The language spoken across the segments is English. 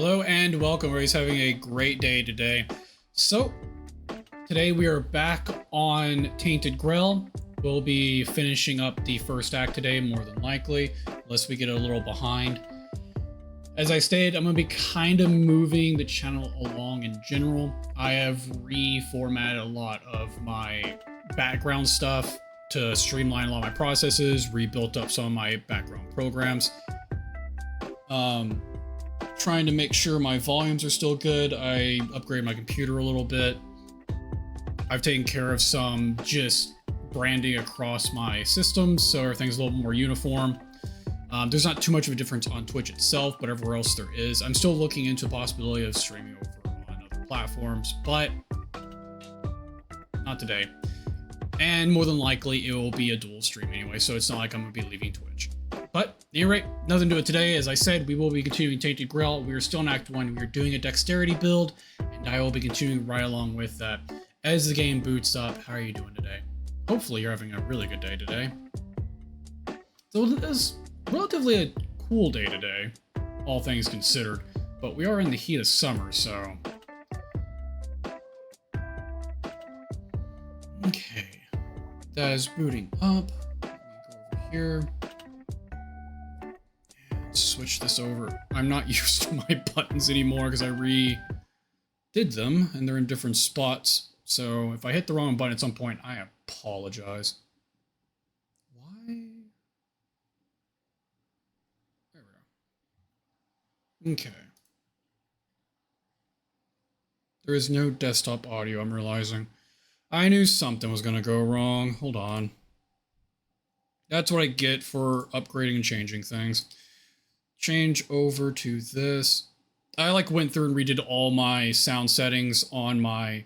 Hello and welcome. Everybody's having a great day today. So, today we are back on Tainted Grail. We'll be finishing up the first act today, more than likely, unless we get a little behind. As I stated, I'm going to be kind of moving the channel along in general. I have reformatted a lot of my background stuff to streamline a lot of my processes, rebuilt up some of my background programs. Trying to make sure my volumes are still good. I upgraded my computer a little bit. I've taken care of some just branding across my systems, so everything's a little more uniform. There's not too much of a difference on Twitch itself, but everywhere else there is. I'm still looking into the possibility of streaming over on other platforms, but not today. And more than likely, it will be a dual stream anyway, so it's not like I'm going to be leaving Twitch. But at any rate, nothing to do it today. As I said, we will be continuing Tainted Grail. We are still in Act 1. We are doing a dexterity build, and I will be continuing right along with that as the game boots up. How are you doing today? Hopefully you're having a really good day today. So it's relatively a cool day today, all things considered, but we are in the heat of summer, so... Okay, that is booting up. Let me go over here. Switch this over. I'm not used to my buttons anymore because I redid them and they're in different spots. So if I hit the wrong button at some point, I apologize. Why? There we go. Okay. There is no desktop audio, I'm realizing. I knew something was going to go wrong. Hold on. That's what I get for upgrading and changing things. Change over to this. I went through and redid all my sound settings on my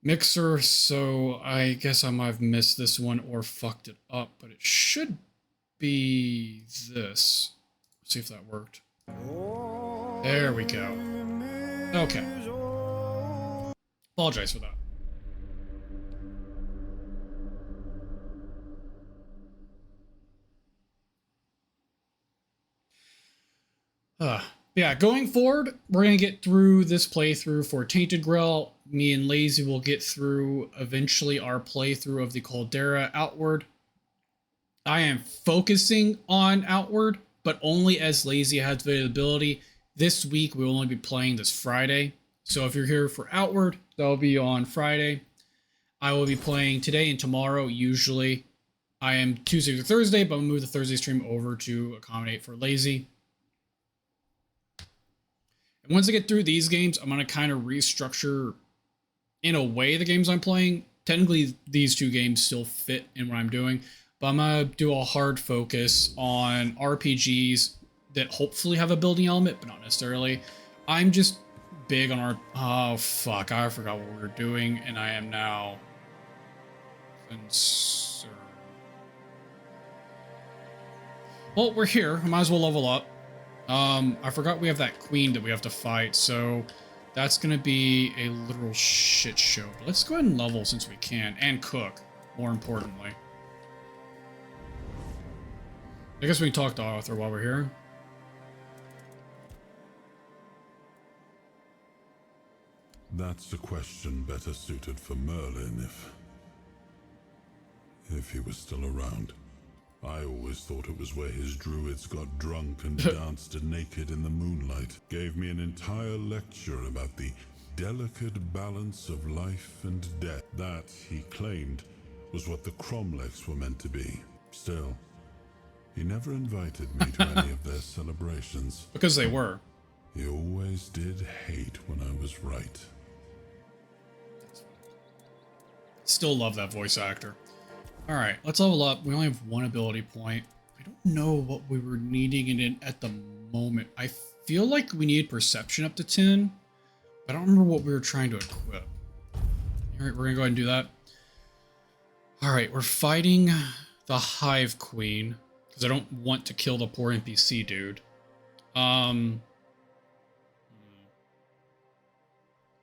mixer, so I guess I might have missed this one or fucked it up, but it should be this. Let's see if that worked. There we go. Okay. Apologize for that. Yeah, going forward, we're going to get through this playthrough for Tainted Grail. Me and Lazy will get through eventually our playthrough of the Caldera Outward. I am focusing on Outward, but only as Lazy has availability. This week, we'll only be playing this Friday. So if you're here for Outward, that'll be on Friday. I will be playing today and tomorrow, usually. I am Tuesday to Thursday, but I'm going to move the Thursday stream over to accommodate for Lazy. Once I get through these games, I'm going to kind of restructure, in a way, the games I'm playing. Technically, these two games still fit in what I'm doing, but I'm going to do a hard focus on RPGs that hopefully have a building element, but not necessarily. I'm just big on oh, fuck, I forgot what we were doing, and I am now concerned. Well, we're here. I might as well level up. I forgot we have that queen that we have to fight, so that's going to be a literal shit show. But let's go ahead and level since we can, and cook, more importantly. I guess we can talk to Arthur while we're here. That's a question better suited for Merlin if he was still around. I always thought it was where his druids got drunk and danced naked in the moonlight. Gave me an entire lecture about the delicate balance of life and death. That, he claimed, was what the Cromlechs were meant to be. Still, he never invited me to any of their celebrations. Because they were. He always did hate when I was right. Still love that voice actor. Alright, let's level up. We only have one ability point. I don't know what we were needing it in at the moment. I feel like we need perception up to 10. But I don't remember what we were trying to equip. Alright, we're gonna go ahead and do that. Alright, we're fighting the Hive Queen. Because I don't want to kill the poor NPC dude.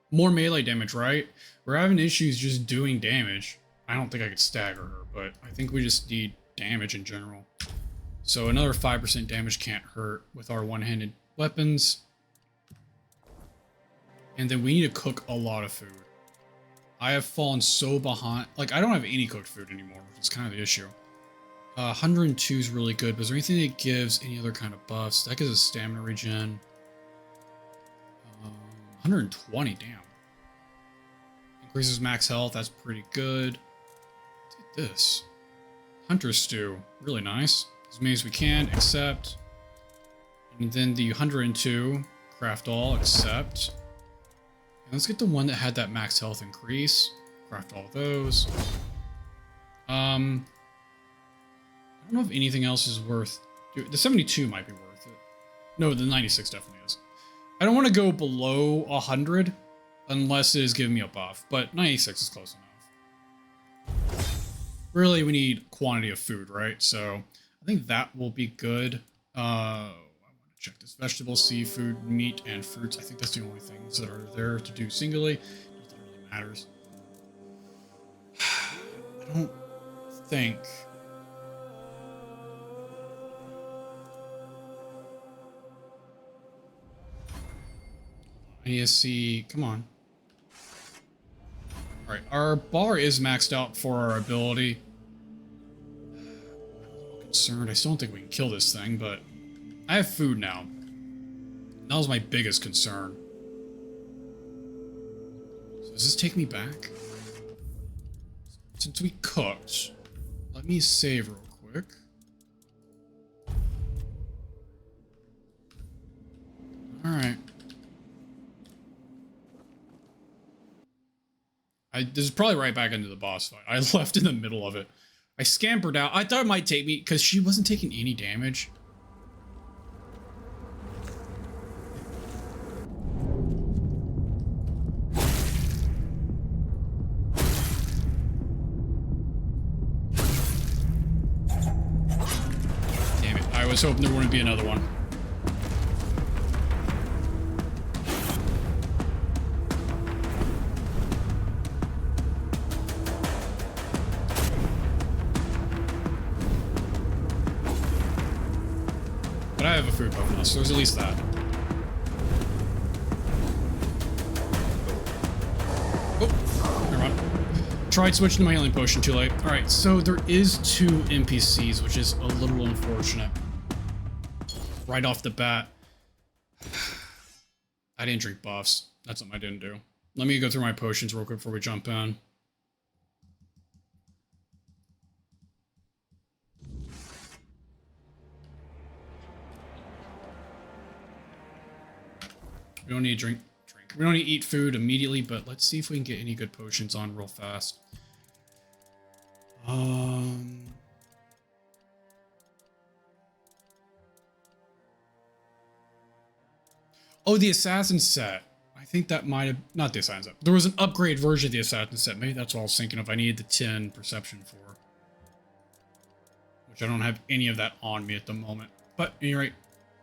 More melee damage, right? We're having issues just doing damage. I don't think I could stagger her, but I think we just need damage in general. So another 5% damage can't hurt with our one-handed weapons. And then we need to cook a lot of food. I have fallen so behind. Like, I don't have any cooked food anymore, which is kind of the issue. 102 is really good, but is there anything that gives any other kind of buffs? That gives us stamina regen. 120, damn. Increases max health, that's pretty good. Let's get this. Hunter's Stew, really nice. As many as we can, accept. And then the 102, craft all, accept. And let's get the one that had that max health increase. Craft all those. I don't know if anything else is worth... The 72 might be worth it. No, the 96 definitely is. I don't want to go below 100 unless it is giving me a buff, but 96 is close enough. Really, we need quantity of food, right? So I think that will be good. I want to check this. Vegetables, seafood, meat, and fruits. I think that's the only things that are there to do singly. Nothing really matters. I don't think... I need to see... Come on. Alright, our bar is maxed out for our ability. I'm a little concerned. I still don't think we can kill this thing, but I have food now. That was my biggest concern. So does this take me back? Since we cooked, let me save real quick. Alright. This is probably right back into the boss fight. I left in the middle of it. I scampered out. I thought it might take me, because she wasn't taking any damage. Damn it. I was hoping there wouldn't be another one. I have a food buff now, so there's at least that. Oh, never mind. Tried switching to my healing potion too late. Alright, so there is 2 NPCs, which is a little unfortunate. Right off the bat. I didn't drink buffs. That's something I didn't do. Let me go through my potions real quick before we jump in. We don't need to drink. We don't need to eat food immediately, but let's see if we can get any good potions on real fast. Oh, the assassin set. I think that might have... Not the assassin set. There was an upgrade version of the assassin set. Maybe that's what I was thinking of. I needed the 10 perception for. Which I don't have any of that on me at the moment. But, at any rate,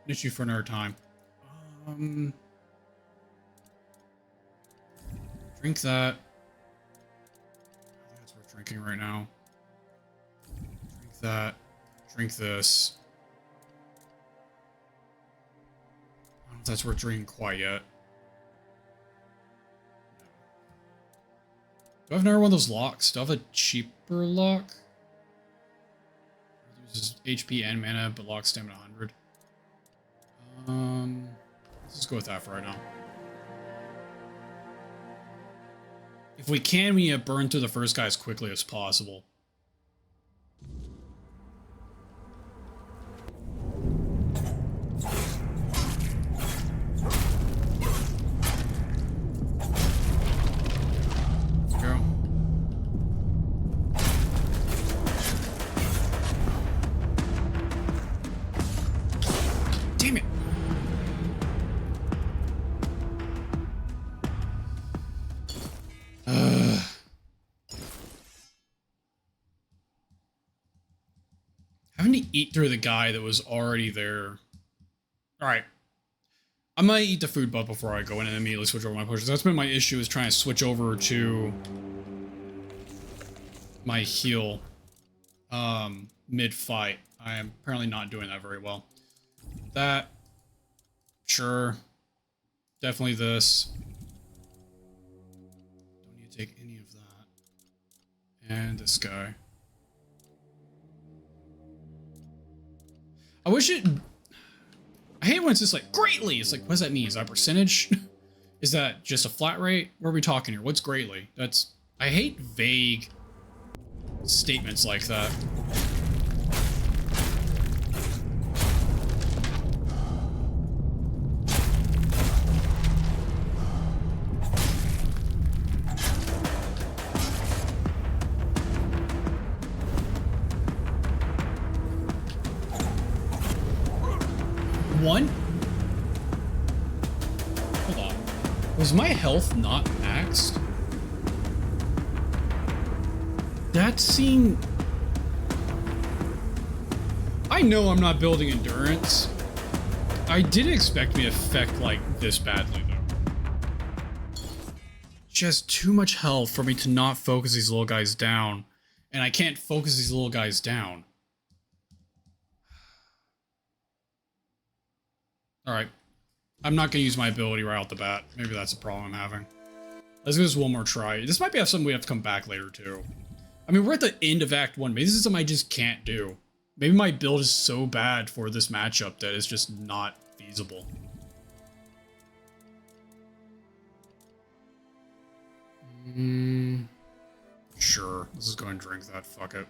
an issue for another time. Drink that. I think that's what we're drinking right now. Drink that. Drink this. I don't know if that's worth drinking quite yet. Do I have another one of those locks? Do I have a cheaper lock? Loses HP and mana, but lock stamina 100. Let's just go with that for right now. If we can, we need to burn through the first guy as quickly as possible. Let's go. Damn it! Having to eat through the guy that was already there. Alright. I'm gonna eat the food buff before I go in and immediately switch over my potions. That's been my issue, is trying to switch over to my heal mid-fight. I am apparently not doing that very well. That. Sure. Definitely this. And this guy. I wish it... I hate when it's just like, greatly! It's like, what does that mean? Is that a percentage? Is that just a flat rate? What are we talking here? What's greatly? That's... I hate vague statements like that. One? Hold on. Was my health not maxed? That seemed... I know I'm not building endurance. I didn't expect me to affect like this badly though. Just too much health for me to not focus these little guys down. And I can't focus these little guys down. Alright. I'm not going to use my ability right out the bat. Maybe that's a problem I'm having. Let's give this one more try. This might be something we have to come back later too. I mean, we're at the end of Act 1. Maybe this is something I just can't do. Maybe my build is so bad for this matchup that it's just not feasible. Sure. Let's just go and drink that. Fuck it.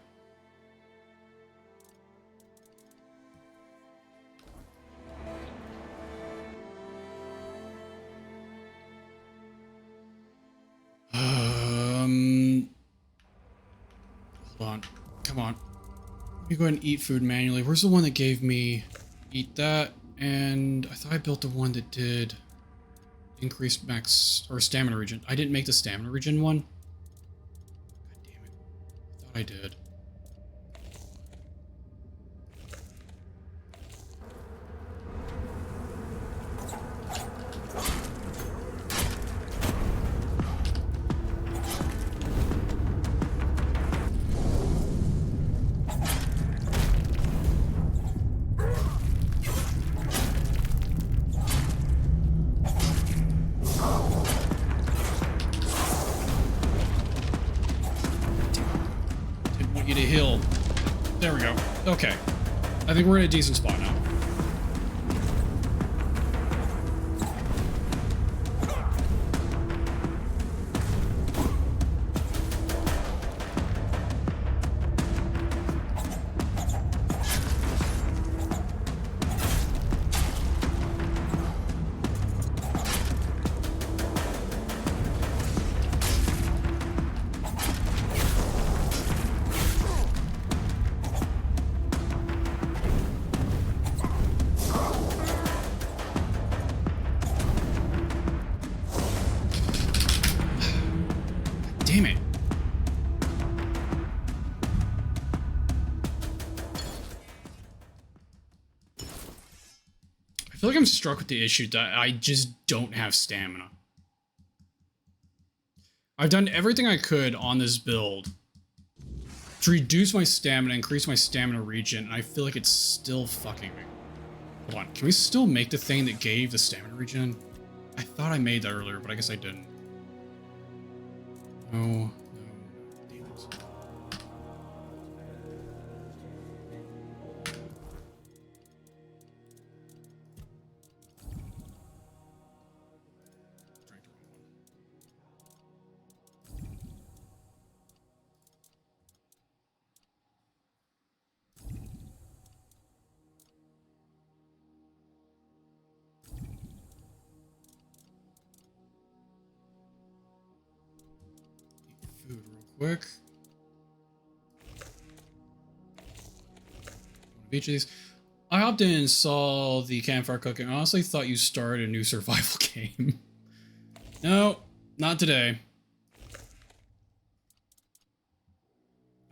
Hold on. Come on. Let me go ahead and eat food manually. Where's the one that gave me... Eat that. And I thought I built the one that did... Increase max... Or stamina regen. I didn't make the stamina regen one. God damn it. I thought I did. Get a heal. There we go. Okay. I think we're in a decent spot now. Damn it. I feel like I'm struck with the issue that I just don't have stamina. I've done everything I could on this build to reduce my stamina, increase my stamina regen, and I feel like it's still fucking me. Hold on, can we still make the thing that gave the stamina regen? I thought I made that earlier, but I guess I didn't. No, no, damn it. Food real quick. One of each of these. I hopped in and saw the campfire cooking. I honestly thought you started a new survival game. No, not today.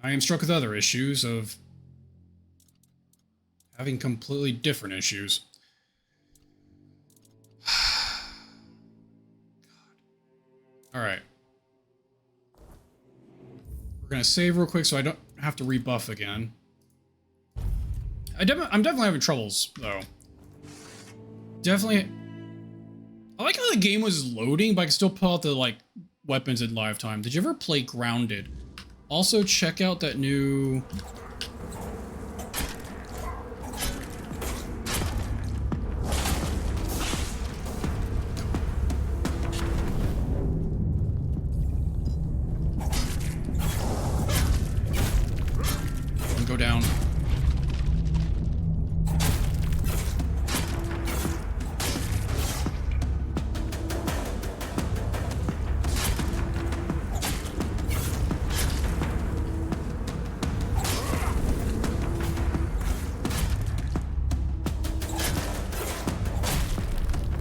I am struck with other issues of having completely different issues. God. All right. We're gonna save real quick so I don't have to rebuff again. I'm definitely having troubles though. Definitely. I like how the game was loading, but I can still pull out the like weapons in live time. Did you ever play Grounded Also, check out that new... Go down.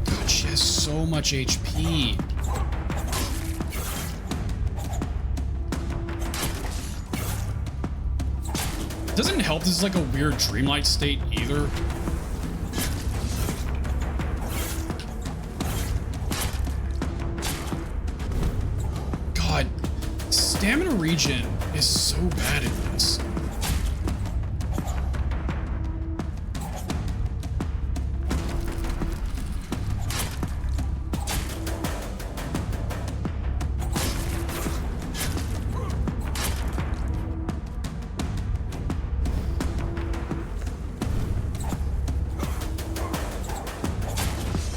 God, she has so much HP. Doesn't help this is like a weird dreamlike state either. God, stamina regen is so bad at this.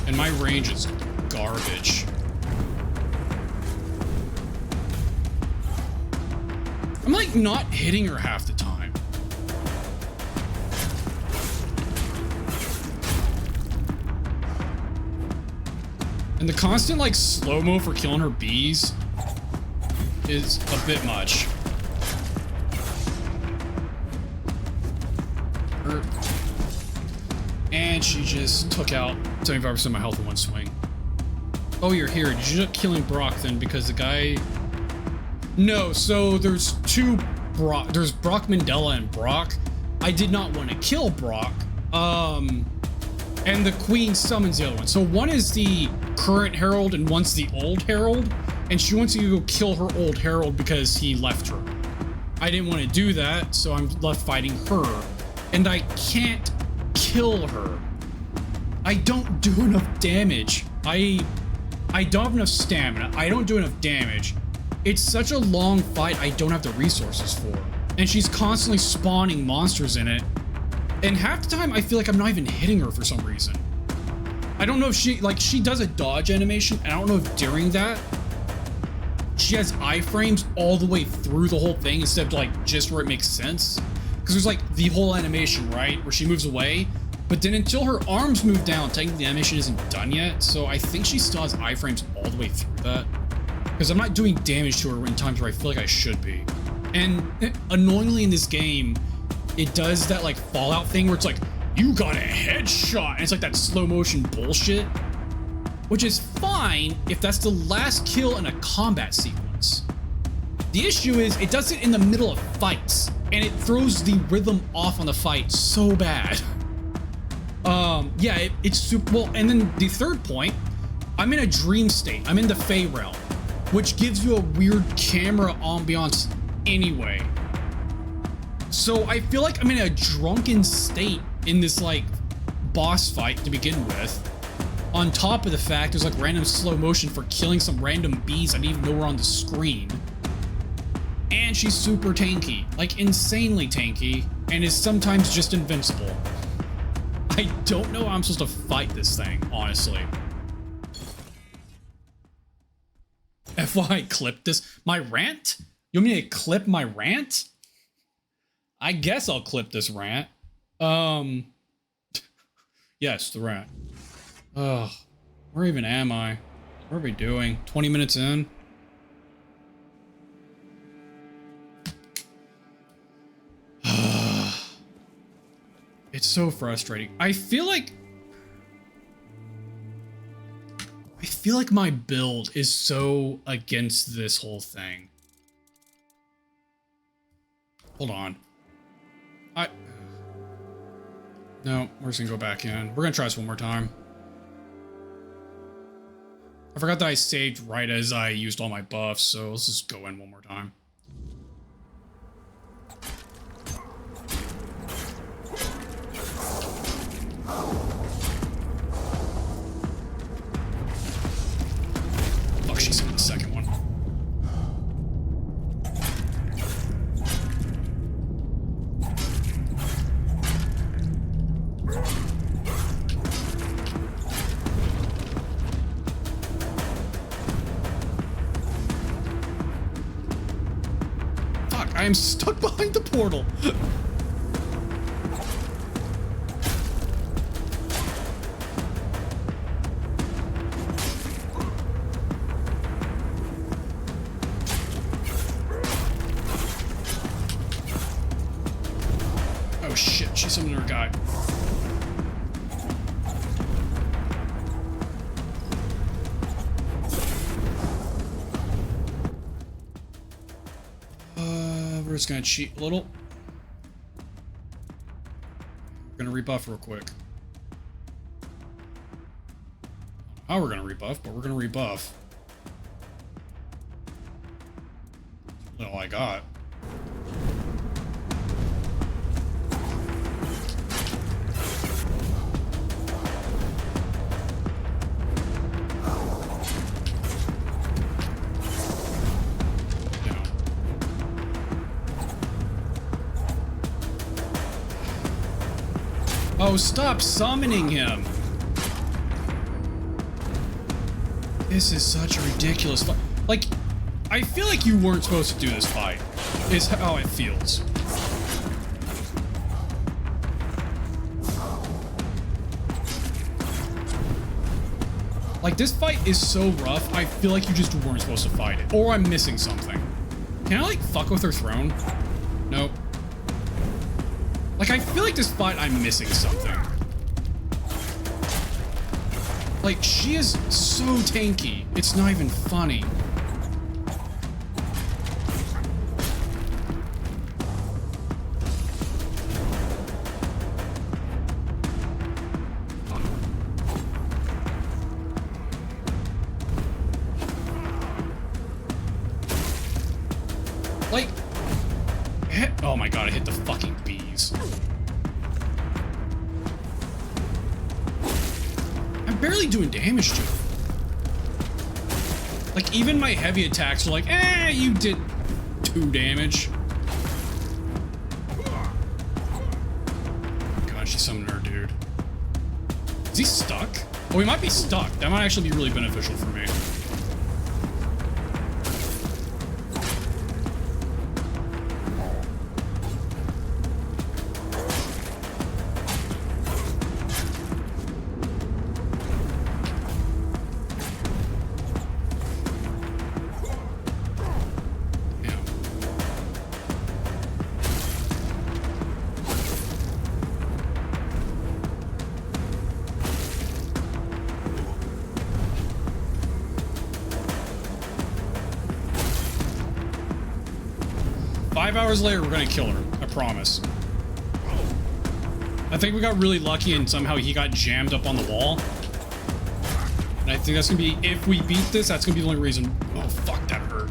And my range is garbage. I'm like not hitting her half the time. And the constant like slow-mo for killing her bees is a bit much. And she just took out 75% of my health in one swing. Oh, you're here. Did you end up killing Brock then? Because the guy... No, so there's two Brock. There's Brock Mandela and Brock. I did not want to kill Brock. And the Queen summons the other one. So one is the current Herald and one's the old Herald. And she wants you to go kill her old Herald because he left her. I didn't want to do that, so I'm left fighting her. And I can't kill her. I don't do enough damage. I don't have enough stamina. I don't do enough damage. It's such a long fight I don't have the resources for. And she's constantly spawning monsters in it. And half the time I feel like I'm not even hitting her for some reason. I don't know if she does a dodge animation, and I don't know if during that she has iframes all the way through the whole thing instead of like just where it makes sense. Because there's like the whole animation, right? Where she moves away. But then until her arms move down, technically the animation isn't done yet. So I think she still has iframes all the way through that. Because I'm not doing damage to her in times where I feel like I should be. And annoyingly in this game, it does that like Fallout thing where it's like, you got a headshot. And it's like that slow motion bullshit. Which is fine if that's the last kill in a combat sequence. The issue is it does it in the middle of fights. And it throws the rhythm off on the fight so bad. Yeah, it's super well. And then the third point, I'm in a dream state. I'm in the Fae realm, which gives you a weird camera ambiance anyway. So I feel like I'm in a drunken state in this like boss fight to begin with. On top of the fact there's like random slow motion for killing some random bees I didn't even know were on the screen. And she's super tanky, like insanely tanky, and is sometimes just invincible. I don't know how I'm supposed to fight this thing, honestly. FYI, clip this. My rant? You want me to clip my rant? I guess I'll clip this rant. Yes, the rant. Ugh. Where even am I? What are we doing? 20 minutes in? It's so frustrating. I feel like my build is so against this whole thing. Hold on. No, we're just gonna go back in. We're gonna try this one more time. I forgot that I saved right as I used all my buffs, so let's just go in one more time. Fuck, she's in the second one. I am stuck behind the portal. Oh shit, she summoned her guy. We're just gonna cheat a little. We're gonna rebuff real quick. How we're gonna rebuff, but we're gonna rebuff. That's all I got. Oh, stop summoning him! This is such a ridiculous fight. Like, I feel like you weren't supposed to do this fight, is how it feels. Like, this fight is so rough, I feel like you just weren't supposed to fight it. Or I'm missing something. Can I, like, fuck with her throne? Nope. Like, I feel like this fight, I'm missing something. Like, she is so tanky. It's not even funny. Like, oh my god, I hit the fucking bees. I'm barely doing damage to her. Like, even my heavy attacks are like, eh, you did 2 damage. God, she summoned her dude. Is he stuck? Oh, he might be stuck. That might actually be really beneficial for me. Five hours later, we're gonna kill her. I promise. I think we got really lucky and somehow he got jammed up on the wall. And I think that's gonna be, if we beat this, that's gonna be the only reason. Oh, fuck, that hurt.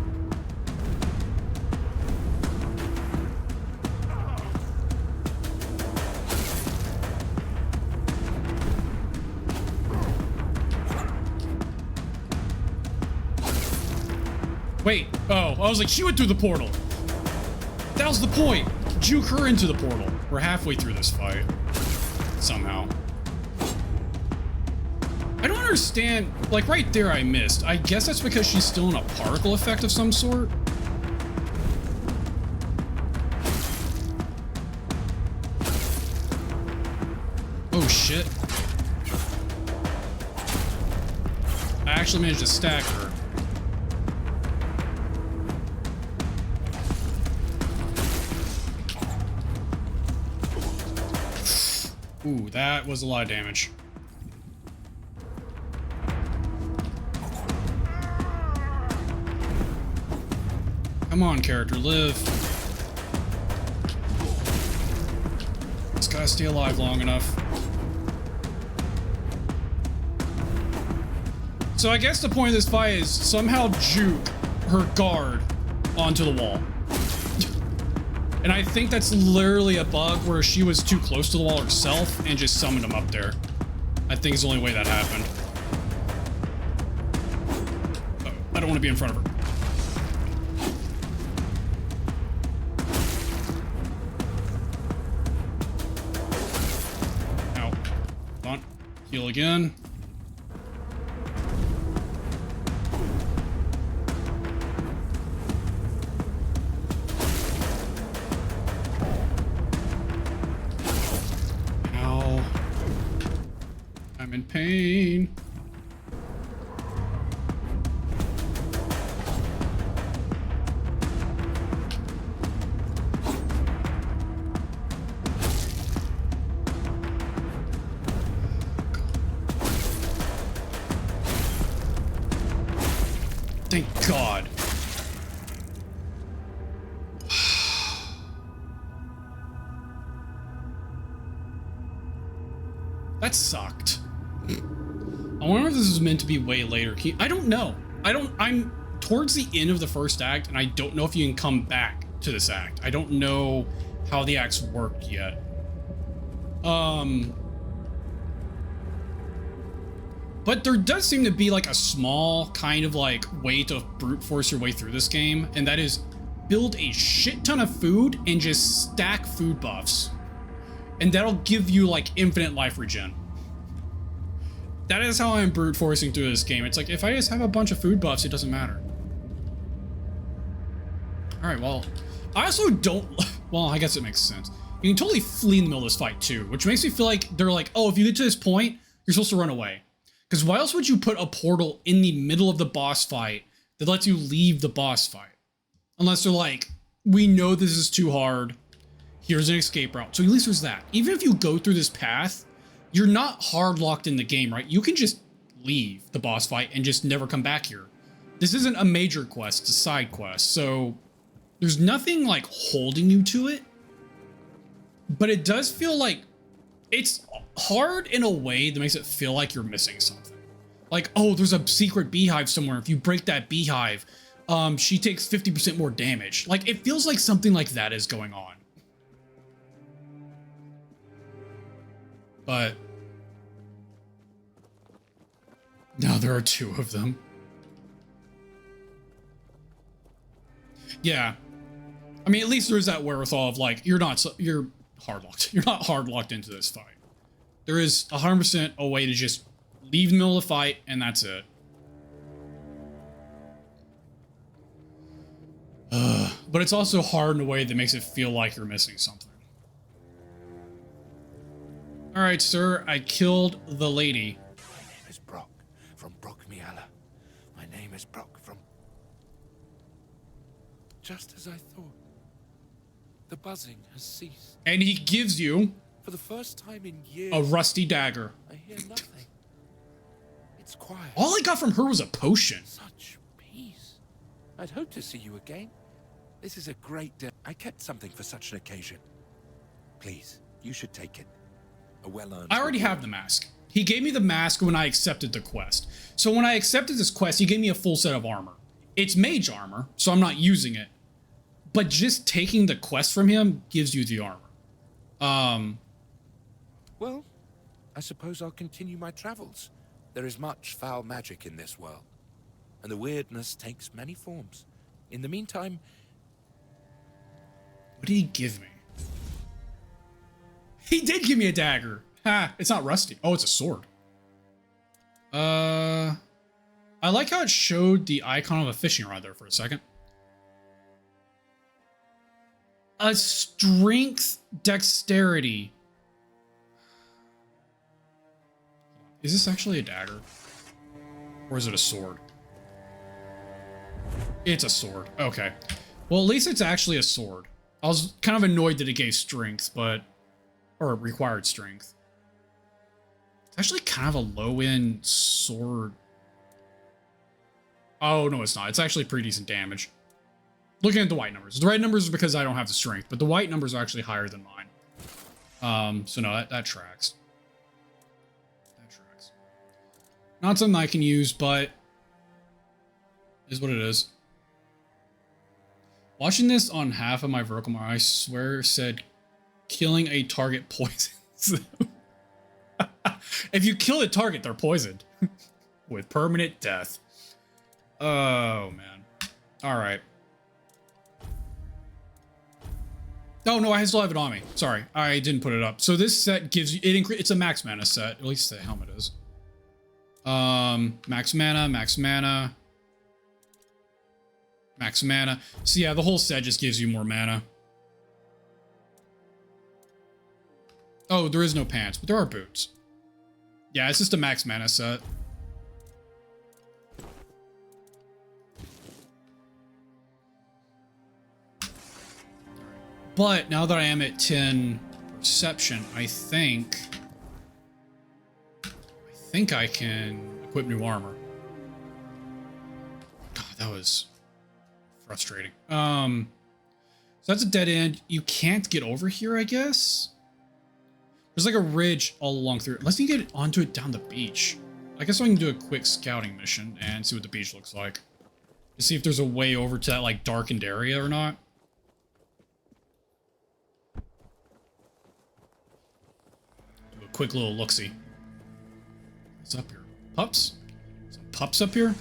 Wait, oh, I was like, she went through the portal. That was the point. Juke her into the portal. We're halfway through this fight. Somehow. I don't understand. Like, right there I missed. I guess that's because she's still in a particle effect of some sort. Oh, shit. I actually managed to stack her. Ooh, that was a lot of damage. Come on, character, live. Just gotta stay alive long enough. So I guess the point of this fight is somehow juke her guard onto the wall. And I think that's literally a bug where she was too close to the wall herself and just summoned him up there. I think it's the only way that happened. Oh, I don't want to be in front of her. Ow. Hold on. Heal again. pain. Thank God. That sucked. I wonder if this is meant to be way later. I don't know. I'm towards the end of the first act, and I don't know if you can come back to this act. I don't know how the acts worked yet. But there does seem to be like a small kind of like way to brute force your way through this game, and that is build a shit ton of food and just stack food buffs. And that'll give you like infinite life regen. That is how I'm brute forcing through this game. It's like, if I just have a bunch of food buffs, it doesn't matter. All right, well, I also don't, well, I guess it makes sense. You can totally flee in the middle of this fight too, which makes me feel like they're like, oh, if you get to this point, you're supposed to run away. Because why else would you put a portal in the middle of the boss fight that lets you leave the boss fight? Unless they're like, we know this is too hard. Here's an escape route. So at least there's that. Even if you go through this path, you're not hard locked in the game, right? You can just leave the boss fight and just never come back here. This isn't a major quest, it's a side quest. So there's nothing like holding you to it. But it does feel like it's hard in a way that makes it feel like you're missing something. Like, oh, there's a secret beehive somewhere. If you break that beehive, she takes 50% more damage. Like, it feels like something like that is going on. But now there are two of them. Yeah. I mean, at least there's that wherewithal of like, you're hard locked. You're not hard locked into this fight. There is 100% a way to just leave the middle of the fight, and that's it. But it's also hard in a way that makes it feel like you're missing something. All right, sir, I killed the lady. My name is Brock, from Brockmiala. My name is Brock from... Just as I thought. The buzzing has ceased. And he gives you... For the first time in years... a rusty dagger. I hear nothing. It's quiet. All I got from her was a potion. Such peace. I'd hope to see you again. This is a great day. I kept something for such an occasion. Please, you should take it. A well-earned... I already have the mask. He gave me the mask when I accepted the quest. So when I accepted this quest, he gave me a full set of armor. It's mage armor, so I'm not using it. But just taking the quest from him gives you the armor. Well, I suppose I'll continue my travels. There is much foul magic in this world, and the weirdness takes many forms. In the meantime... What did he give me? He did give me a dagger. Ha, it's not rusty. Oh, it's a sword. I like how it showed the icon of a fishing rod there for a second. A strength dexterity. Is this actually a dagger? Or is it a sword? It's a sword. Okay. Well, at least it's actually a sword. I was kind of annoyed that it gave strength, but... or it required strength. It's actually kind of a low-end sword. Oh, no, it's not. It's actually pretty decent damage. Looking at the white numbers. The red numbers are because I don't have the strength, but the white numbers are actually higher than mine. So no, that tracks. That tracks. Not something I can use, but is what it is. Watching this on half of my vertical monitor, I swear said killing a target poisons. If you kill a target, they're poisoned. With permanent death. Oh, man. Alright. Oh, no, I still have it on me. Sorry, I didn't put it up. So this set gives you... it's a max mana set. At least the helmet is. Max mana, max mana. Max mana. So yeah, the whole set just gives you more mana. Oh, there is no pants, but there are boots. Yeah, it's just a max mana set. But now that I am at 10 perception, I think I can equip new armor. God, that was frustrating. So that's a dead end. You can't get over here, I guess. There's like a ridge all along through it. Unless you get onto it down the beach. I guess I can do a quick scouting mission and see what the beach looks like. To see if there's a way over to that like darkened area or not. Do a quick little look-see. What's up here? Pups? Some pups up here?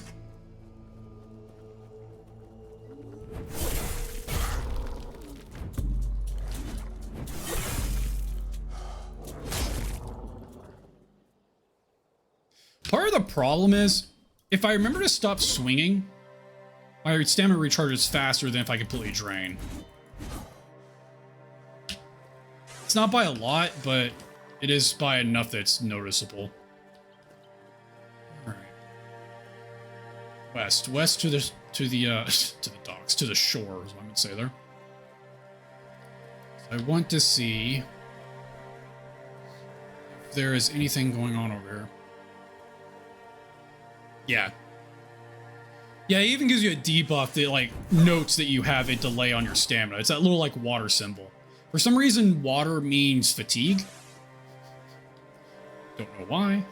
Part of the problem is, if I remember to stop swinging, my stamina recharges faster than if I completely drain. It's not by a lot, but it is by enough that it's noticeable. Alright. West to the docks, to the shore is what I would say there. So I want to see if there is anything going on over here. Yeah. Yeah, it even gives you a debuff that, like, notes that you have a delay on your stamina. It's that little, like, water symbol. For some reason, water means fatigue. Don't know why.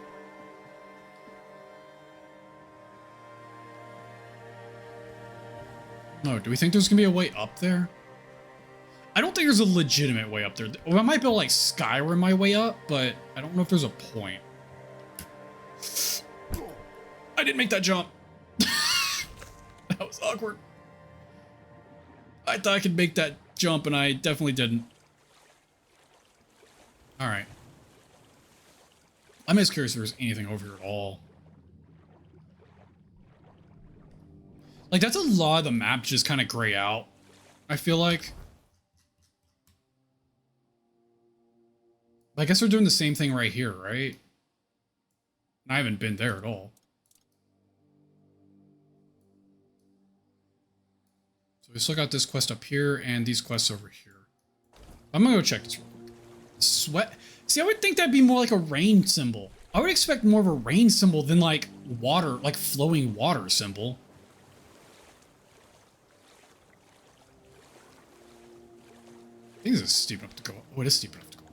No, do we think there's gonna be a way up there? I don't think there's a legitimate way up there. Well, I might be able to, like, Skyrim my way up, but I don't know if there's a point. I didn't make that jump. That was awkward. I thought I could make that jump, and I definitely didn't. Alright. I'm just curious if there's anything over here at all. Like, that's a lot of the map just kind of gray out, I feel like. I guess they're doing the same thing right here, right? I haven't been there at all. So we still got this quest up here and these quests over here. I'm gonna go check this real quick. Sweat. See, I would think that'd be more like a rain symbol. I would expect more of a rain symbol than like water, like flowing water symbol. I think this is steep enough to go. Oh, it is steep enough to go.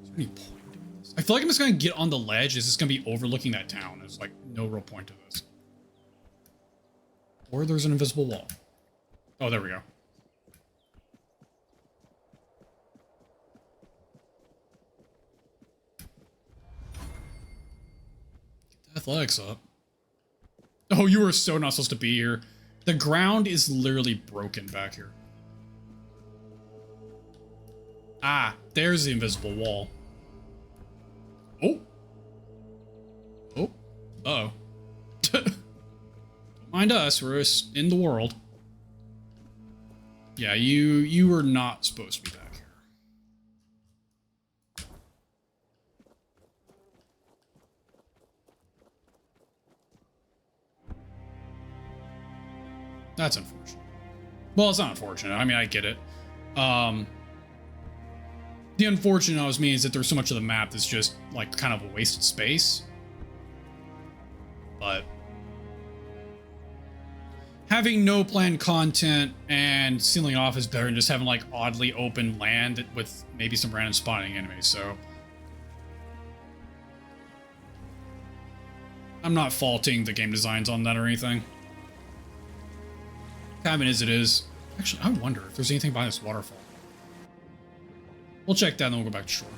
Is there any point in this? I feel like I'm just gonna get on the ledge. It's just gonna be overlooking that town. There's like no real point to this. Or there's an invisible wall. Oh, there we go. Get the athletics up. Oh, you were so not supposed to be here. The ground is literally broken back here. Ah, there's the invisible wall. Oh. Oh. Uh-oh. Don't mind us, we're just in the world. Yeah, you were not supposed to be back here. That's unfortunate. Well, it's not unfortunate. I mean, I get it. The unfortunate of me is that there's so much of the map that's just like kind of a wasted space. But having no planned content and sealing off is better than just having like oddly open land with maybe some random spawning enemies. So I'm not faulting the game designs on that or anything. Cabin as it is. Actually, I wonder if there's anything behind this waterfall. We'll check that and then we'll go back to shore.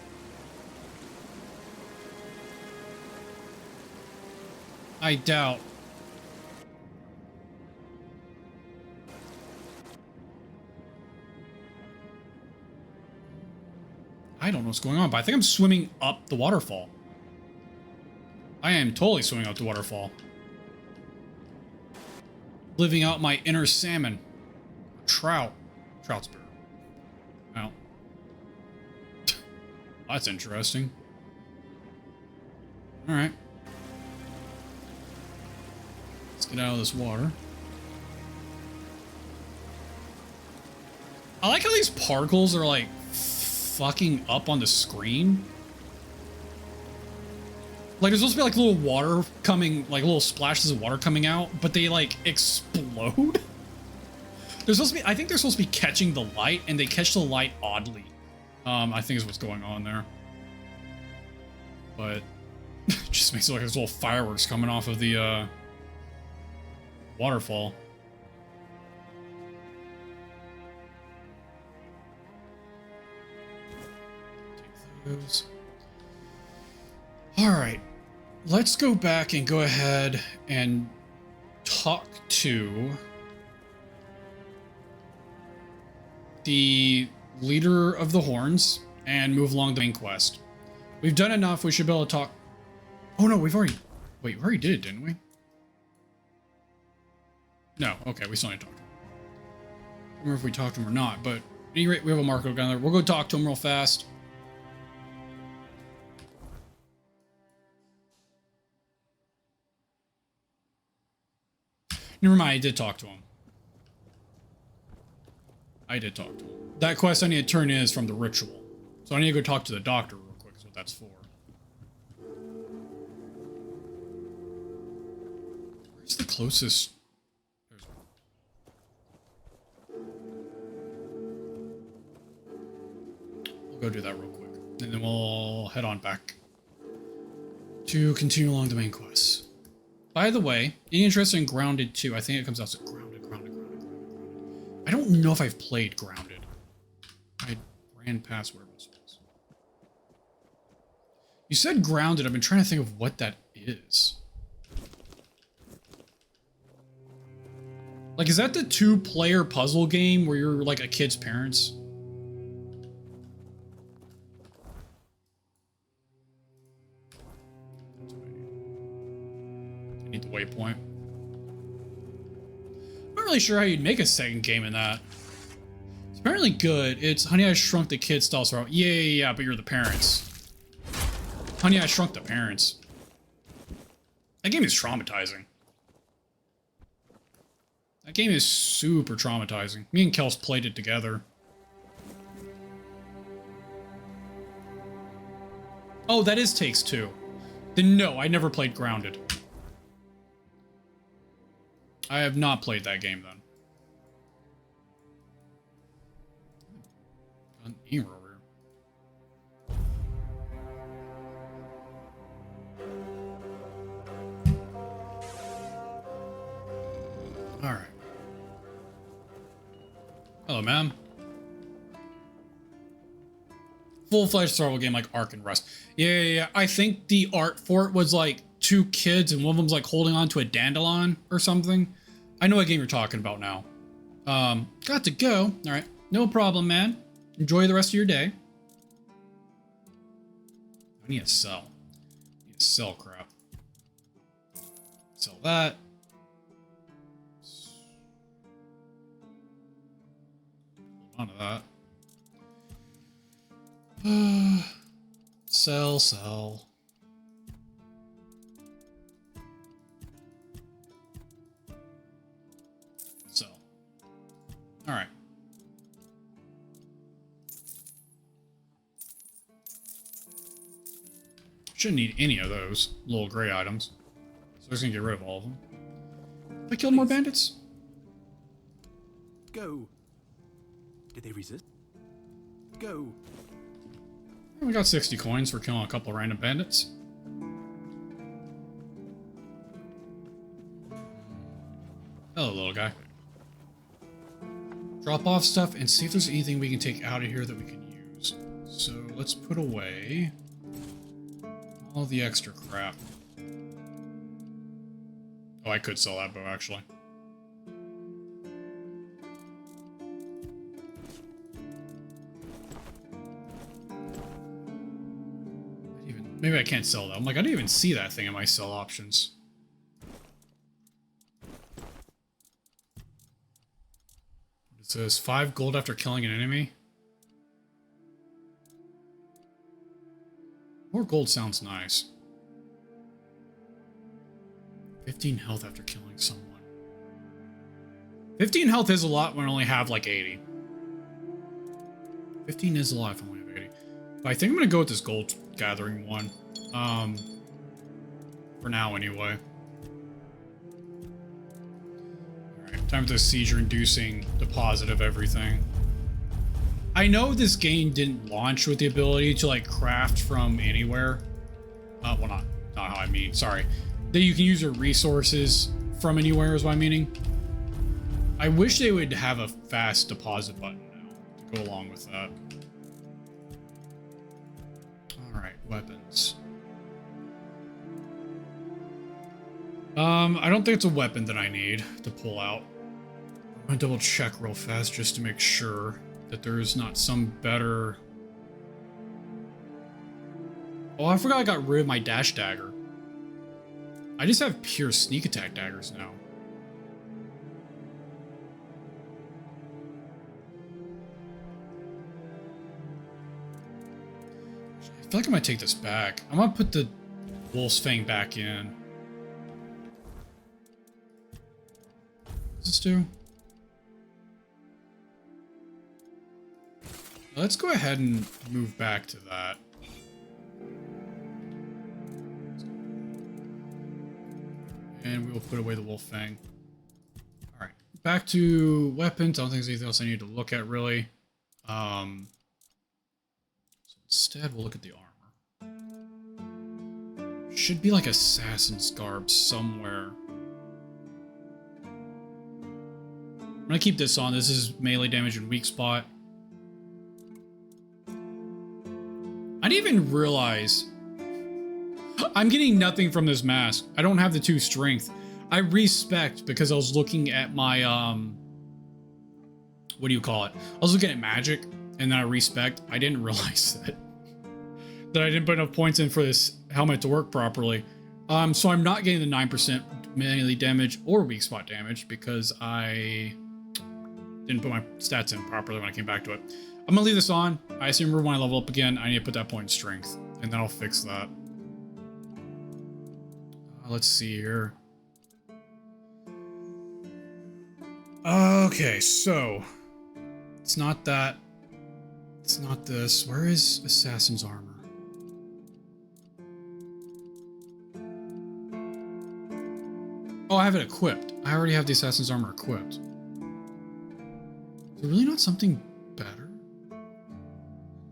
I doubt. I don't know what's going on, but I think I'm swimming up the waterfall. I am totally swimming up the waterfall. Living out my inner salmon. Trout. Trout's better. Well. That's interesting. All right. Let's get out of this water. I like how these particles are like fucking up on the screen. Like there's supposed to be like little water coming, like little splashes of water coming out, but they like explode. They're supposed to be, I think they're supposed to be catching the light, and they catch the light oddly. I think is what's going on there. But it just makes it like there's little fireworks coming off of the waterfall. Take those. All right, let's go back and go ahead and talk to the leader of the Horns and move along the main quest. We've done enough. We should be able to talk. Oh no, we've already. Wait, we already did it, didn't we? No. Okay, we still need to talk to him. I don't remember if we talked to him or not, but at any rate, we have a Marco down there. We'll go talk to him real fast. Never mind, I did talk to him. I did talk to him. That quest I need to turn in is from the ritual. So I need to go talk to the doctor real quick, is what that's for. Where's the closest? There's one. We'll go do that real quick. And then we'll head on back to continue along the main quest. By the way, any interest in Grounded 2? I think it comes out as Grounded. I don't know if I've played Grounded. I ran past where this was. You said Grounded. I've been trying to think of what that is. Like, is that the 2-player puzzle game where you're like a kid's parents? I need the waypoint. I'm not really sure how you'd make a second game in that. It's apparently good. It's Honey, I Shrunk the Kids style. So yeah, but you're the parents. Honey, I Shrunk the Parents. That game is traumatizing. That game is super traumatizing. Me and Kels played it together. Oh, that is Takes Two. Then no, I never played Grounded. I have not played that game then. An ear over here. Alright. Hello, ma'am. Full-fledged survival game like Ark and Rust. Yeah. I think the art for it was like 2 kids and one of them's like holding on to a dandelion or something. I know what game you're talking about now. Got to go. All right. No problem, man. Enjoy the rest of your day. I need to sell. I need to sell crap. Sell that. Hold on to that. Sell. Sell. All right. Shouldn't need any of those little gray items. So I'm just gonna get rid of all of them. Have I killed more bandits? Go. Did they resist? Go. We got 60 coins for killing a couple of random bandits. Hello, little guy. Drop off stuff and see if there's anything we can take out of here that we can use. So let's put away all the extra crap. Oh, I could sell that bow actually. Maybe I can't sell that. I'm like, I didn't even see that thing in my sell options. It says 5 gold after killing an enemy. More gold sounds nice. 15 health after killing someone. 15 health is a lot when I only have like 80. 15 is a lot if I only have 80. But I think I'm gonna go with this gold gathering one. For now anyway. Alright, time for the seizure-inducing deposit of everything. I know this game didn't launch with the ability to like craft from anywhere. Well, not how I mean, sorry. That you can use your resources from anywhere is what I'm meaning. I wish they would have a fast deposit button now to go along with that. Alright, weapons. I don't think it's a weapon that I need to pull out. I'm gonna double check real fast just to make sure that there is not some better... Oh, I forgot I got rid of my dash dagger. I just have pure sneak attack daggers now. I feel like I might take this back. I'm gonna put the Wolf's Fang back in. What does this do? Let's go ahead and move back to that. And we'll put away the Wolf Fang. Alright, back to weapons. I don't think there's anything else I need to look at, really. So instead, we'll look at the armor. Should be like Assassin's Garb somewhere. I'm gonna keep this on. This is melee damage and weak spot. I didn't even realize I'm getting nothing from this mask. I don't have the 2 strength. I respect because I was looking at my what do you call it? I was looking at magic and then I respect. I didn't realize that I didn't put enough points in for this helmet to work properly. So I'm not getting the 9% melee damage or weak spot damage because I didn't put my stats in properly when I came back to it. I'm gonna leave this on. I assume when I level up again, I need to put that point in strength, and then I'll fix that. Let's see here. Okay, so it's not that. It's not this. Where is Assassin's Armor? Oh, I have it equipped. I already have the Assassin's Armor equipped. Is there really not something better?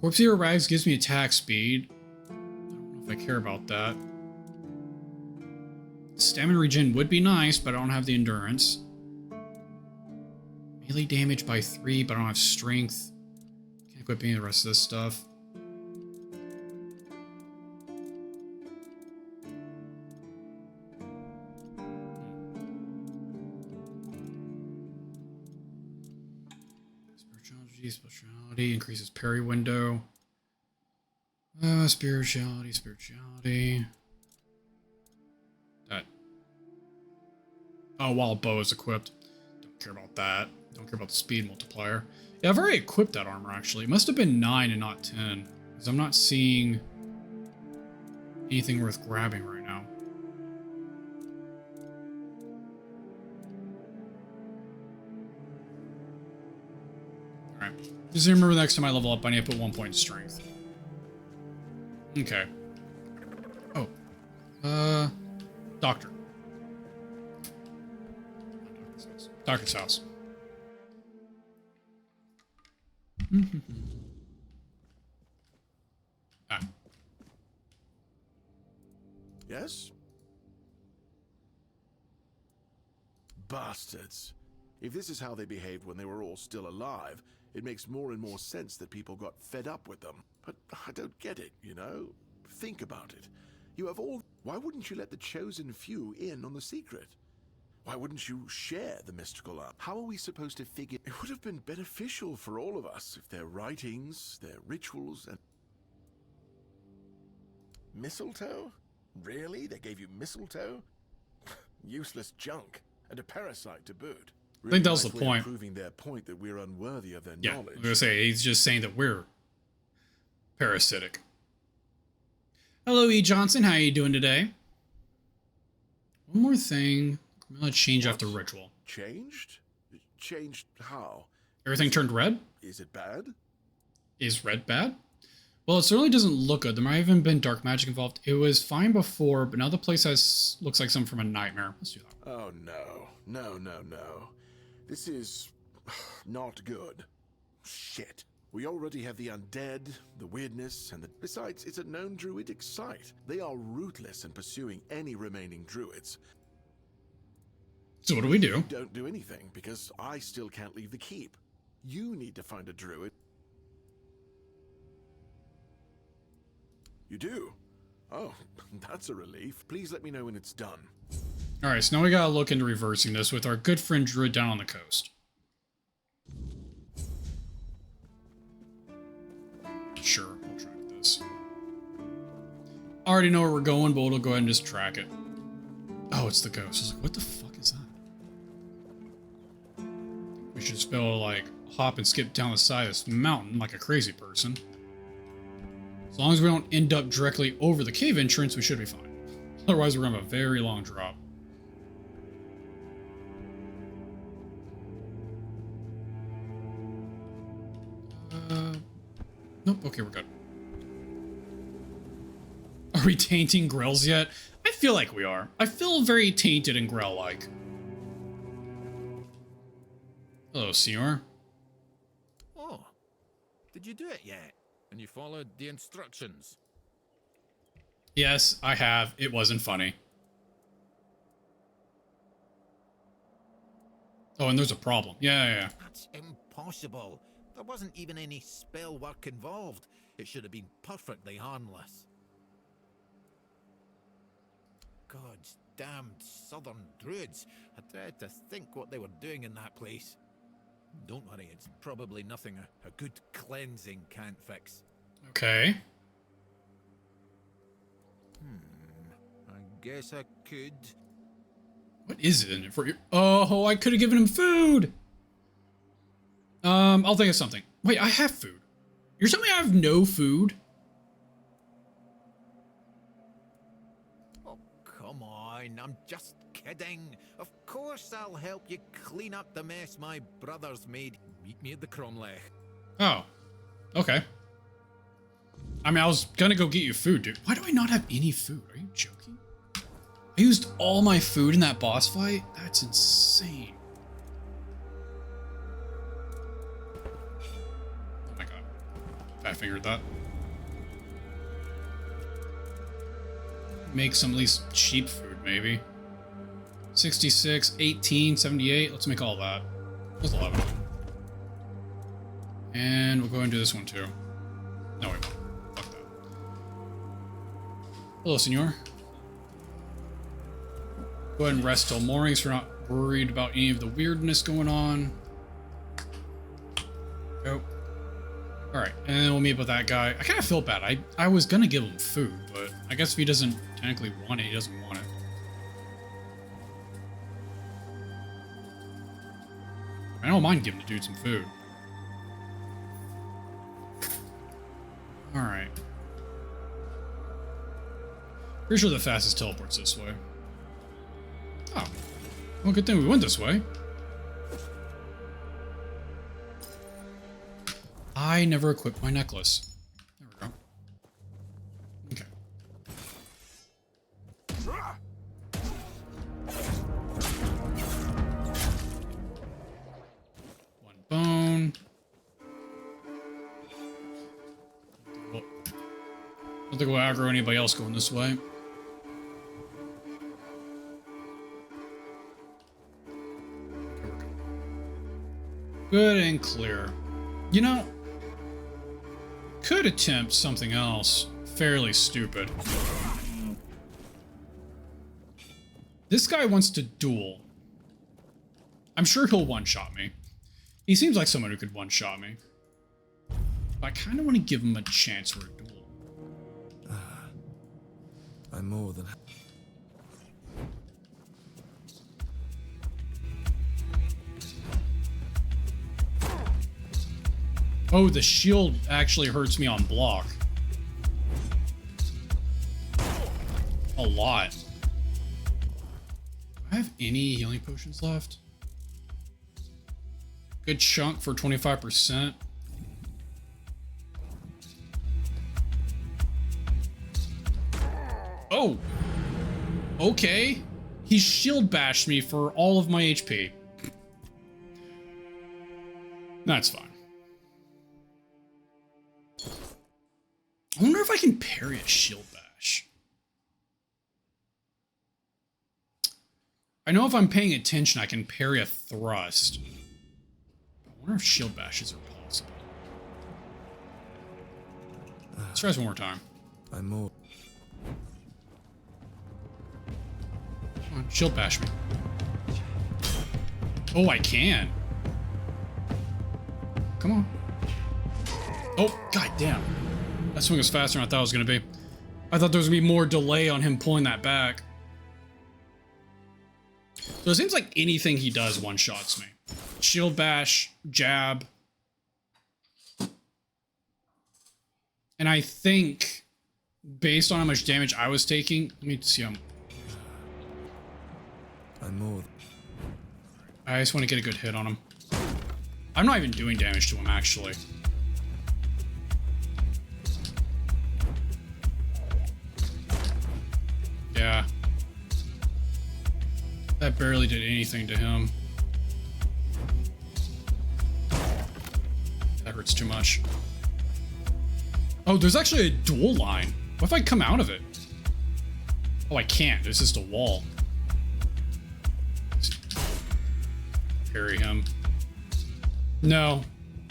Corpse Eater Rags gives me attack speed. I don't know if I care about that. Stamina regen would be nice, but I don't have the endurance. Melee damage by 3, but I don't have strength. Can't equip any of the rest of this stuff. Spirituality increases parry window. Spirituality. That. Oh, while bow is equipped. Don't care about that. Don't care about the speed multiplier. Yeah, I've already equipped that armor, actually. It must have been 9 and not 10. Because I'm not seeing anything worth grabbing right now. Alright. Just remember next time I level up, I need to put 1 point in strength. Okay. Oh. Doctor. Doctor's house. Ah. Yes? Bastards. If this is how they behaved when they were all still alive, it makes more and more sense that people got fed up with them. But I don't get it, you know? Think about it. You have all... Why wouldn't you let the chosen few in on the secret? Why wouldn't you share the mystical art? How are we supposed to figure... It would have been beneficial for all of us if their writings, their rituals, and... Mistletoe? Really? They gave you mistletoe? Useless junk. And a parasite to boot. I think that was the point. Proving their point that we're unworthy of their Yeah, knowledge. I'm gonna say, he's just saying that we're parasitic. Hello, E. Johnson. How are you doing today? One more thing. I'm gonna change after ritual. Changed? Changed how? Everything turned red? Is it bad? Is red bad? Well, it certainly doesn't look good. There might have even been dark magic involved. It was fine before, but now the place looks like something from a nightmare. Let's do that. Oh no. No. This is not good. Shit. We already have the undead, the weirdness, and besides, it's a known druidic site. They are ruthless in pursuing any remaining druids. So what do we do? Don't do anything, because I still can't leave the keep. You need to find a druid. You do? Oh, that's a relief. Please let me know when it's done. Alright, so now we gotta look into reversing this with our good friend Druid down on the coast. Sure, we'll track this. I already know where we're going, but we'll go ahead and just track it. Oh, it's the ghost. I was like, what the fuck is that? We should just be able to, like, hop and skip down the side of this mountain like a crazy person. As long as we don't end up directly over the cave entrance, we should be fine. Otherwise, we're gonna have a very long drop. Nope, okay, we're good. Are we tainting Grails yet? I feel like we are. I feel very tainted and Grail-like. Hello, Senor. Oh, did you do it yet? And you followed the instructions? Yes, I have. It wasn't funny. Oh, and there's a problem. Yeah. That's impossible. There wasn't even any spell work involved. It should have been perfectly harmless. God's damned southern druids. I dread to think what they were doing in that place. Don't worry, it's probably nothing a good cleansing can't fix. Okay. I guess I could. What is it in it for you? Oh, I could have given him food! I'll think of something. Wait, I have food. You're telling me I have no food? Oh, come on, I'm just kidding. Of course I'll help you clean up the mess my brothers made. Meet me at the Cromlech. Oh. Okay. I mean, I was gonna go get you food, dude. Why do I not have any food? Are you joking? I used all my food in that boss fight? That's insane. Oh my god. I figured that. Make some at least cheap food, maybe. 66, 18, 78. Let's make all that. That's 11. And we'll go and do this one too. No, we won't. Fuck that. Hello, senor. Go ahead and rest till morning so we're not worried about any of the weirdness going on. Go. Alright, and then we'll meet up with that guy. I kind of feel bad. I was gonna give him food, but I guess if he doesn't technically want it, he doesn't want it. I don't mind giving the dude some food. Alright. Pretty sure the fastest teleport's this way. Oh. Well, good thing we went this way. I never equipped my necklace. There we go. Okay. One bone. Well, I don't think we'll aggro anybody else going this way. Good and clear. You know, could attempt something else fairly stupid. This guy wants to duel. I'm sure he'll one-shot me. He seems like someone who could one-shot me. But I kind of want to give him a chance for a duel. I'm more than... Oh, the shield actually hurts me on block. A lot. I have any healing potions left? Good chunk for 25%. Oh! Okay. He shield bashed me for all of my HP. That's fine. I wonder if I can parry a shield bash. I know if I'm paying attention, I can parry a thrust. I wonder if shield bashes are possible. Let's try this one more time. I'm more. Come on, shield bash me. Oh, I can. Come on. Oh, god damn. That swing was faster than I thought it was going to be. I thought there was going to be more delay on him pulling that back. So it seems like anything he does one-shots me. Shield bash, jab. And I think, based on how much damage I was taking, let me see how... I'm more. I just want to get a good hit on him. I'm not even doing damage to him, actually. Yeah. That barely did anything to him. That hurts too much. Oh, there's actually a dual line. What if I come out of it? Oh, I can't. There's just a wall. Parry him. No.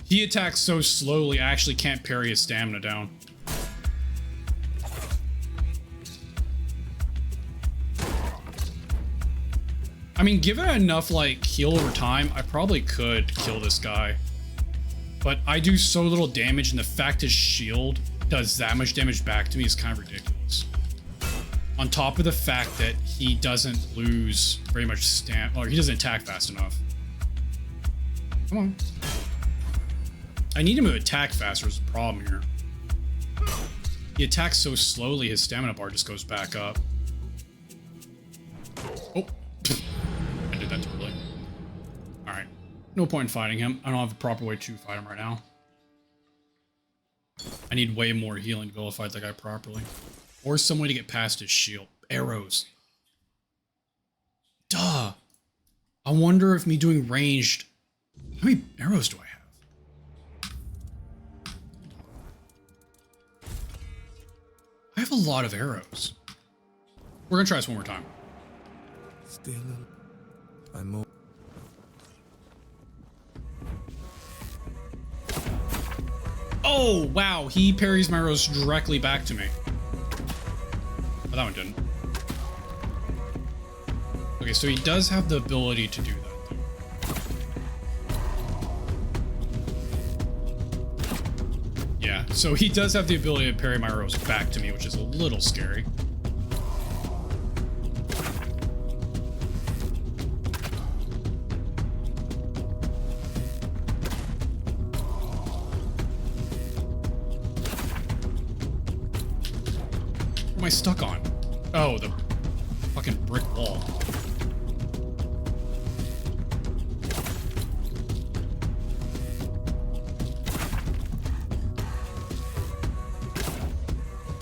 He attacks so slowly, I actually can't parry his stamina down. I mean, given enough, like, heal over time, I probably could kill this guy. But I do so little damage, and the fact his shield does that much damage back to me is kind of ridiculous. On top of the fact that he doesn't lose very much stamina, or he doesn't attack fast enough. Come on. I need him to attack faster is the problem here. He attacks so slowly, his stamina bar just goes back up. Oh. I did that too early. Alright. No point in fighting him. I don't have a proper way to fight him right now. I need way more healing to be able to fight that guy properly. Or some way to get past his shield. Arrows. Duh. I wonder if me doing ranged... How many arrows do I have? I have a lot of arrows. We're gonna try this one more time. Still. I'm more. Oh, wow. He parries my arrows directly back to me. But that one didn't. Okay, so he does have the ability to do that, though. Yeah, so he does have the ability to parry my arrows back to me, which is a little scary. What am I stuck on? Oh, the fucking brick wall.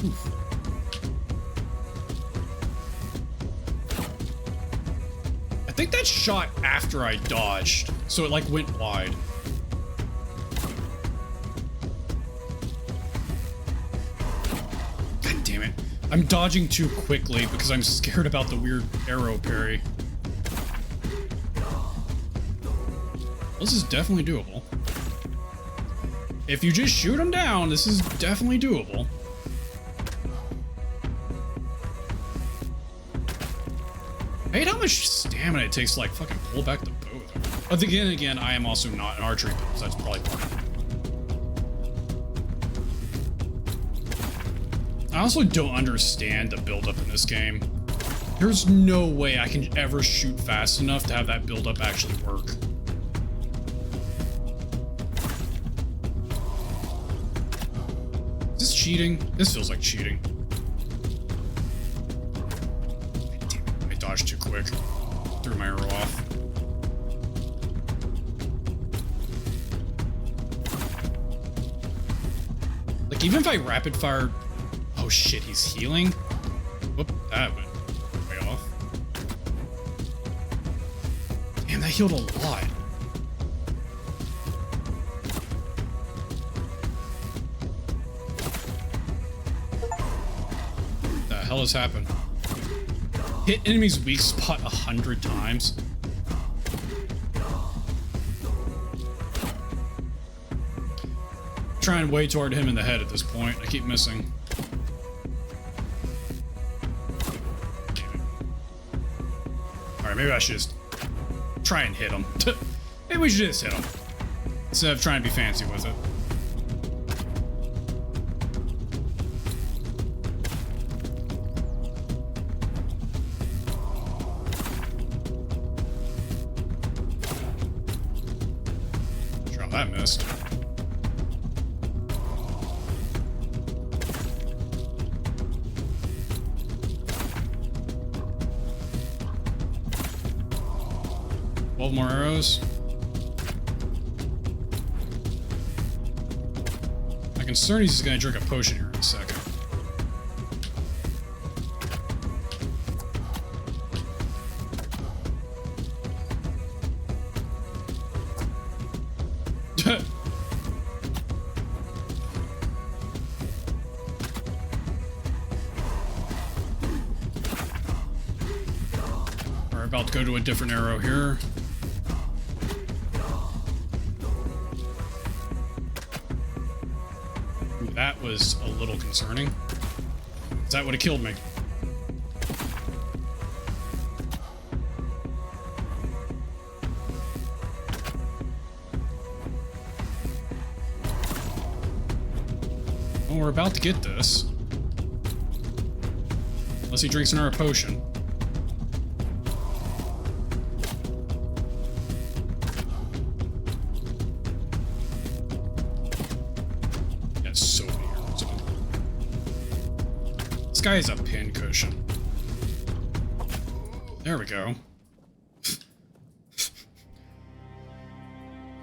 Oof. I think that shot after I dodged, so it like went wide. God damn it. I'm dodging too quickly because I'm scared about the weird arrow parry. This is definitely doable. If you just shoot him down, this is definitely doable. I hate how much stamina it takes to like fucking pull back the bow. But again, I am also not an archery build, so that's probably part of it. I also don't understand the build-up in this game. There's no way I can ever shoot fast enough to have that build-up actually work. Is this cheating? This feels like cheating. Damn it, I dodged too quick. threw my arrow off. Like, even if I rapid fire... Oh shit, he's healing? Whoop, that went way off. Damn, that healed a lot. What the hell has happened? Hit enemy's weak spot 100 times. Trying way toward him in the head at this point. I keep missing. Alright, maybe I should just try and hit him. Maybe we should just hit him instead of trying to be fancy with it. Sure, that missed. More arrows. My concern is he's gonna drink a potion here in a second. We're about to go to a different arrow here. That was a little concerning. That would have killed me. Well, we're about to get this. Unless he drinks another potion. This guy is a pin cushion. There we go.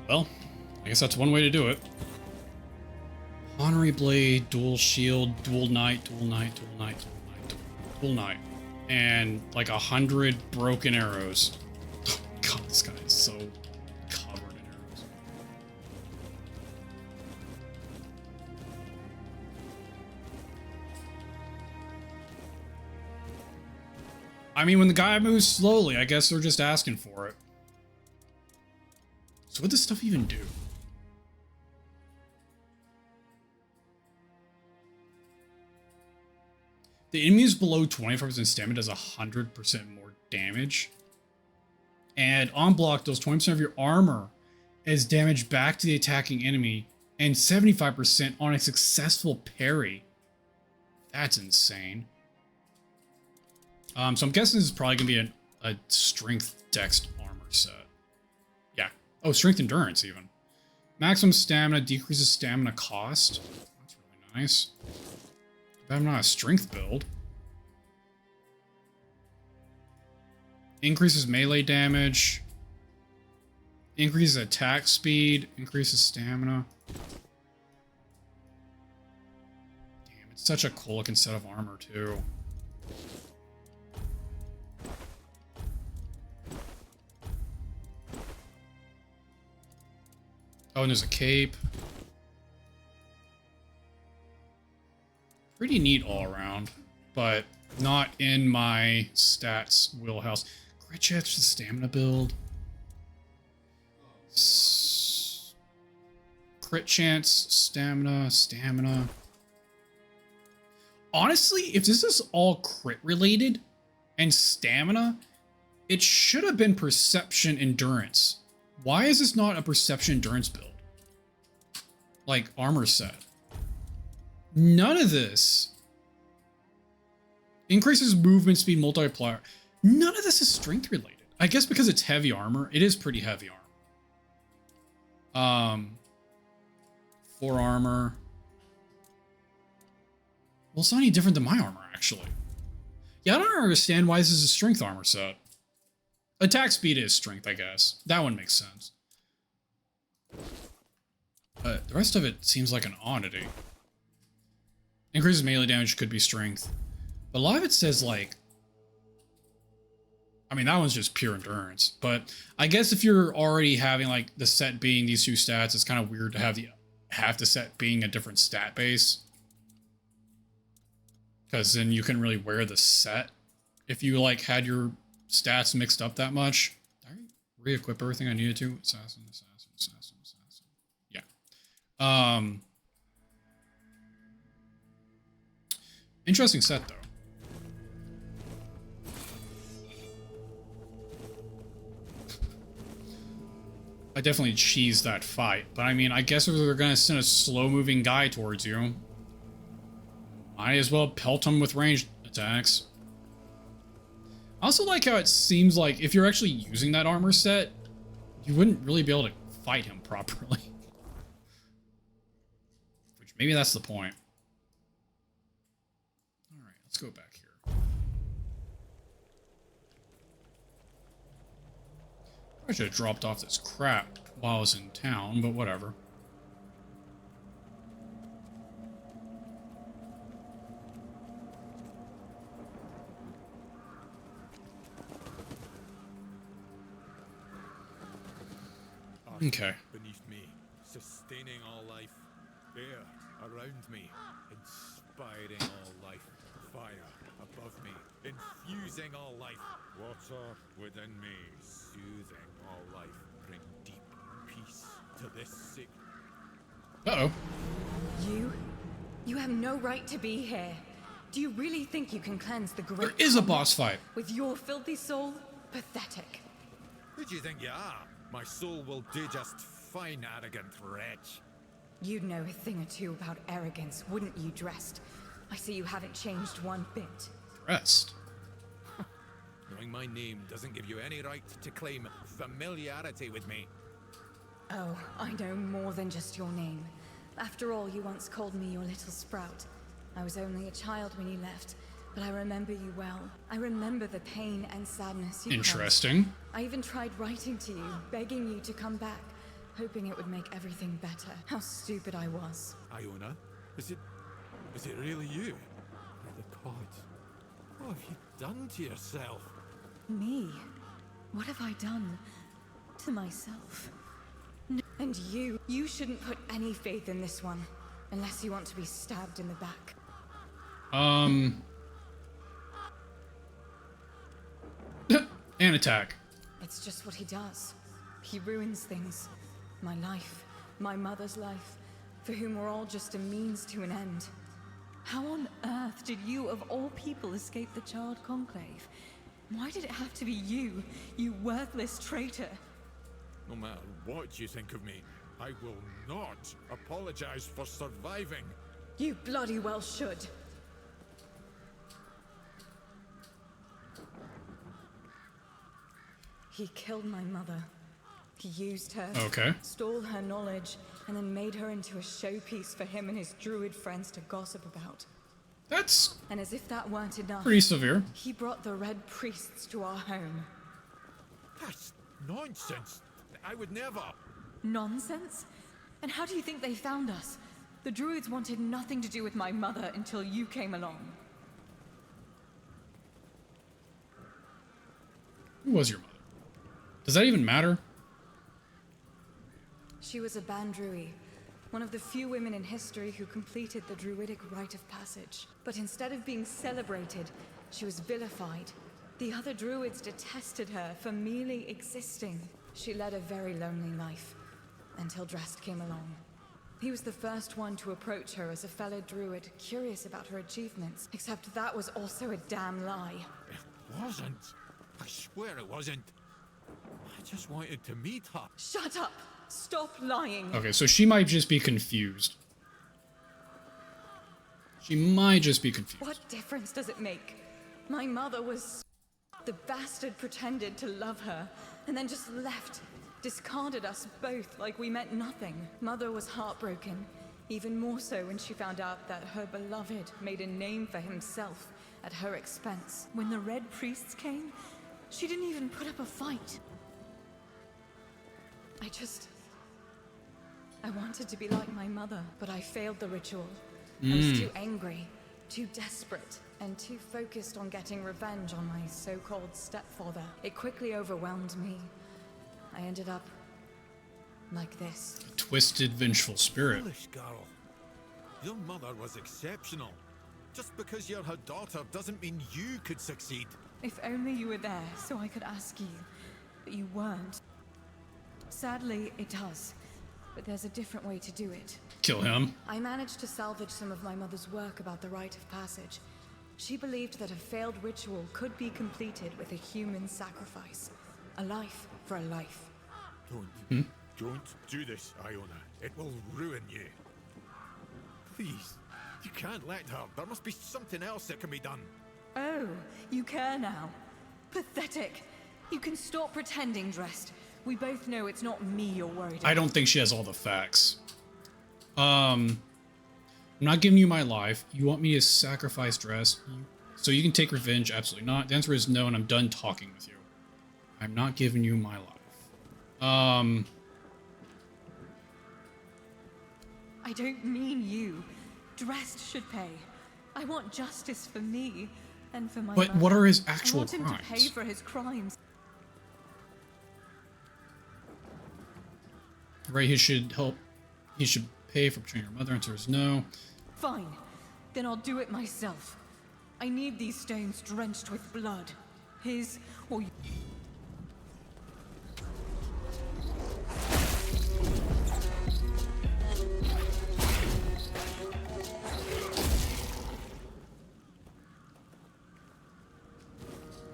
Well, I guess that's one way to do it. Honorary Blade, dual shield, dual knight, dual knight, dual knight, dual knight, dual knight. And like 100 broken arrows. Oh god, this guy is so covered in arrows. I mean, when the guy moves slowly, I guess they're just asking for it. So what does this stuff even do? The enemy is below 25% stamina does 100% more damage. And on block, does 20% of your armor as damage back to the attacking enemy and 75% on a successful parry. That's insane. So I'm guessing this is probably going to be a strength dex armor set. Yeah. Oh, strength endurance even. Maximum stamina decreases stamina cost. That's really nice. But I'm not a strength build. Increases melee damage. Increases attack speed. Increases stamina. Damn, it's such a cool looking set of armor too. Oh, and there's a cape. Pretty neat all around, but not in my stats wheelhouse. Crit chance for the stamina build. Crit chance, stamina. Honestly, if this is all crit related and stamina, it should have been perception endurance. Why is this not a perception endurance build? Like armor set. None of this increases movement speed multiplier. None of this is strength related. I guess because it's heavy armor, it is pretty heavy armor. 4 armor. Well, it's not any different than my armor, actually. Yeah, I don't understand why this is a strength armor set. Attack speed is strength, I guess. That one makes sense. But the rest of it seems like an oddity. Increases melee damage could be strength. But a lot of it says, like... I mean, that one's just pure endurance. But I guess if you're already having, like, the set being these two stats, it's kind of weird to have the set being a different stat base. Because then you couldn't really wear the set if you, like, had your stats mixed up that much. Did I re-equip everything I needed to? Assassin. Yeah. Interesting set, though. I definitely cheesed that fight, but I mean, I guess if they're gonna send a slow-moving guy towards you, might as well pelt him with ranged attacks. I also like how it seems like if you're actually using that armor set, you wouldn't really be able to fight him properly. Which maybe that's the point. Alright, let's go back here. I should have dropped off this crap while I was in town, but whatever. Okay. Beneath me, sustaining all life. Air around me, inspiring all life. Fire above me, infusing all life. Water within me, soothing all life. Bring deep peace to this sick. Uh-oh. You have no right to be here. Do you really think you can cleanse the great? There is a boss fight. With your filthy soul? Pathetic. Who do you think you are? My soul will do just fine, arrogant wretch. You'd know a thing or two about arrogance, wouldn't you, Dressed? I see you haven't changed one bit. Dressed? Knowing my name doesn't give you any right to claim familiarity with me. Oh, I know more than just your name. After all, you once called me your little sprout. I was only a child when you left, but I remember you well. I remember the pain and sadness you caused. Interesting. I even tried writing to you, begging you to come back, hoping it would make everything better. How stupid I was. Iona, is it really you? By the gods, what have you done to yourself? Me? What have I done to myself? And you shouldn't put any faith in this one, unless you want to be stabbed in the back. And attack. It's just what he does. He ruins things. My life, my mother's life, for whom we're all just a means to an end. How on earth did you, of all people, escape the Child Conclave? Why did it have to be you, you worthless traitor? No matter what you think of me, I will not apologize for surviving. You bloody well should. He killed my mother. He used her, Okay. stole her knowledge, and then made her into a showpiece for him and his druid friends to gossip about. That's And as if that weren't enough, pretty severe. he brought the Red Priests to our home. That's nonsense. I would never. Nonsense? And how do you think they found us? The druids wanted nothing to do with my mother until you came along. Who was your mother? Does that even matter? She was a Bandrui, one of the few women in history who completed the druidic rite of passage. But instead of being celebrated, she was vilified. The other druids detested her for merely existing. She led a very lonely life, until Drest came along. He was the first one to approach her as a fellow druid, curious about her achievements. Except that was also a damn lie. It wasn't. I swear it wasn't. I just wanted to meet her. Shut up! Stop lying! Okay, so she might just be confused. She might just be confused. What difference does it make? My mother was... The bastard pretended to love her, and then just left. Discarded us both like we meant nothing. Mother was heartbroken, even more so when she found out that her beloved made a name for himself at her expense. When the Red Priests came, She didn't even put up a fight. I wanted to be like my mother, but I failed the ritual. I was too angry, too desperate, and too focused on getting revenge on my so-called stepfather. It quickly overwhelmed me. I ended up like this. Twisted, vengeful spirit. Foolish girl. Your mother was exceptional. Just because you're her daughter doesn't mean you could succeed. If only you were there so I could ask you, but you weren't. Sadly, it does, but there's a different way to do it. Kill him. I managed to salvage some of my mother's work about the rite of passage. She believed that a failed ritual could be completed with a human sacrifice. A life for a life. Don't do this, Iona. It will ruin you. Please, you can't let her. There must be something else that can be done. Oh, you care now. Pathetic. You can stop pretending, Dressed. We both know it's not me you're worried about. I don't think she has all the facts. I'm not giving you my life. You want me to sacrifice Dress so you can take revenge? Absolutely not. The answer is no, and I'm done talking with you. I'm not giving you my life. I don't mean you. Dressed should pay. I want justice for me and for my But mother. what are his actual I want him crimes? to pay for his crimes. Right, he should pay for betraying your mother. Answer is no. Fine. Then I'll do it myself. I need these stones drenched with blood. His or yours.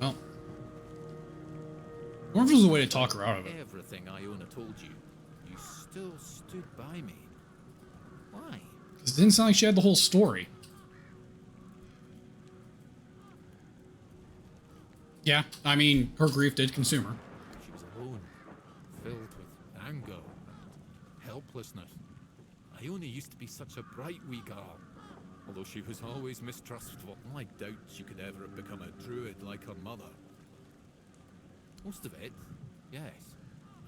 Well, I wonder if there's a way to talk her out of it. Everything Iona told you, you still stood by me. Why? Because it didn't sound like she had the whole story. Yeah, I mean, her grief did consume her. She was alone, filled with anger and helplessness. Iona used to be such a bright wee girl, although she was always mistrustful. I doubt she could ever have become a druid like her mother. Most of it, yes.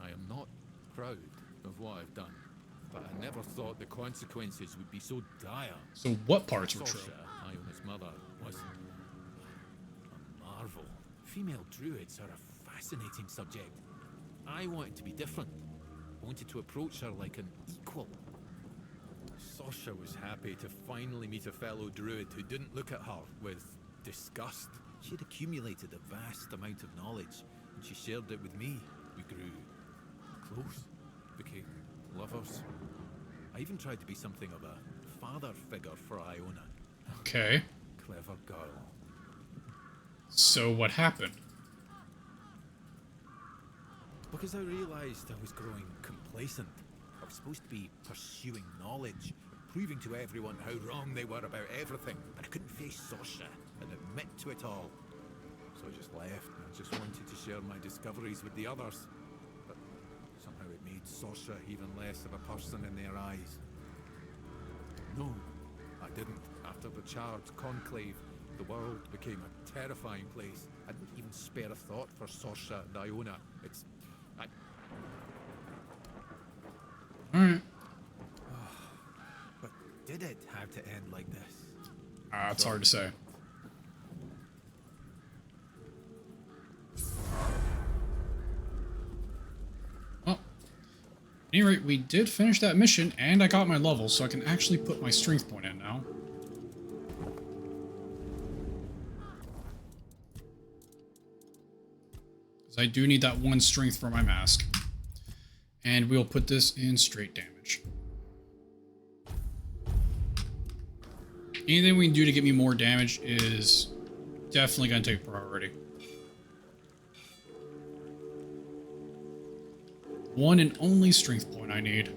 I am not proud of what I've done, but I never thought the consequences would be so dire. So what parts were true? Sasha, Iona's mother, was a marvel. Female druids are a fascinating subject. I wanted to be different. I wanted to approach her like an equal. Sasha was happy to finally meet a fellow druid who didn't look at her with disgust. She had accumulated a vast amount of knowledge, and she shared it with me. We grew close, became lovers. I even tried to be something of a father figure for Iona. Okay. Clever girl. So what happened? Because I realized I was growing complacent. I was supposed to be pursuing knowledge, proving to everyone how wrong they were about everything, but I couldn't face Sasha and admit to it all. So I just left, and I just wanted to share my discoveries with the others. But somehow it made Sasha even less of a person in their eyes. No, I didn't. After the charred conclave, the world became a terrifying place. I didn't even spare a thought for Sasha and Iona. Alright. But did it have to end like this? It's hard to say. Well, at any rate, we did finish that mission, and I got my level, so I can actually put my strength point in now. Because I do need that one strength for my mask. And we'll put this in straight damage. Anything we can do to get me more damage is definitely going to take priority. One and only strength point I need.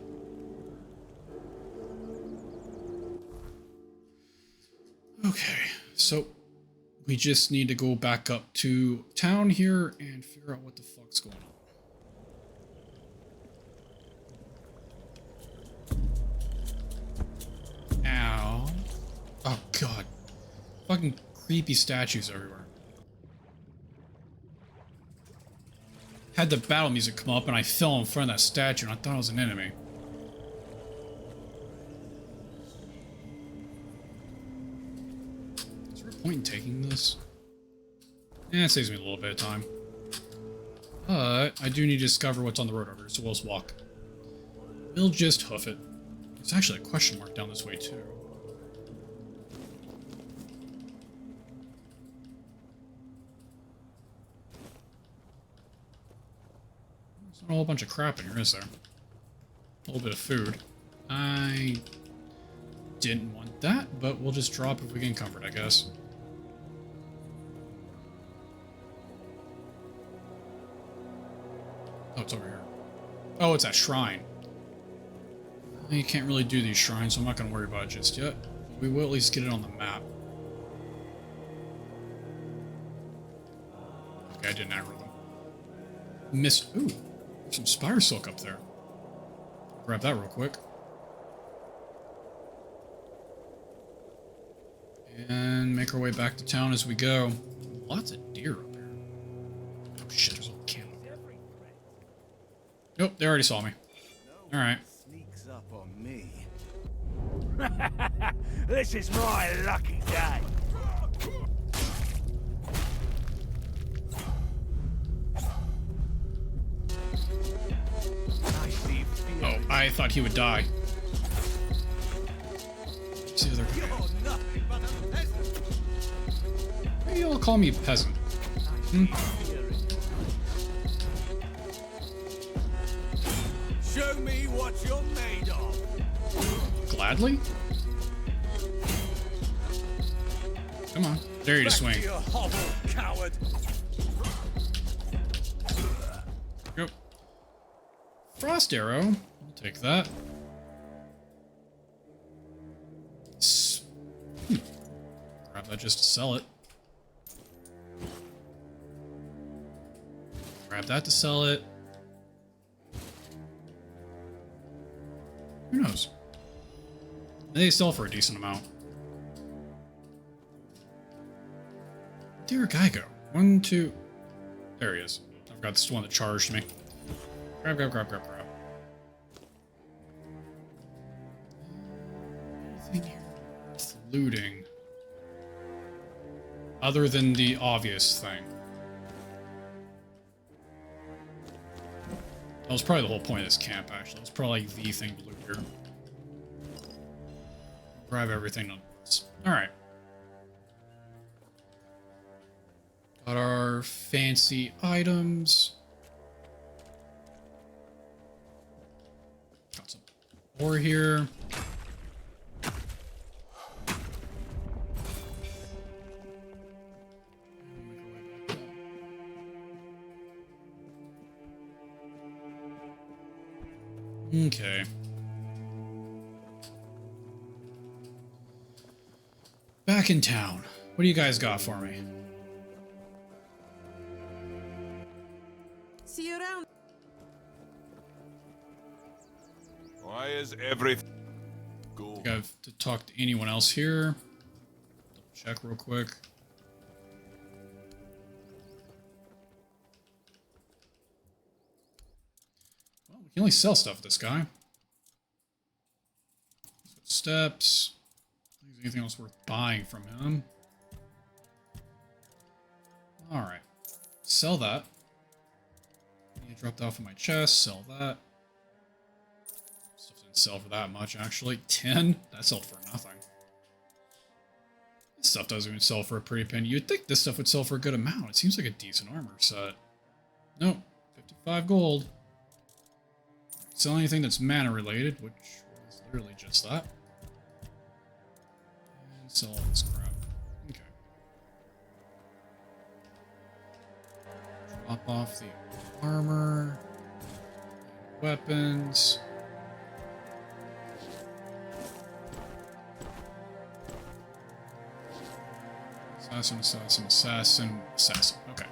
Okay, so we just need to go back up to town here and figure out what the fuck's going on. Ow. Oh god. Fucking creepy statues everywhere. had the battle music come up and I fell in front of that statue and I thought it was an enemy. Is there a point in taking this? Yeah, it saves me a little bit of time. But I do need to discover what's on the road over here, so we'll just walk. We'll just hoof it. There's actually a question mark down this way too. There's not a whole bunch of crap in here, is there? A little bit of food. I didn't want that, but we'll just drop if we can comfort, I guess. Oh, it's over here. Oh, it's that shrine. You can't really do these shrines, so I'm not going to worry about it just yet. We will at least get it on the map. Okay, I didn't aggro them. Missed. Ooh, there's some spire silk up there. Grab that real quick. And make our way back to town as we go. Lots of deer up here. Oh shit, there's a little camp. Nope, they already saw me. Alright. Sneaks up on me. This is my lucky day. Oh, I thought he would die. See the other guy. Why do you all call me peasant? Hmm? Show me what you're made of. Gladly? Come on. Dare you to swing. You hovel coward. Yep. Frost arrow. I'll take that. Grab that just to sell it. Grab that to sell it. Who knows? They sell for a decent amount. Where'd guy go? 1, 2. There he is. I've got this one that charged me. Grab, grab, grab, grab, grab. Anything here worth looting? Other than the obvious thing. That was probably the whole point of this camp, actually. It's probably like the thing to loot here. Grab everything on this. Alright. Got our fancy items. Got some ore here. Okay. Back in town. What do you guys got for me? See you around. Why is everything go? I have to talk to anyone else here. Double check real quick. Well, we can only sell stuff with this guy. So steps. Is anything else worth buying from him? Alright. Sell that. I dropped off in my chest. Sell that. Stuff didn't sell for that much, actually. 10? That sold for nothing. This stuff doesn't even sell for a pretty penny. You'd think this stuff would sell for a good amount. It seems like a decent armor set. Nope. 55 gold. Sell anything that's mana related, which is literally just that. And sell all this crap. Okay. Drop off the armor. Weapons. Assassin, assassin, assassin, assassin. Okay.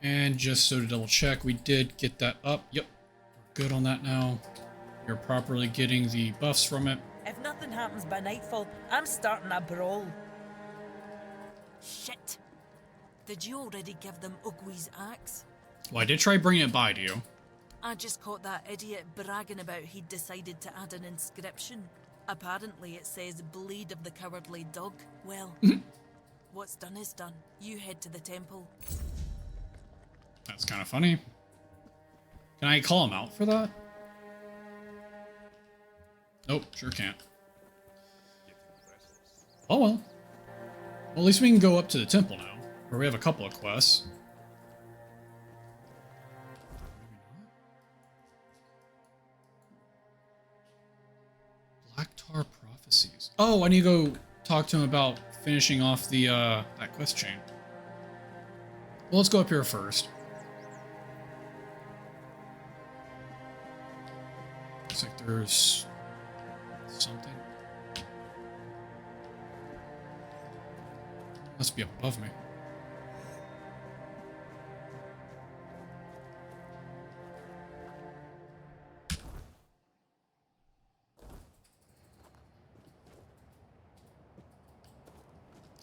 And just so to double check, we did get that up. Yep. We're good on that now. You're properly getting the buffs from it. If nothing happens by nightfall, I'm starting a brawl. Shit. Did you already give them Ugwi's axe? Well, I did try bringing it by to you. I just caught that idiot bragging about he'd decided to add an inscription. Apparently it says bleed of the cowardly dog. Well, what's done is done. You head to the temple. That's kind of funny. Can I call him out for that? Nope, sure can't. Oh well. Well, at least we can go up to the temple now, where we have a couple of quests. Black Tar Prophecies. Oh, I need to go talk to him about finishing off the that quest chain. Well, let's go up here first. Looks like there's something. Must be above me.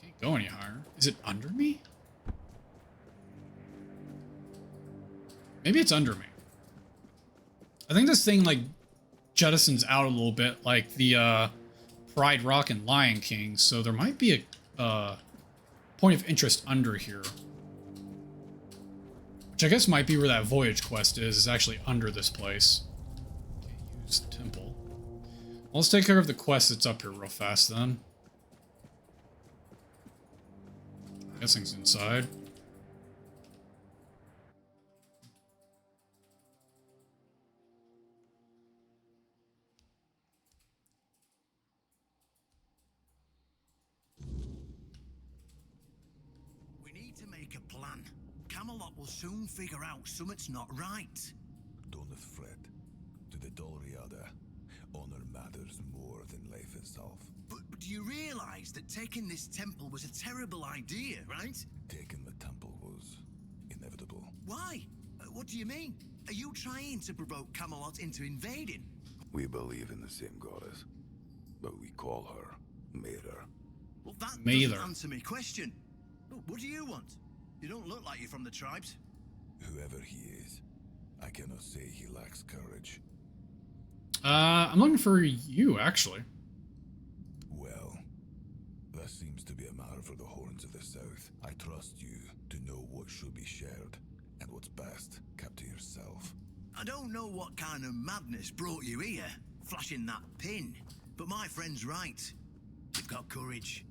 Can't go any higher. Is it under me? Maybe it's under me. I think this thing like jettisons out a little bit like the Pride Rock and Lion King, so there might be a point of interest under here. Which I guess might be where that voyage quest is actually under this place. Okay, use the temple. Well, let's take care of the quest that's up here real fast then. I'm guessing it's inside. Camelot will soon figure out something's not right. Don't fret. To the Doriada, honor matters more than life itself. But do you realize that taking this temple was a terrible idea, right? Taking the temple was inevitable. Why? What do you mean? Are you trying to provoke Camelot into invading? We believe in the same goddess, but we call her Mather. Well, that doesn't answer my question. What do you want? You don't look like you're from the tribes. Whoever he is, I cannot say he lacks courage. I'm looking for you, actually. Well, that seems to be a matter for the Horns of the South. I trust you to know what should be shared, and what's best kept to yourself. I don't know what kind of madness brought you here, flashing that pin, but my friend's right. You've got courage.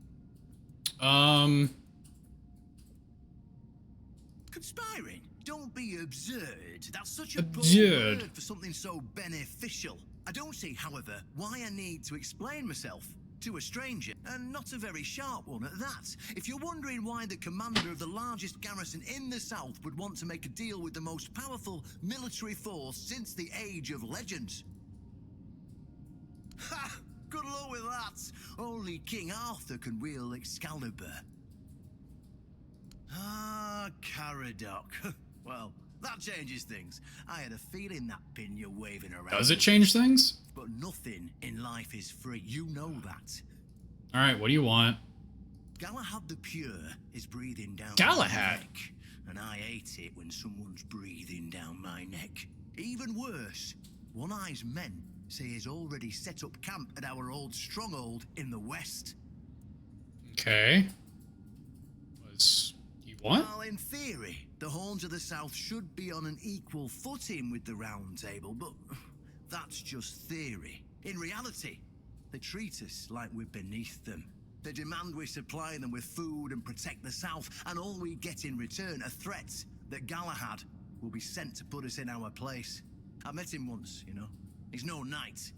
Conspiring? Don't be absurd. That's such a poor word for something so beneficial. I don't see, however, why I need to explain myself to a stranger, and not a very sharp one at that. If you're wondering why the commander of the largest garrison in the south would want to make a deal with the most powerful military force since the Age of Legends. Ha! Good luck with that. Only King Arthur can wield Excalibur. Ah, Caradoc. Well, that changes things. I had a feeling that pin you're waving around. Does it change things? But nothing in life is free. You know that. Alright, what do you want? Galahad the Pure is breathing down Galahad? my neck. And I hate it when someone's breathing down my neck. Even worse, One Eye's men say he's already set up camp at our old stronghold in the west. Okay. What? Well, in theory, the Horns of the South should be on an equal footing with the Round Table, but that's just theory. In reality, they treat us like we're beneath them. They demand we supply them with food and protect the South, and all we get in return are threats that Galahad will be sent to put us in our place. I met him once, you know. He's no knight.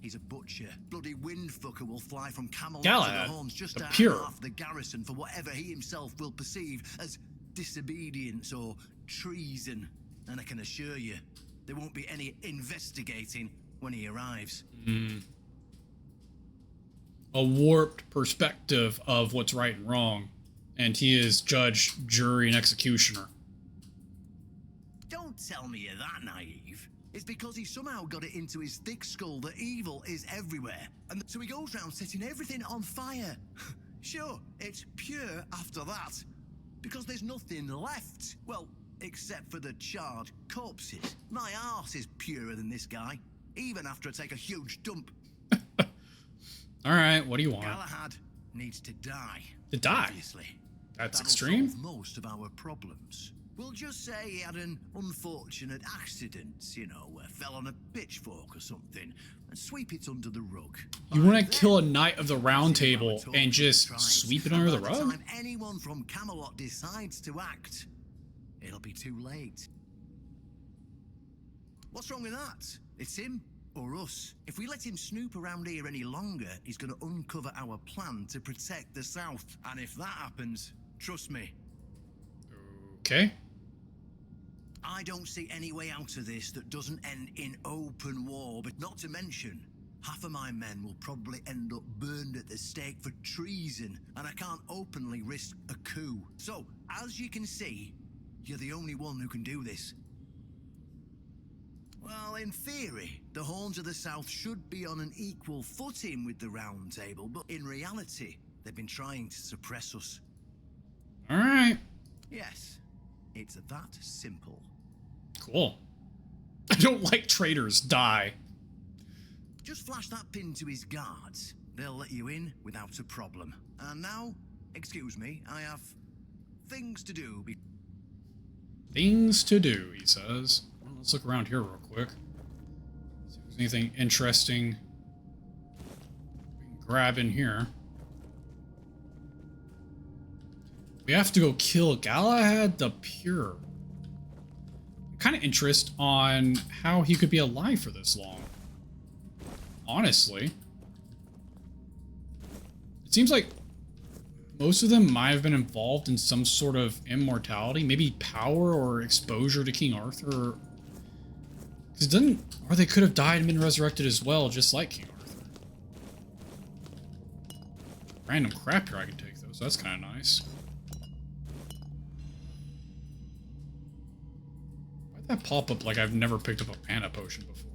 He's a butcher. Bloody windfucker will fly from Camelot to the Horns just to half the garrison for whatever he himself will perceive as disobedience or treason. And I can assure you, there won't be any investigating when he arrives. A warped perspective of what's right and wrong. And he is judge, jury, and executioner. Don't tell me you're that naive. It's because he somehow got it into his thick skull that evil is everywhere. And so he goes round setting everything on fire. Sure, it's pure after that. Because there's nothing left. Well, except for the charred corpses. My arse is purer than this guy, even after I take a huge dump. Alright, what do you want? Galahad needs to die. To die? Obviously. That's That'll extreme. solve most of our problems. We'll just say he had an unfortunate accident, you know, fell on a pitchfork or something, and sweep it under the rug. You want to kill a Knight of the Round Table and just sweep it under the rug? By the time anyone from Camelot decides to act, it'll be too late. What's wrong with that? It's him or us. If we let him snoop around here any longer, he's going to uncover our plan to protect the South. And if that happens, trust me. Okay. I don't see any way out of this that doesn't end in open war, but not to mention, half of my men will probably end up burned at the stake for treason, and I can't openly risk a coup. So, as you can see, you're the only one who can do this. Well, in theory, the Horns of the South should be on an equal footing with the Round Table, but in reality, they've been trying to suppress us. Alright. Yes, it's that simple. Cool. I don't like traitors. Die. Just flash that pin to his guards. They'll let you in without a problem. And now, excuse me, I have things to do. Things to do, he says. Well, let's look around here real quick. See if there's anything interesting we can grab in here. We have to go kill Galahad the Pure. I'm kind of interested on how he could be alive for this long. Honestly. It seems like most of them might have been involved in some sort of immortality, maybe power or exposure to King Arthur. Or they could have died and been resurrected as well, just like King Arthur. Random crap here I can take, though, so that's kind of nice. Why'd that pop up like I've never picked up a mana potion before?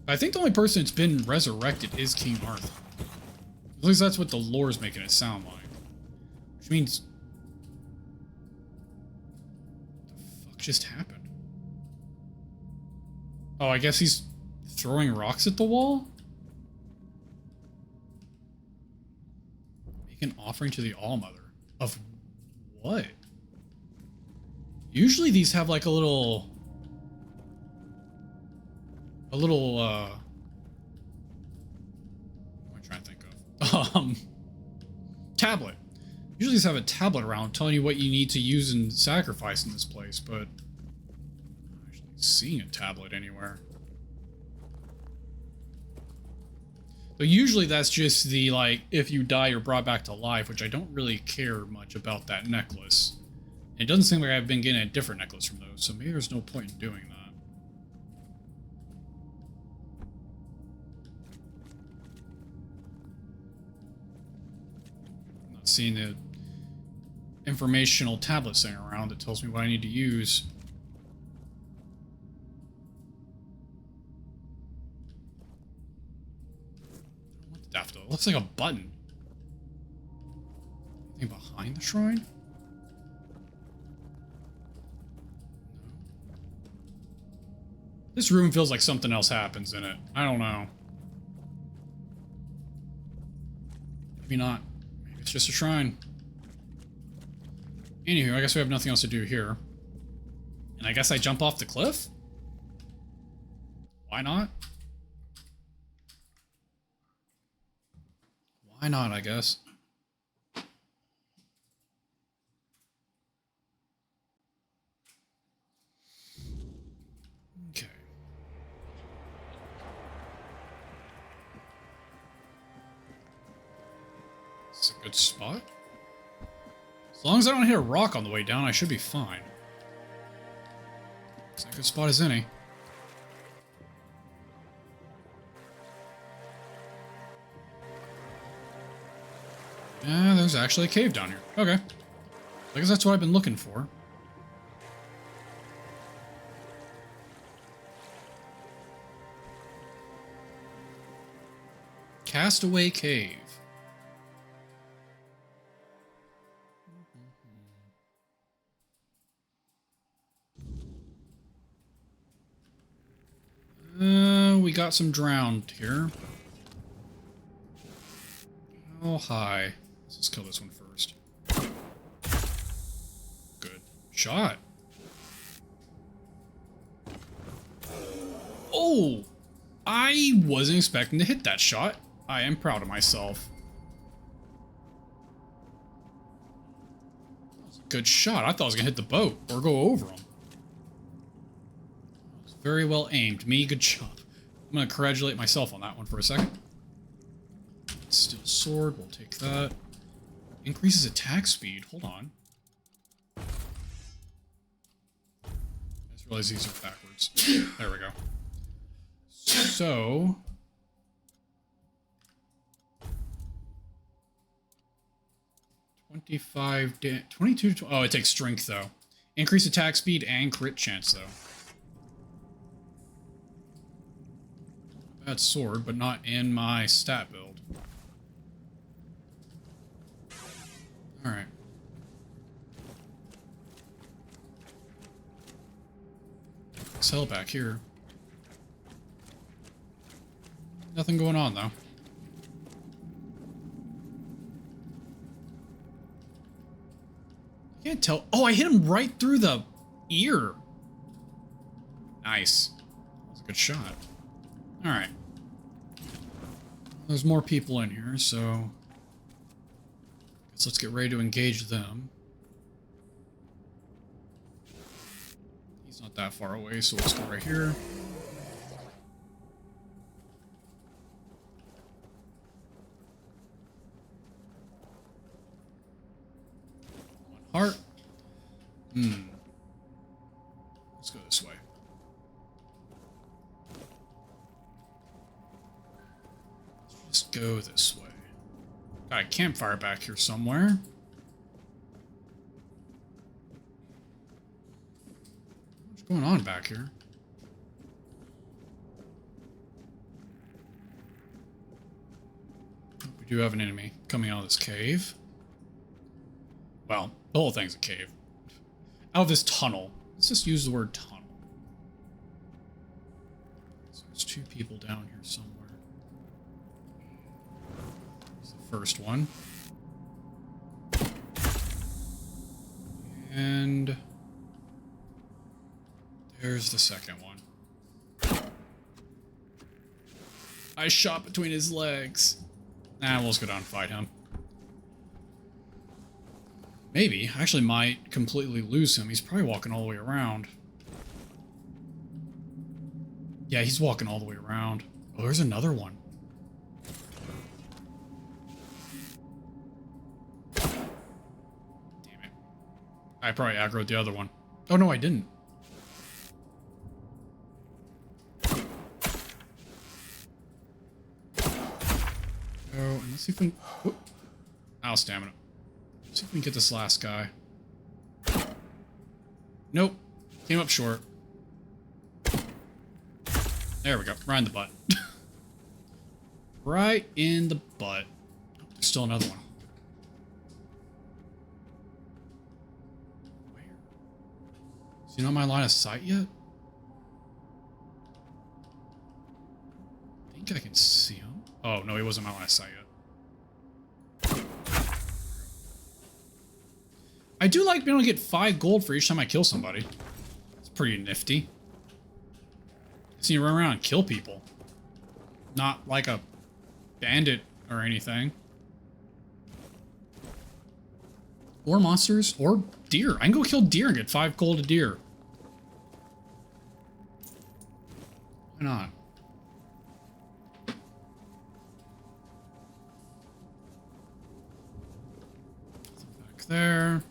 I think the only person that's been resurrected is King Arthur. At least that's what the lore is making it sound like. Which means... what the fuck just happened? Oh, I guess he's throwing rocks at the wall? Make an offering to the Allmother. Of what? Usually these have like a little... what am I trying to think of? Tablet. Usually just have a tablet around telling you what you need to use and sacrifice in this place, but I'm not actually seeing a tablet anywhere. But usually that's just the, like, if you die, you're brought back to life, which I don't really care much about that necklace. And it doesn't seem like I've been getting a different necklace from those, so maybe there's no point in doing that. Seeing the informational tablet sitting around that tells me what I need to use. I don't want the daffodil. It looks like a button. Anything behind the shrine? No. This room feels like something else happens in it. I don't know. Maybe not. It's just a shrine. Anywho, I guess we have nothing else to do here. And I guess I jump off the cliff? Why not? Why not, I guess? Okay. It's a good spot. As long as I don't hit a rock on the way down, I should be fine. It's a good spot as any. Yeah, there's actually a cave down here. Okay. I guess that's what I've been looking for. Castaway Cave. We got some drowned here. Oh, hi. Let's just kill this one first. Good shot. Oh! I wasn't expecting to hit that shot. I am proud of myself. That was a good shot. I thought I was going to hit the boat or go over him. Very well aimed. Me, good job. I'm going to congratulate myself on that one for a second. Steel sword, we'll take that. Increases attack speed. Hold on. I just realized these are backwards. There we go. So... 25 22 to... Oh, it takes strength, though. Increase attack speed and crit chance, though. Bad sword, but not in my stat build. Alright. Sell back here. Nothing going on, though. I can't tell. Oh, I hit him right through the ear. Nice. That was a good shot. Alright. There's more people in here, so... guess let's get ready to engage them. He's not that far away, so let's go right here. One heart. Let's go this way. Let's just go this way. Got a campfire back here somewhere. What's going on back here? We do have an enemy coming out of this cave. Well, the whole thing's a cave. Out of this tunnel. Let's just use the word tunnel. So there's two people down here somewhere. There's the first one. And there's the second one. I shot between his legs. Nah, we'll just go down and fight him. Maybe. I actually might completely lose him. He's probably walking all the way around. Yeah, he's walking all the way around. Oh, there's another one. Damn it. I probably aggroed the other one. Oh, no, I didn't. Oh, and let's see if we can... Oh, ow, stamina. See if we can get this last guy. Nope. Came up short. There we go. Right in the butt. Right in the butt. Oh, there's still another one. Where? Is he not in my line of sight yet? I think I can see him. Oh, no, he wasn't in my line of sight yet. I do like being able to get 5 gold for each time I kill somebody. It's pretty nifty. So you run around and kill people. Not like a bandit or anything. Or monsters, or deer. I can go kill deer and get 5 gold a deer. Why not? Back there.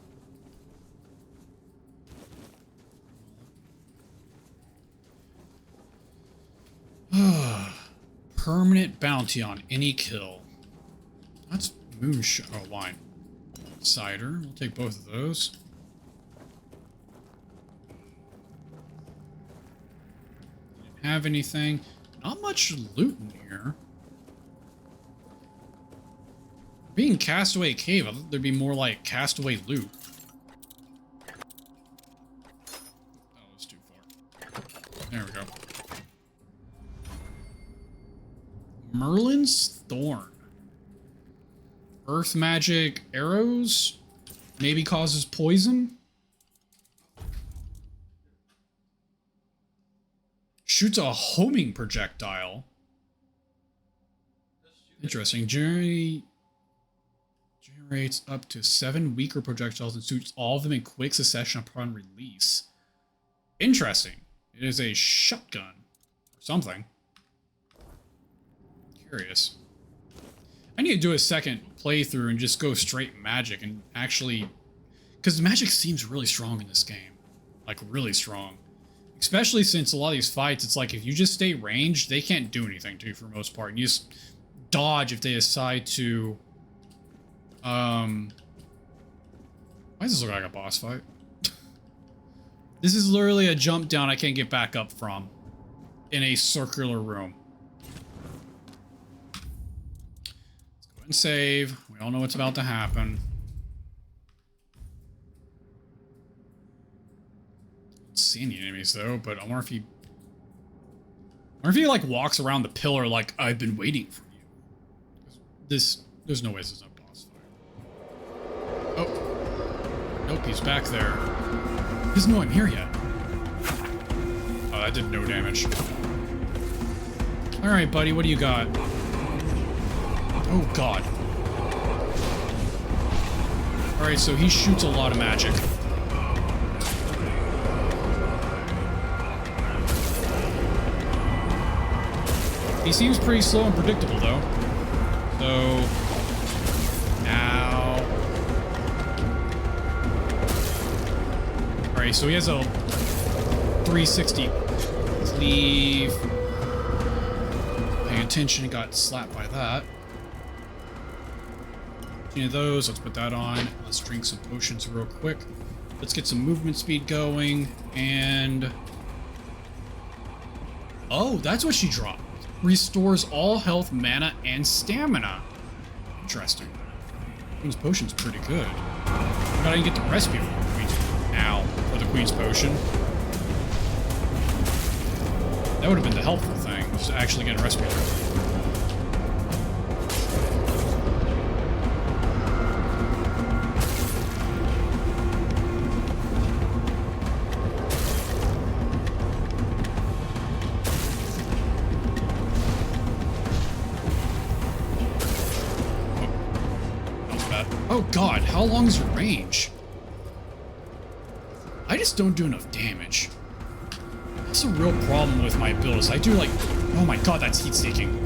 Permanent bounty on any kill. That's moonshine. Oh, wine. Cider. We'll take both of those. Didn't have anything. Not much loot in here. Being Castaway Cave, I thought there'd be more like Castaway Loot. That was too far. There we go. Merlin's Thorn. Earth magic arrows. Maybe causes poison. Shoots a homing projectile. Interesting. Generates up to 7 weaker projectiles and shoots all of them in quick succession upon release. Interesting. It is a shotgun. Or something. Curious. I need to do a second playthrough and just go straight magic and actually... Because magic seems really strong in this game. Like, really strong. Especially since a lot of these fights, it's like if you just stay ranged, they can't do anything to you for the most part. And you just dodge if they decide to... Why does this look like a boss fight? This is literally a jump down I can't get back up from. In a circular room. Let's go ahead and save. We all know what's about to happen. Don't see any enemies though, but I wonder if he... like walks around the pillar like, I've been waiting for you. There's no way this is a boss fight. Oh. Nope, he's back there. He doesn't know I'm here yet. Oh, that did no damage. Alright, buddy, what do you got? Oh, God. Alright, so he shoots a lot of magic. He seems pretty slow and predictable, though. So... Ow. Alright, so he has a 360 cleave. Paying attention, got slapped by that. Any of those, let's put that on. Let's drink some potions real quick. Let's get some movement speed going, and... Oh, that's what she dropped. Restores all health, mana, and stamina. Interesting. Queen's Potion's pretty good. I gotta get the recipe for the Queen's... Ow. For the Queen's Potion. That would have been the helpful thing, just actually get a recipe for it. Oh god, how long is your range? I just don't do enough damage. That's a real problem with my builds. I do like... Oh my god, that's heat-seeking.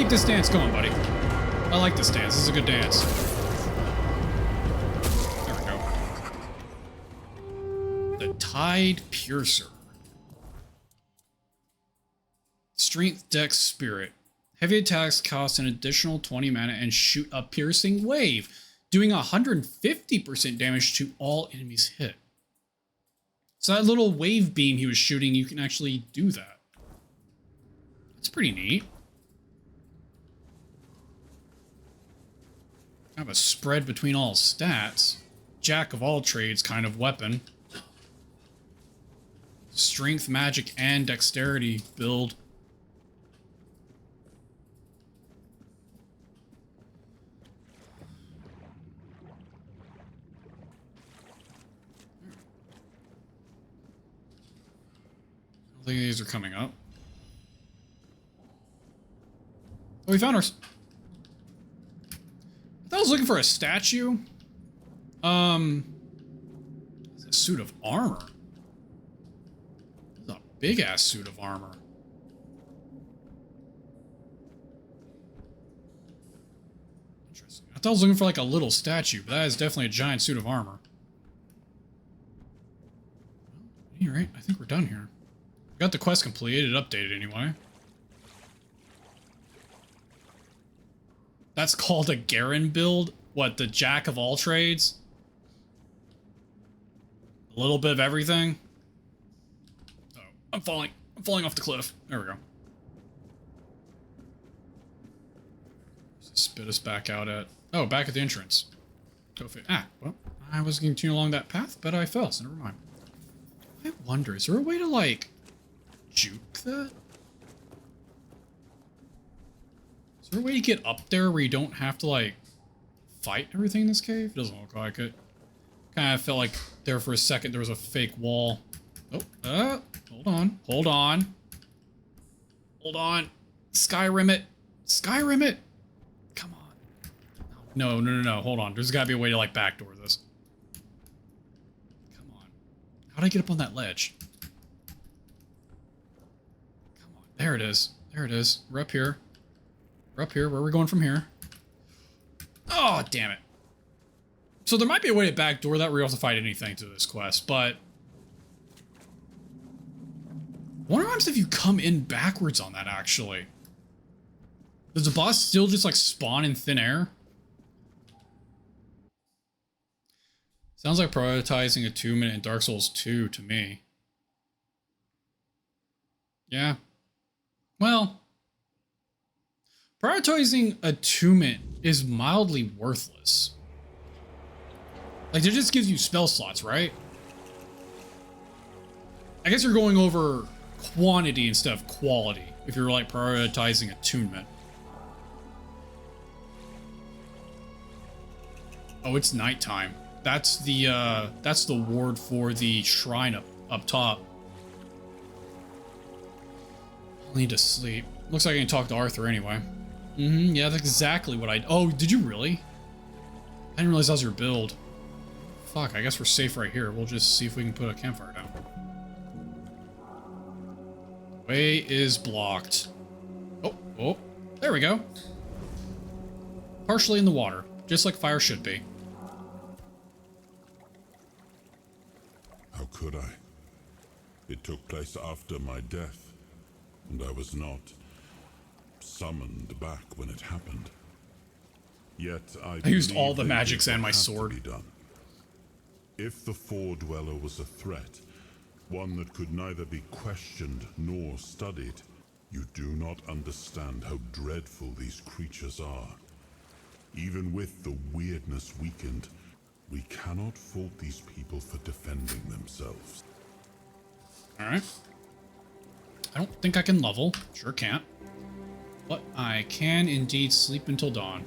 This dance going, buddy. I like this dance. This is a good dance. There we go. The Tide Piercer. Strength, Dex, Spirit. Heavy attacks cost an additional 20 mana and shoot a piercing wave, doing 150% damage to all enemies hit. So that little wave beam he was shooting, you can actually do that. That's pretty neat. Have a spread between all stats. Jack of all trades kind of weapon. Strength, magic, and dexterity build. I don't think these are coming up. Oh, we found our... I was looking for a statue. It's a suit of armor. It's a big ass suit of armor. thought I was looking for like a little statue, but that is definitely a giant suit of armor. Alright, I think we're done here. We got the quest completed, updated anyway. That's called a Garen build? What, the jack of all trades? A little bit of everything? Oh, I'm falling off the cliff. There we go. Spit us back out at... Oh, back at the entrance. Go fit. Ah, well, I was going to continue along that path, but I fell, so never mind. I wonder, is there a way to, like, juke that? Is there a way to get up there where you don't have to, like, fight everything in this cave? Doesn't look like it. Kind of felt like there for a second there was a fake wall. Oh, hold on. Hold on. Hold on. Skyrim it. Skyrim it. Come on. No. Hold on. There's got to be a way to, like, backdoor this. Come on. How'd I get up on that ledge? Come on. There it is. There it is. We're up here. We're up here. Where are we going from here? Oh, damn it. So there might be a way to backdoor that where you don't have to fight anything to this quest, but... What happens if you come in backwards on that, actually? Does the boss still just, like, spawn in thin air? Sounds like prioritizing attunement in Dark Souls 2 to me. Yeah. Well... Prioritizing attunement is mildly worthless. Like, it just gives you spell slots, right? I guess you're going over quantity instead of quality if you're, like, prioritizing attunement. Oh, it's nighttime. That's the ward for the shrine up top. I'll need to sleep. Looks like I can talk to Arthur anyway. Yeah, that's exactly what I... Oh, did you really? I didn't realize that was your build. Fuck, I guess we're safe right here. We'll just see if we can put a campfire down. Way is blocked. Oh, there we go. Partially in the water, just like fire should be. How could I? It took place after my death, and I was not summoned back when it happened. Yet I used all the magics and my sword. If the Four-Dweller was a threat, one that could neither be questioned nor studied, you do not understand how dreadful these creatures are. Even with the weirdness weakened, we cannot fault these people for defending themselves. Alright. I don't think I can level. Sure can't. But I can indeed sleep until dawn.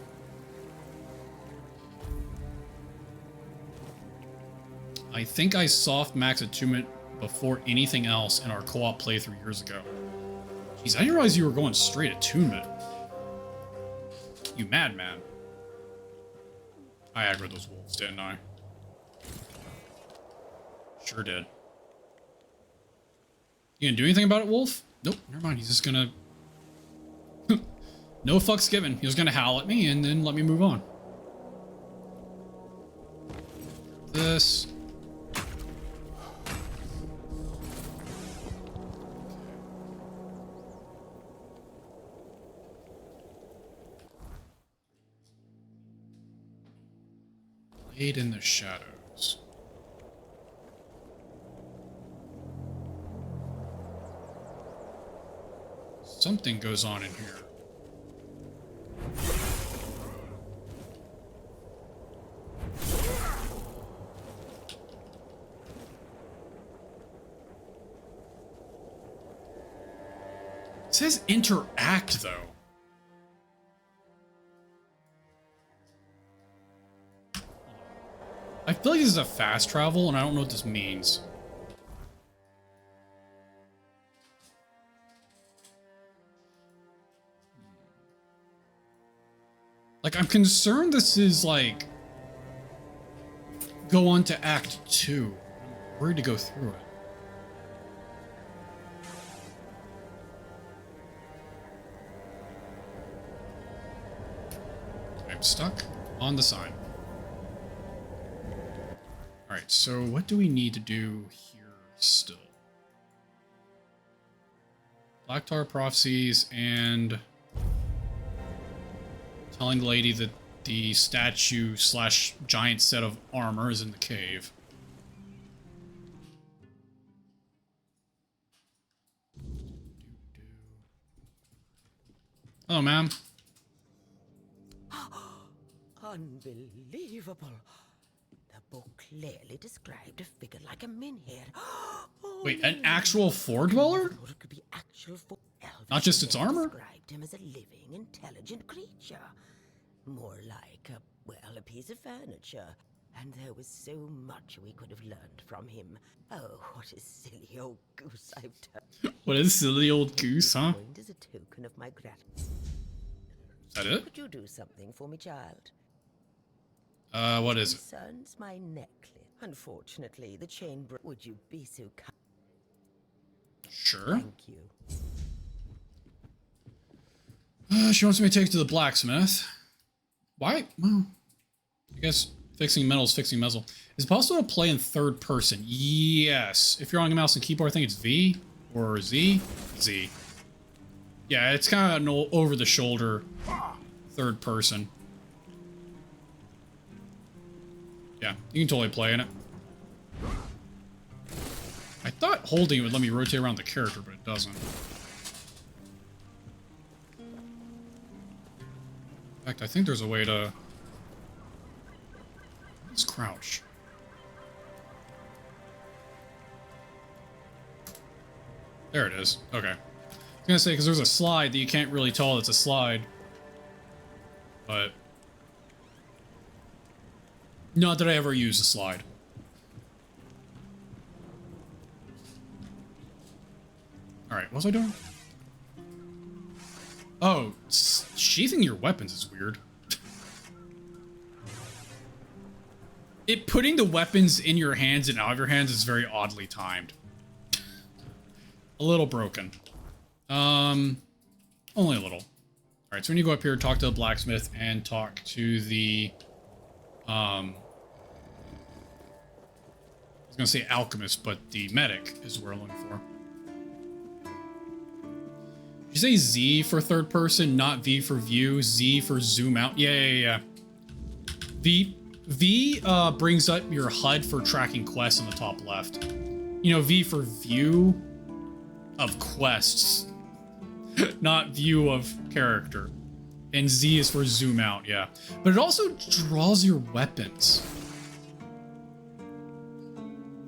I think I soft max attunement before anything else in our co-op playthrough years ago. Jeez, I didn't realize you were going straight attunement. You madman. I aggroed those wolves, didn't I? Sure did. You gonna do anything about it, wolf? Nope, never mind. He's just gonna... No fucks given. He was gonna howl at me and then let me move on. This... Blade in the shadows. Something goes on in here. It says interact, though. I feel like this is a fast travel, and I don't know what this means. Like, I'm concerned this is, like, go on to Act 2. I'm worried to go through it. I'm stuck. On the sign. Alright, so what do we need to do here still? Black Tar Prophecies and telling the lady that the statue slash giant set of armor is in the cave. Hello, ma'am. Unbelievable. The book clearly described a figure like a menhir. Wait, an actual Four Dweller? Not just its armor? Described him as a living, intelligent creature. More like a piece of furniture. And there was so much we could have learned from him. Oh, what a silly old goose I've turned. What a silly old goose, huh? As a token of my gratitude. Is that it? Could you do something for me, child? What is it? Concerns my necklace. Unfortunately, the chain broke. Would you be so kind? Sure. Thank you. She wants me to take it to the blacksmith. Why? Well, I guess fixing metal is fixing metal. Is it possible to play in third person? Yes. If you're on a mouse and keyboard, I think it's V or Z. Z. Yeah, it's kind of an over-the-shoulder third person. Yeah, you can totally play in it. I thought holding it would let me rotate around the character, but it doesn't. In fact, I think there's a way to... Let's crouch. There it is. Okay. I was gonna say, because there's a slide that you can't really tell it's a slide. But... not that I ever use a slide. Alright, what was I doing? Oh, sheathing your weapons is weird. Putting the weapons in your hands and out of your hands is very oddly timed. A little broken. Only a little. Alright, so when you go up here, talk to the blacksmith and talk to the, I was gonna say alchemist, but the medic is what we're looking for. Did you say Z for third person, not V for view? Z for zoom out? Yeah. V brings up your HUD for tracking quests on the top left. You know, V for view of quests, not view of character. And Z is for zoom out, yeah. But it also draws your weapons.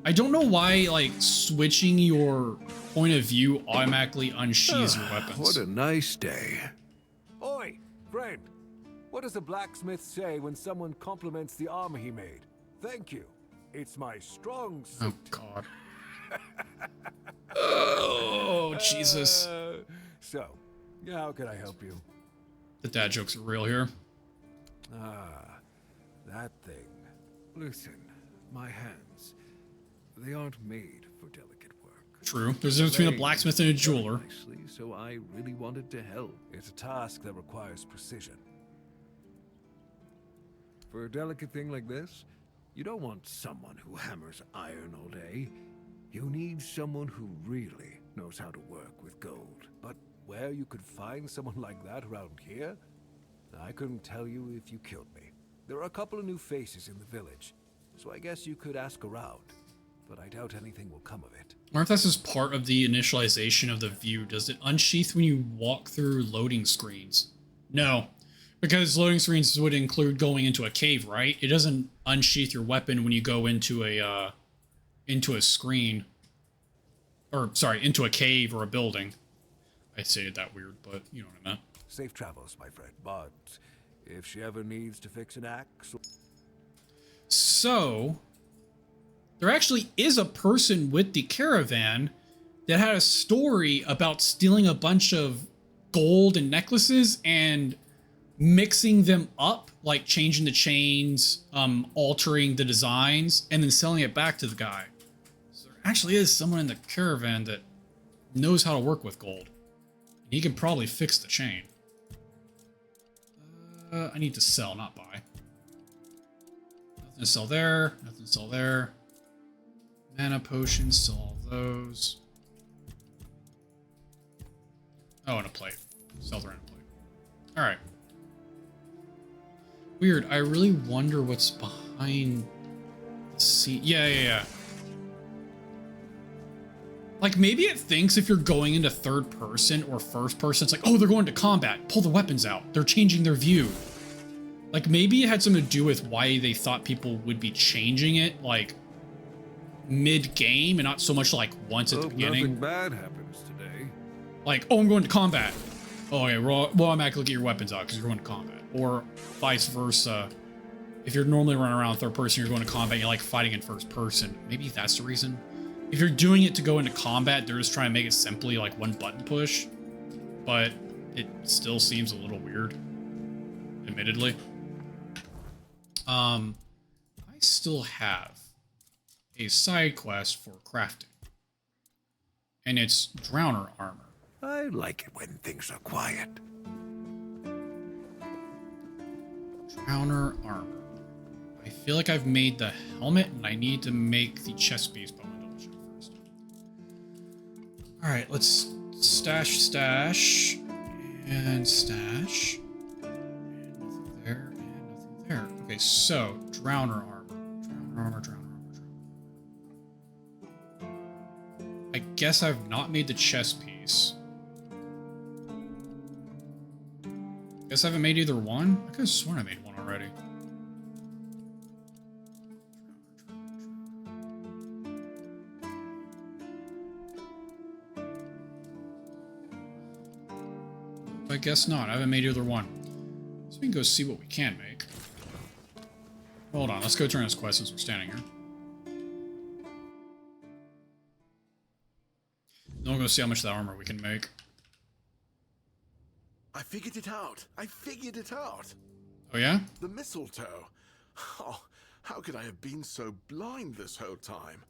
I don't know why, like, switching your point of view automatically unsheathes your weapons. What a nice day. Oi, friend. What does the blacksmith say when someone compliments the armor he made? Thank you. It's my strong suit. Oh, God. Oh, Jesus. So, how can I help you? The dad jokes are real here. Ah, that thing. Listen, my hands, they aren't made for delicate work. True. There's a difference between a blacksmith and a jeweler. Nicely, so I really wanted to help. It's a task that requires precision. For a delicate thing like this, you don't want someone who hammers iron all day. You need someone who really knows how to work with gold. But where you could find someone like that around here, I couldn't tell you if you killed me. There are a couple of new faces in the village, so I guess you could ask around. But I doubt anything will come of it. I wonder if that's just part of the initialization of the view. Does it unsheath when you walk through loading screens? No. Because loading screens would include going into a cave, right? It doesn't unsheath your weapon when you go into a screen. Or, sorry, into a cave or a building. I say it that weird, but you know what I meant. Safe travels, my friend, but if she ever needs to fix an axe... So, there actually is a person with the caravan that had a story about stealing a bunch of gold and necklaces and mixing them up, like changing the chains, altering the designs, and then selling it back to the guy. So there actually is someone in the caravan that knows how to work with gold. And he can probably fix the chain. I need to sell, not buy. Nothing to sell there. Nothing to sell there. Mana potions, sell all those. Oh, and a plate. Sell the random plate. Alright. Weird. I really wonder what's behind the scene. Yeah. Like, maybe it thinks if you're going into third person or first person, it's like, oh, they're going to combat. Pull the weapons out. They're changing their view. Like, maybe it had something to do with why they thought people would be changing it, like, mid-game and not so much, like, once at the beginning. Nothing bad happens today. Like, oh, I'm going to combat. Oh, yeah, well, automatically get your weapons out because you're going to combat. Or vice versa. If you're normally running around third person, you're going to combat, you're, like, fighting in first person. Maybe that's the reason. If you're doing it to go into combat, they're just trying to make it simply, like, one button push. But it still seems a little weird. Admittedly. I still have a side quest for crafting. And it's Drowner armor. I like it when things are quiet. Drowner armor. I feel like I've made the helmet and I need to make the chest piece, but I'm gonna double check first. Alright, let's stash, and stash. And nothing there, and nothing there. Okay, so, Drowner armor. I guess I've not made the chest piece. Guess I haven't made either one? I could have sworn I made one already. I guess not. I haven't made either one. So we can go see what we can make. Hold on, let's go turn this quest since we're standing here. Then we'll go see how much of that armor we can make. I figured it out. Oh yeah? The mistletoe. Oh, how could I have been so blind this whole time?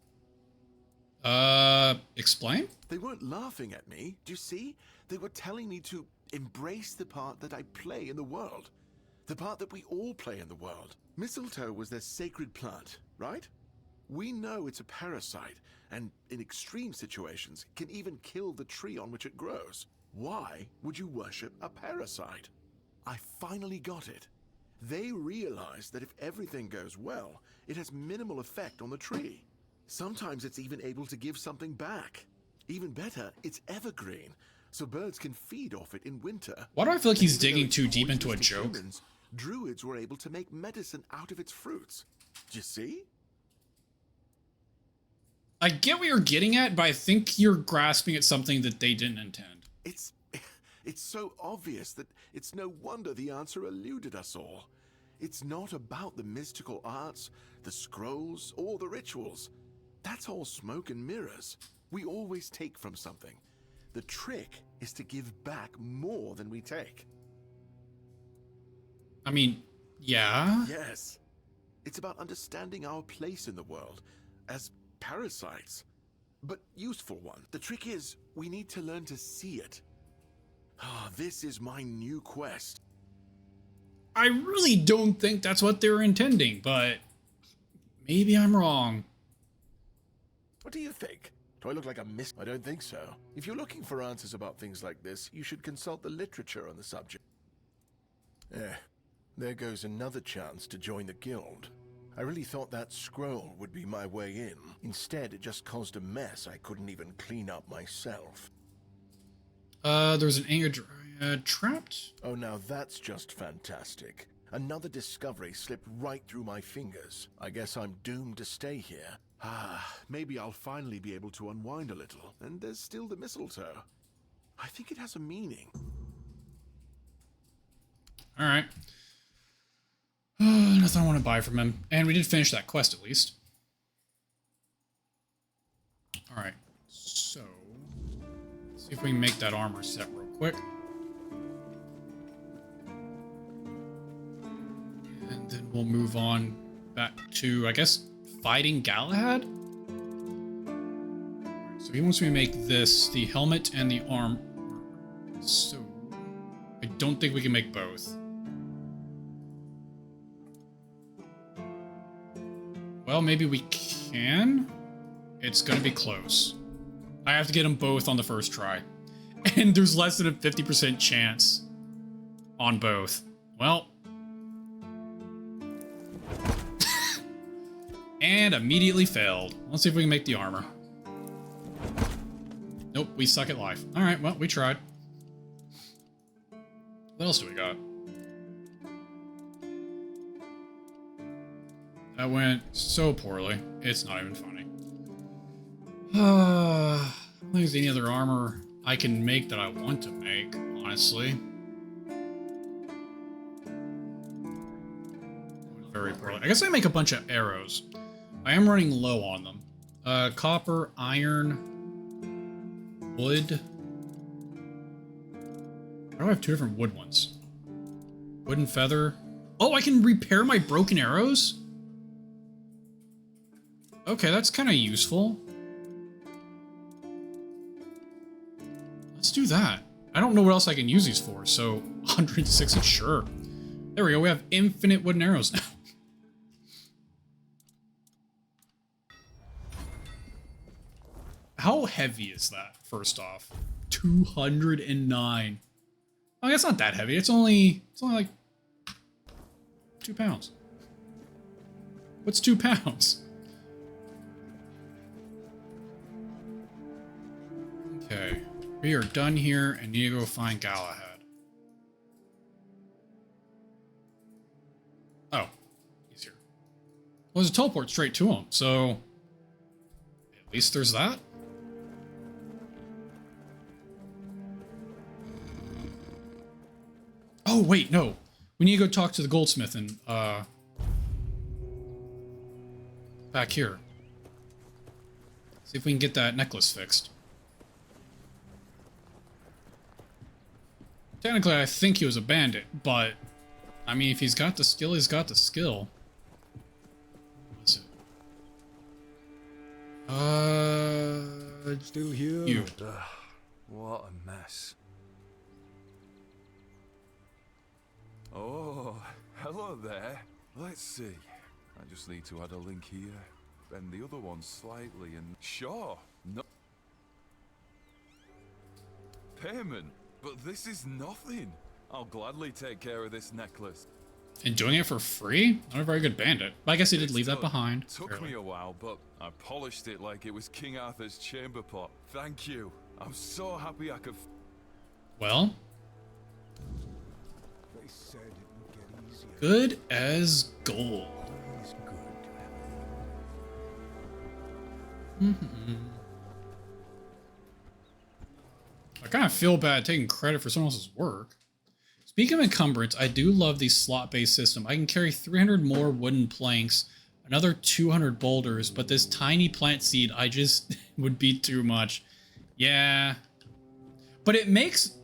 Explain? They weren't laughing at me. Do you see? They were telling me to embrace the part that I play in the world. The part that we all play in the world. Mistletoe was their sacred plant, right? We know it's a parasite, and in extreme situations, can even kill the tree on which it grows. Why would you worship a parasite? I finally got it. They realize that if everything goes well, it has minimal effect on the tree. Sometimes it's even able to give something back. Even better, it's evergreen, so birds can feed off it in winter. Why do I feel like he's digging too deep into a joke? Humans, druids were able to make medicine out of its fruits. Do you see? I get what you're getting at, but I think you're grasping at something that they didn't intend. It's so obvious that it's no wonder the answer eluded us all. It's not about the mystical arts, the scrolls, or the rituals. That's all smoke and mirrors. We always take from something. The trick is to give back more than we take. I mean, yeah. Yes. It's about understanding our place in the world as parasites, but useful one. The trick is, we need to learn to see it. Ah, this is my new quest. I really don't think that's what they're intending, but maybe I'm wrong. What do you think? Do I look like a I don't think so. If you're looking for answers about things like this, you should consult the literature on the subject. There goes another chance to join the guild. I really thought that scroll would be my way in. Instead, it just caused a mess I couldn't even clean up myself. There's an anger dryad trapped. Oh, now that's just fantastic. Another discovery slipped right through my fingers. I guess I'm doomed to stay here. Maybe I'll finally be able to unwind a little. And there's still the mistletoe. I think it has a meaning. Alright. Nothing I want to buy from him. And we did finish that quest at least. Alright, so see if we can make that armor set real quick. And then we'll move on back to, I guess, fighting Galahad? So he wants me to make this, the helmet and the arm. So I don't think we can make both. Well, maybe we can. It's gonna be close. I have to get them both on the first try. And there's less than a 50% chance on both. Well. And immediately failed. Let's see if we can make the armor. Nope, we suck at life. Alright, well, we tried. What else do we got? That went so poorly. It's not even funny. I don't think there's any other armor I can make that I want to make, honestly. Very poorly. I guess I make a bunch of arrows. I am running low on them. Copper, iron, wood. Why do I have two different wood ones? Wooden feather. Oh, I can repair my broken arrows? Okay, that's kind of useful. Let's do that. I don't know what else I can use these for, so 160, sure. There we go, we have infinite wooden arrows now. How heavy is that, first off? 209. Oh, it's not that heavy. It's only like 2 pounds. What's 2 pounds? Okay, we are done here and need to go find Galahad. Oh, he's here. Well, there's a teleport straight to him, so at least there's that. Oh, wait, no. We need to go talk to the goldsmith and, back here. See if we can get that necklace fixed. Technically, I think he was a bandit, but, I mean, if he's got the skill, he's got the skill. What's it? Still here? You. What a mess. Oh, hello there. Let's see. I just need to add a link here, bend the other one slightly, and sure, no payment. But this is nothing. I'll gladly take care of this necklace. And doing it for free? Not a very good bandit. But I guess he did leave that behind. Took me a while, but I polished it like it was King Arthur's chamber pot. Thank you. I'm so happy I could. Well. They said it would get easier. Good as gold. It's good to have. I kind of feel bad taking credit for someone else's work. Speaking of encumbrance, I do love the slot-based system. I can carry 300 more wooden planks, another 200 boulders, but this tiny plant seed, I just would be too much. Yeah. But it makes...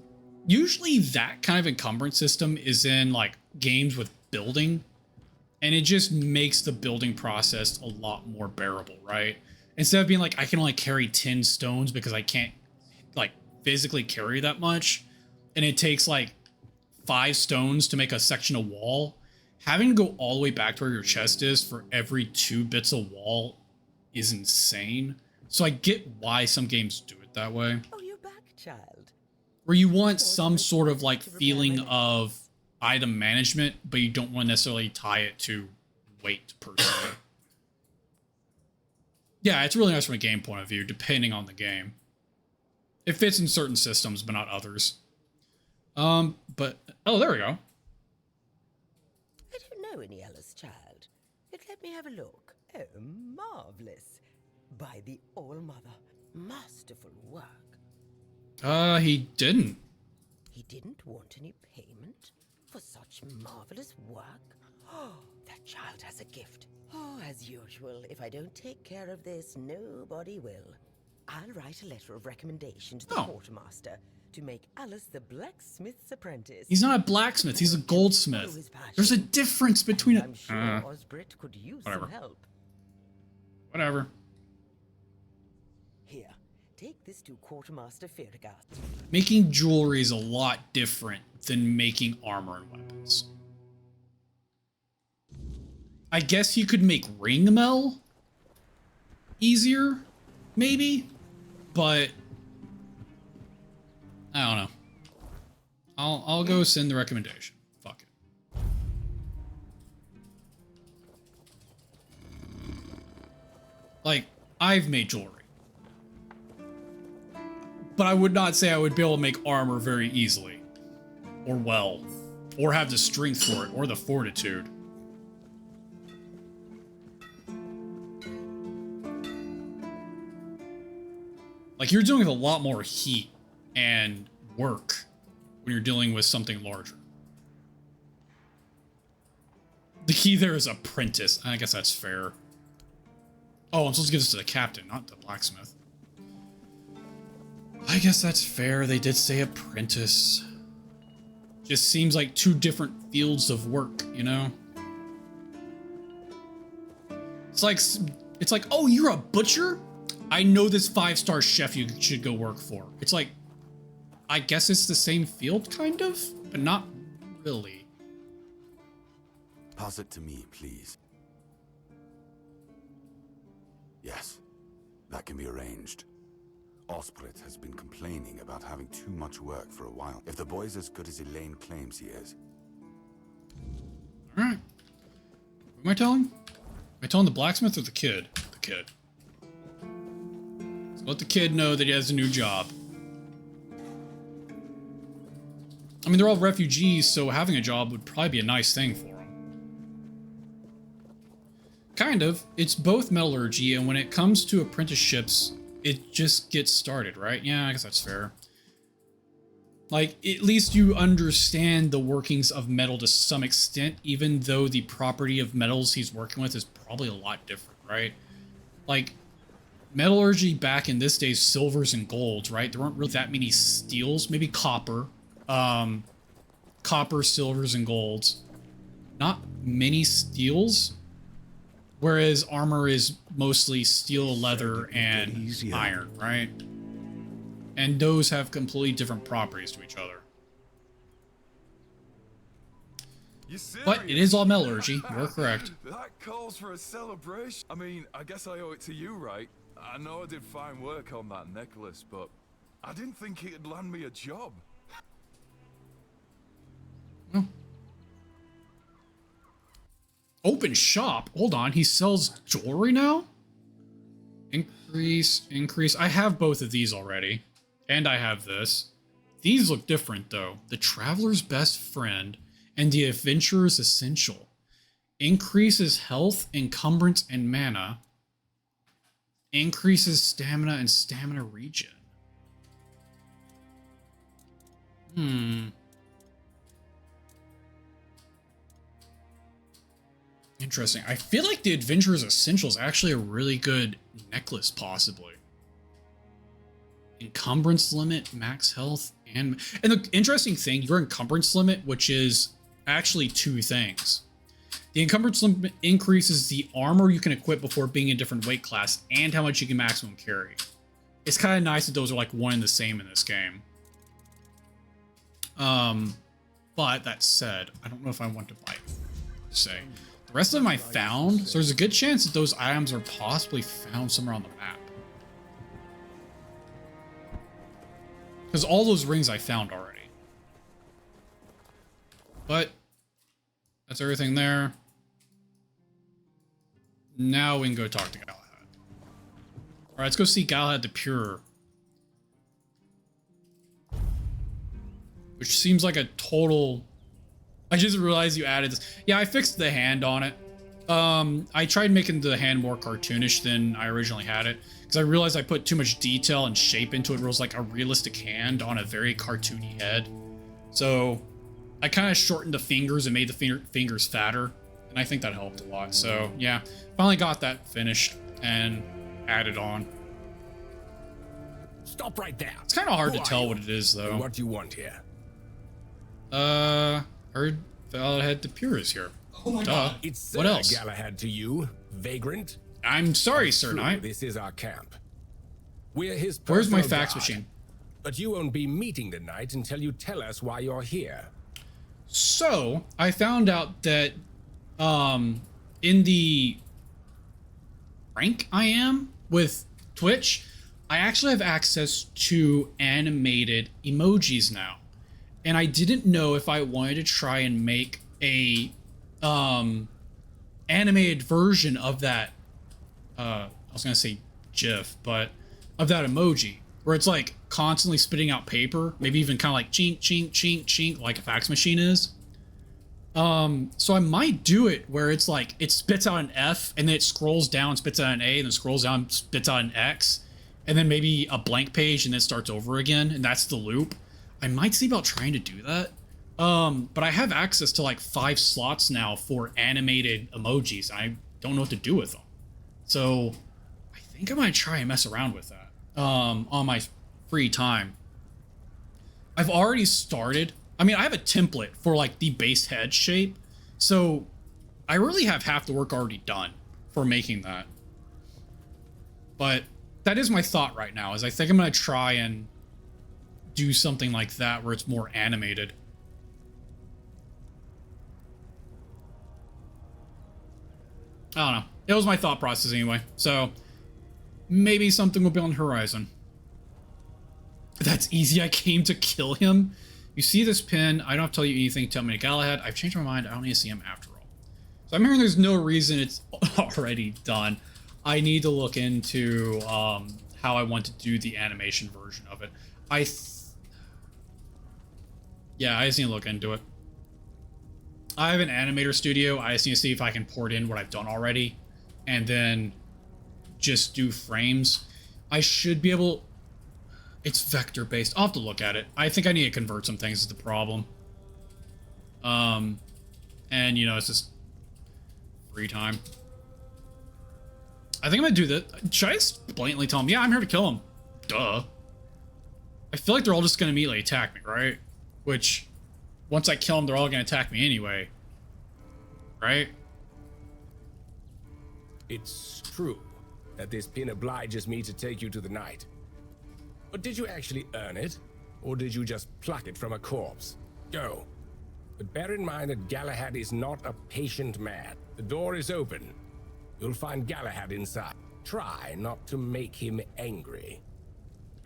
Usually that kind of encumbrance system is in, like, games with building, and it just makes the building process a lot more bearable, right? Instead of being like, I can only carry 10 stones because I can't, like, physically carry that much, and it takes like 5 stones to make a section of wall. Having to go all the way back to where your chest is for every 2 bits of wall is insane. So I get why some games do it that way. Oh, you're back, child. Where you want some sort of like feeling of item management, but you don't want to necessarily tie it to weight per se. Yeah, it's really nice from a game point of view, depending on the game. It fits in certain systems, but not others. But, oh, there we go. I don't know any Alice, child. Yet let me have a look. Oh, marvelous. By the All-Mother, masterful work. He didn't. He didn't want any payment for such marvelous work? Oh, that child has a gift. Oh, as usual, if I don't take care of this, nobody will. I'll write a letter of recommendation to the quartermaster to make Alice the blacksmith's apprentice. He's not a blacksmith, he's a goldsmith. There's a difference between I'm sure Osbrit could use some help. Whatever. Here, take this to Quartermaster Ferragat. Making jewelry is a lot different than making armor and weapons. I guess you could make ringmail easier, maybe, but I don't know. I'll go send the recommendation. Fuck it. Like, I've made jewelry, but I would not say I would be able to make armor very easily, or well, or have the strength for it, or the fortitude. Like, you're dealing with a lot more heat and work when you're dealing with something larger. The key there is apprentice. I guess that's fair. Oh, I'm supposed to give this to the captain, not the blacksmith. I guess that's fair. They did say apprentice. Just seems like two different fields of work, you know? It's like, oh, you're a butcher? I know this 5-star chef you should go work for. It's like, I guess it's the same field, kind of, but not really. Pass it to me, please. Yes, that can be arranged. Osprey has been complaining about having too much work for a while. If the boy's as good as Elaine claims he is. Alright. Who am I telling? Am I telling the blacksmith or the kid? The kid. So let the kid know that he has a new job. I mean, they're all refugees, so having a job would probably be a nice thing for them. Kind of. It's both metallurgy, and when it comes to apprenticeships, it just gets started, right? Yeah, I guess that's fair. Like, at least you understand the workings of metal to some extent, even though the property of metals he's working with is probably a lot different, right? Like, metallurgy back in this day, silvers and golds, right? There weren't really that many steels, maybe copper. Copper, silvers, and golds. Not many steels. Whereas armor is mostly steel, leather, and iron, right? And those have completely different properties to each other. But it is all metallurgy. You're correct. That calls for a celebration. I mean, I guess I owe it to you, right? I know I did fine work on that necklace, but I didn't think it'd land me a job. No. Open shop? Hold on, he sells jewelry now? Increase. I have both of these already. And I have this. These look different, though. The Traveler's Best Friend and the Adventurer's Essential. Increases health, encumbrance, and mana. Increases stamina and stamina regen. Interesting. I feel like the Adventurer's Essential is actually a really good necklace, possibly. Encumbrance limit, max health, and the interesting thing, your encumbrance limit, which is actually two things. The encumbrance limit increases the armor you can equip before being in a different weight class and how much you can maximum carry. It's kind of nice that those are like one and the same in this game. But that said, I don't know if I want to buy it, to say. The rest of them I found, so there's a good chance that those items are possibly found somewhere on the map. Because all those rings I found already. But that's everything there. Now we can go talk to Galahad. Alright, let's go see Galahad the Pure. Which seems like a total... I just realized you added this. Yeah, I fixed the hand on it. I tried making the hand more cartoonish than I originally had it. Because I realized I put too much detail and shape into it. Where it was like a realistic hand on a very cartoony head. So I kind of shortened the fingers and made the fingers fatter. And I think that helped a lot. So yeah, finally got that finished and added on. Stop right there. It's kind of hard to tell what it is, though. What do you want here? Heard Galahad the Pure is here. Oh my God. It's Sir What else? Galahad to you, vagrant. I'm sorry, Sir Knight. This is our camp. We're his Where's my personal fax guard. machine? But you won't be meeting the knight until you tell us why you're here. So, I found out that, in the rank I am with Twitch, I actually have access to animated emojis now. And I didn't know if I wanted to try and make a animated version of that, I was gonna say GIF, but of that emoji, where it's like constantly spitting out paper, maybe even kind of like chink, chink, chink, chink, like a fax machine is. So I might do it where it's like, it spits out an F, and then it scrolls down, spits out an A, and then scrolls down, spits out an X, and then maybe a blank page, and then starts over again, and that's the loop. I might see about trying to do that. But I have access to like 5 slots now for animated emojis. I don't know what to do with them. So I think I might try and mess around with that on my free time. I've already started. I mean, I have a template for like the base head shape. So I really have half the work already done for making that. But that is my thought right now, is I think I'm going to try and do something like that where it's more animated. I don't know. It was my thought process anyway. So maybe something will be on the horizon. That's easy. I came to kill him. You see this pin. I don't have to tell you anything. Tell me to Galahad. I've changed my mind. I don't need to see him after all. So I'm hearing there's no reason it's already done. I need to look into how I want to do the animation version of it. Yeah, I just need to look into it. I have an animator studio. I just need to see if I can port in what I've done already and then just do frames. I should be able... It's vector based. I'll have to look at it. I think I need to convert some things is the problem. And you know, it's just free time. I think I'm gonna do that. Should I just blatantly tell them, yeah, I'm here to kill him? Duh. I feel like they're all just gonna immediately attack me, right? Which, once I kill them, they're all gonna attack me anyway. Right? It's true that this pin obliges me to take you to the Knight. But did you actually earn it? Or did you just pluck it from a corpse? Go. But bear in mind that Galahad is not a patient man. The door is open. You'll find Galahad inside. Try not to make him angry.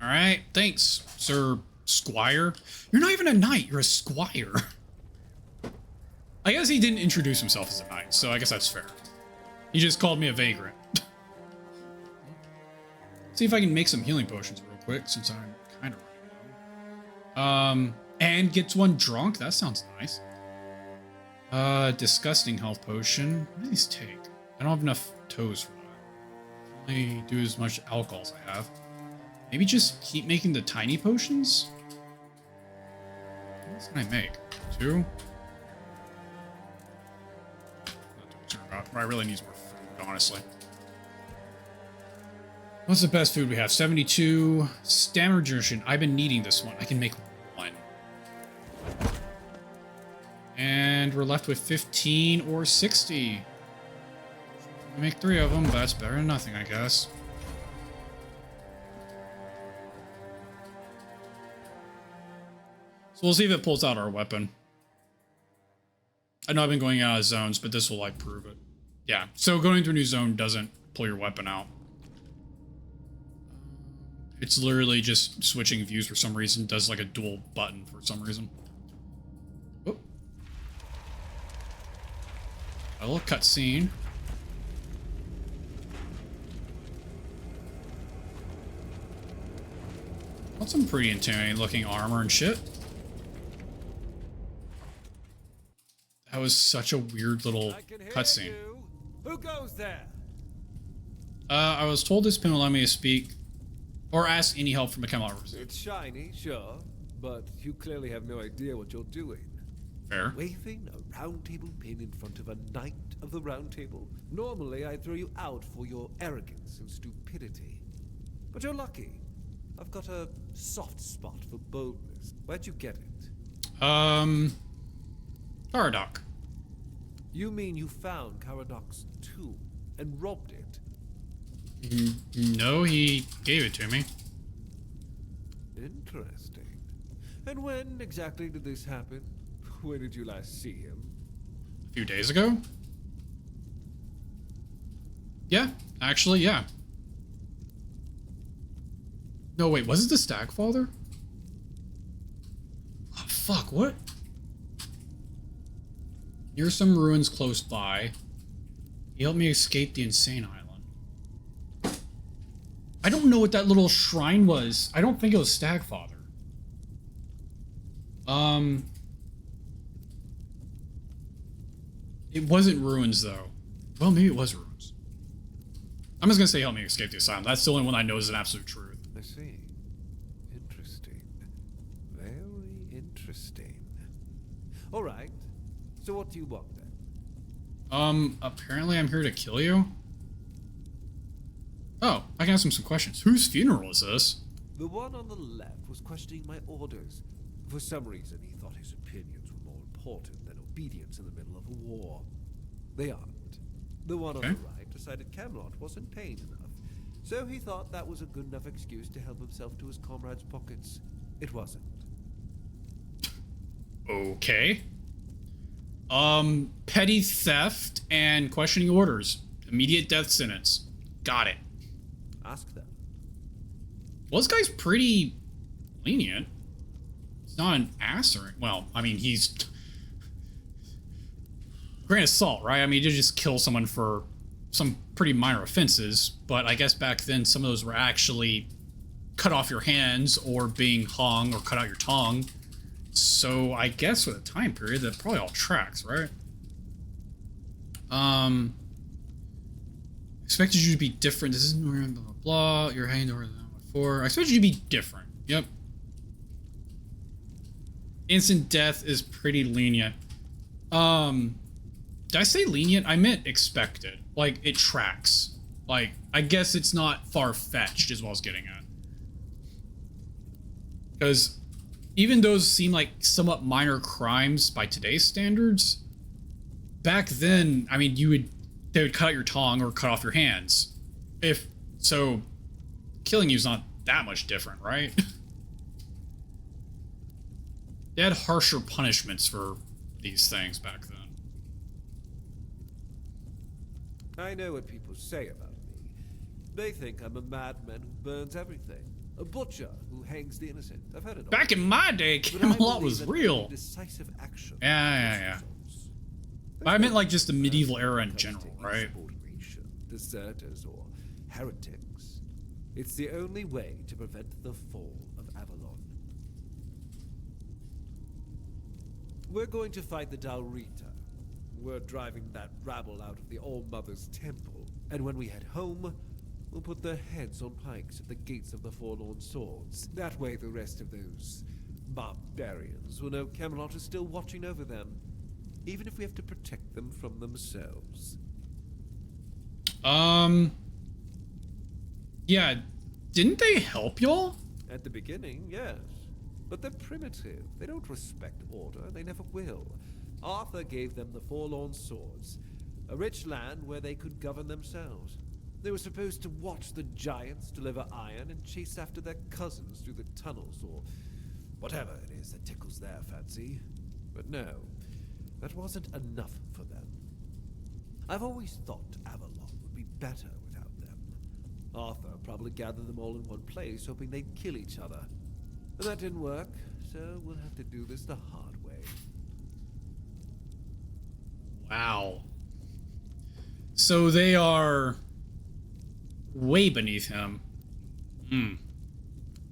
Alright, thanks, Sir Squire. You're not even a knight, you're a squire. I guess he didn't introduce himself as a knight, so I guess that's fair. He just called me a vagrant. See if I can make some healing potions real quick, since I'm kind of running out. And gets one drunk? That sounds nice. Disgusting health potion. What do these take? I don't have enough toes for that. Only do as much alcohol as I have. Maybe just keep making the tiny potions? What else can I make? 2? Not too concerned about. I really need more food, honestly. What's the best food we have? 72. Stamina Regeneration. I've been needing this one. I can make 1. And we're left with 15 or 60. I make 3 of them, but that's better than nothing, I guess. So we'll see if it pulls out our weapon. I know I've been going out of zones, but this will, like, prove it. Yeah, so going to a new zone doesn't pull your weapon out. It's literally just switching views for some reason. Does, like, a dual button for some reason. Oh. A little cutscene. That's some pretty intimidating looking armor and shit. That was such a weird little cutscene. Who goes there? I was told this pin will allow me to speak or ask any help from the Camelot. It's shiny, sure, but you clearly have no idea what you're doing. Fair. Waving a round table pin in front of a knight of the round table. Normally, I'd throw you out for your arrogance and stupidity. But you're lucky. I've got a soft spot for boldness. Where'd you get it? Caradoc. You mean you found Caradoc's tomb and robbed it? No, he gave it to me. Interesting. And when exactly did this happen? Where did you last see him? A few days ago? Yeah, actually, yeah. No, wait, was it the Stagfather? Oh, fuck, what? Near some ruins close by. He helped me escape the insane island. I don't know what that little shrine was. I don't think it was Stagfather. It wasn't ruins, though. Well, maybe it was ruins. I'm just gonna say help me escape the asylum. That's the only one I know is an absolute truth. I see. Interesting. Very interesting. All right. So what do you want then? Apparently I'm here to kill you. Oh, I can ask him some questions. Whose funeral is this? The one on the left was questioning my orders. For some reason, he thought his opinions were more important than obedience in the middle of a war. They aren't. The one on the right decided Camelot wasn't paying enough, so he thought that was a good enough excuse to help himself to his comrades' pockets. It wasn't. Okay. Petty theft and questioning orders. Immediate death sentence. Got it. Ask them. Well, this guy's pretty lenient. He's not an ass or... Well, I mean, he's... Grain of salt, right? I mean, you just kill someone for some pretty minor offenses, but I guess back then some of those were actually cut off your hands or being hung or cut out your tongue. So I guess with a time period, that probably all tracks, right? Expected you to be different. This isn't where blah blah blah. You're hanging over them before. I expected you to be different. Yep. Instant death is pretty lenient. Did I say lenient? I meant expected. Like, it tracks. Like, I guess it's not far-fetched is what I was getting at. Because even those seem like somewhat minor crimes by today's standards, back then, I mean, they would cut out your tongue or cut off your hands. So, killing you is not that much different, right? They had harsher punishments for these things back then. I know what people say about me. They think I'm a madman who burns everything. A butcher who hangs the innocent. I've heard it all. Back in my day, Camelot was real. Decisive action. Yeah. But I meant like just the medieval era in general, right? Deserters or heretics. It's the only way to prevent the fall of Avalon. We're going to fight the Dalrita. We're driving that rabble out of the All-Mother's temple. And when we head home, we'll put their heads on pikes at the gates of the Forlorn Swords. That way the rest of those barbarians will know Camelot is still watching over them, even if we have to protect them from themselves. Yeah, didn't they help y'all? At the beginning, yes. But they're primitive. They don't respect order. They never will. Arthur gave them the Forlorn Swords, a rich land where they could govern themselves. They were supposed to watch the giants deliver iron and chase after their cousins through the tunnels, or whatever it is that tickles their fancy. But no, that wasn't enough for them. I've always thought Avalon would be better without them. Arthur probably gathered them all in one place, hoping they'd kill each other. And that didn't work, so we'll have to do this the hard way. Wow. So they are way beneath him.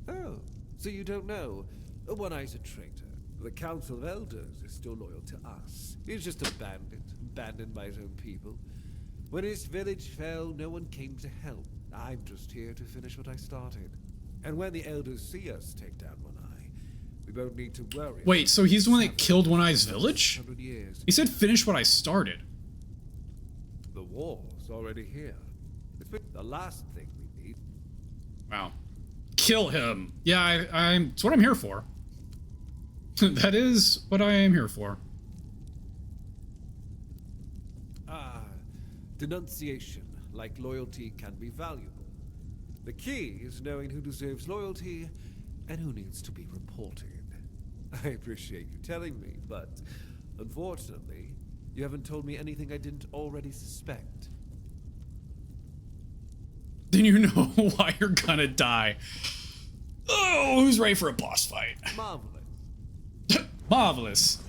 Oh, so you don't know? One Eye's a traitor. The Council of Elders is still loyal to us. He's just a bandit, abandoned by his own people. When his village fell, no one came to help. I'm just here to finish what I started. And when the Elders see us take down One Eye, we won't need to worry. Wait, so he's the one that killed One Eye's village? 100 years. He said finish what I started. The war's already here. It's the last thing we need. Wow. Kill him. Yeah, it's what I'm here for. That is what I am here for. Denunciation, like loyalty, can be valuable. The key is knowing who deserves loyalty and who needs to be reported. I appreciate you telling me, but unfortunately, you haven't told me anything I didn't already suspect. know why you're gonna die. Oh, who's ready for a boss fight? Marvelous. Marvelous.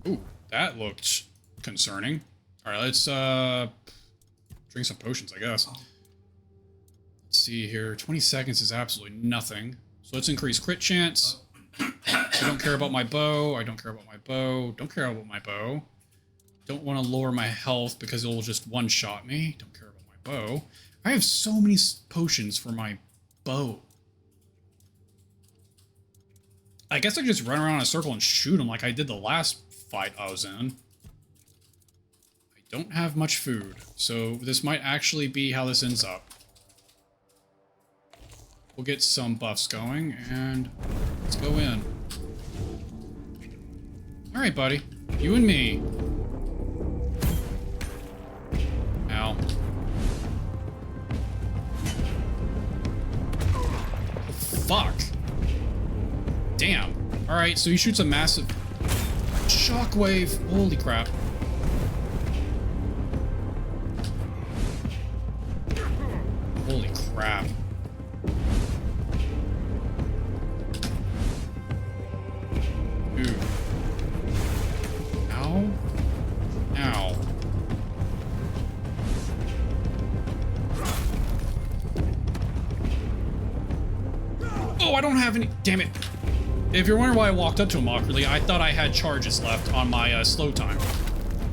Ooh, that looked concerning. All right, let's drink some potions, I guess. Let's see here. 20 seconds is absolutely nothing. So let's increase crit chance. I don't care about my bow. I don't care about my bow. Don't care about my bow. Don't want to lower my health because it will just one-shot me. Don't care about my bow. I have so many potions for my bow. I guess I could just run around in a circle and shoot them like I did the last fight I was in. I don't have much food, so this might actually be how this ends up. We'll get some buffs going, and let's go in. Alright, buddy. You and me. Ow. Oh, fuck. Damn. Alright, so he shoots a massive shockwave. Holy crap. Holy crap. Ooh. Ow. Ow. Oh, I don't have any. Damn it. If you're wondering why I walked up to him awkwardly, I thought I had charges left on my slow time.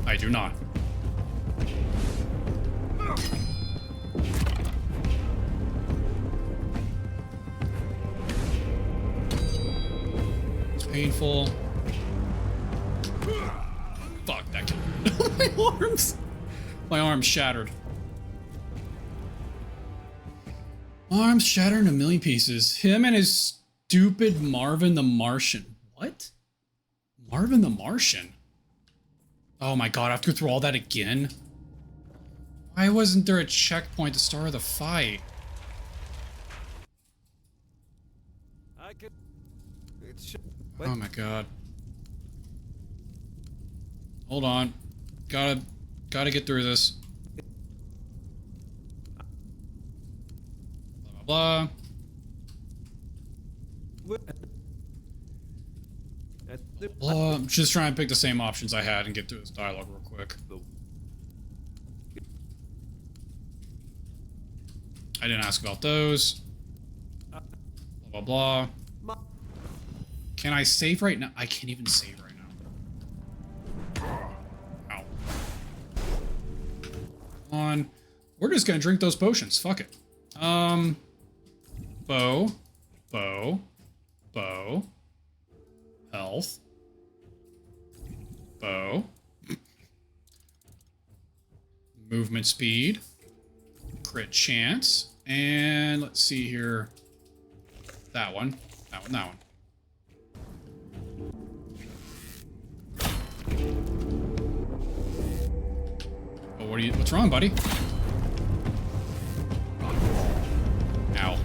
I do not. It's painful. Fuck, that killed me. My arms. My arms shattered. Arms shattered in a million pieces. Him and his stupid Marvin the Martian. What? Marvin the Martian? Oh my god, I have to go through all that again? Why wasn't there a checkpoint at the start of the fight? Oh my god. Hold on. Gotta get through this. Blah blah blah. Well, I'm just trying to pick the same options I had and get through this dialogue real quick. I didn't ask about those. Blah, blah, blah. Can I save right now? I can't even save right now. Ow. Come on. We're just gonna drink those potions. Fuck it. Bow. Bow. Bow. Health. Bow. Movement speed. Crit chance. And let's see here. That one. That one. That one. Oh, what's wrong, buddy? Ow.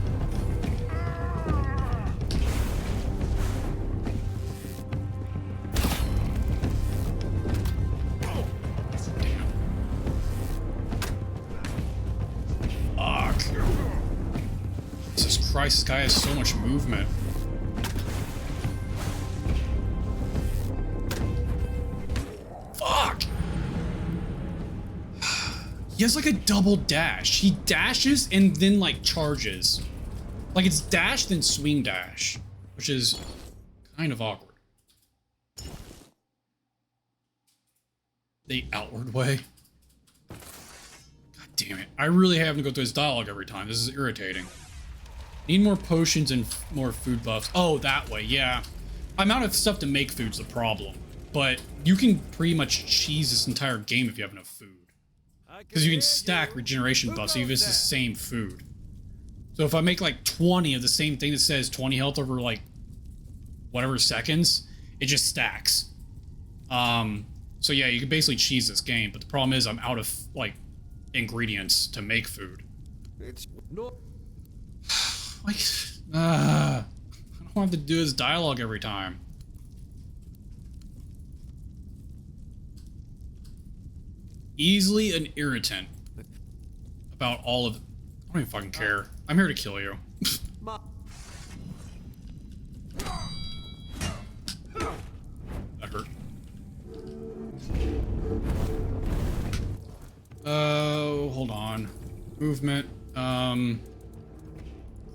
Jesus Christ, this guy has so much movement. Fuck! He has like a double dash. He dashes and then like charges. Like it's dash then swing dash, which is kind of awkward. The outward way. God damn it. I really have to go through this dialogue every time. This is irritating. Need more potions and more food buffs. Oh, that way, yeah. I'm out of stuff to make food's the problem. But you can pretty much cheese this entire game if you have enough food. Because you can stack regeneration buffs even if it's the same food. So if I make like 20 of the same thing that says 20 health over like whatever seconds, it just stacks. So yeah, you can basically cheese this game, but the problem is I'm out of like ingredients to make food. It's not. Like, I don't have to do this dialogue every time. Easily an irritant. about all of... I don't even fucking care. I'm here to kill you. That hurt. Oh, hold on. Movement.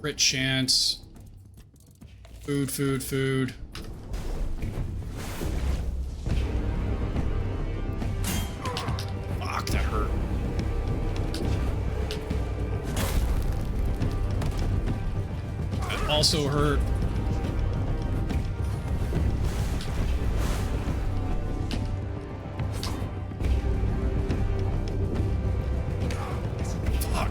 Crit chance. Food. Fuck, that hurt. That also hurt. Fuck.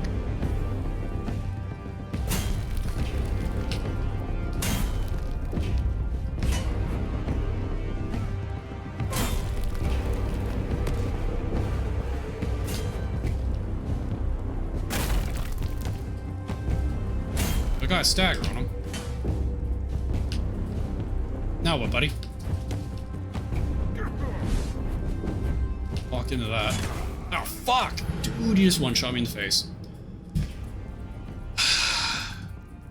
I got a stagger on him. Now what, buddy? Walked into that. Oh, fuck! Dude, you just one-shot me in the face.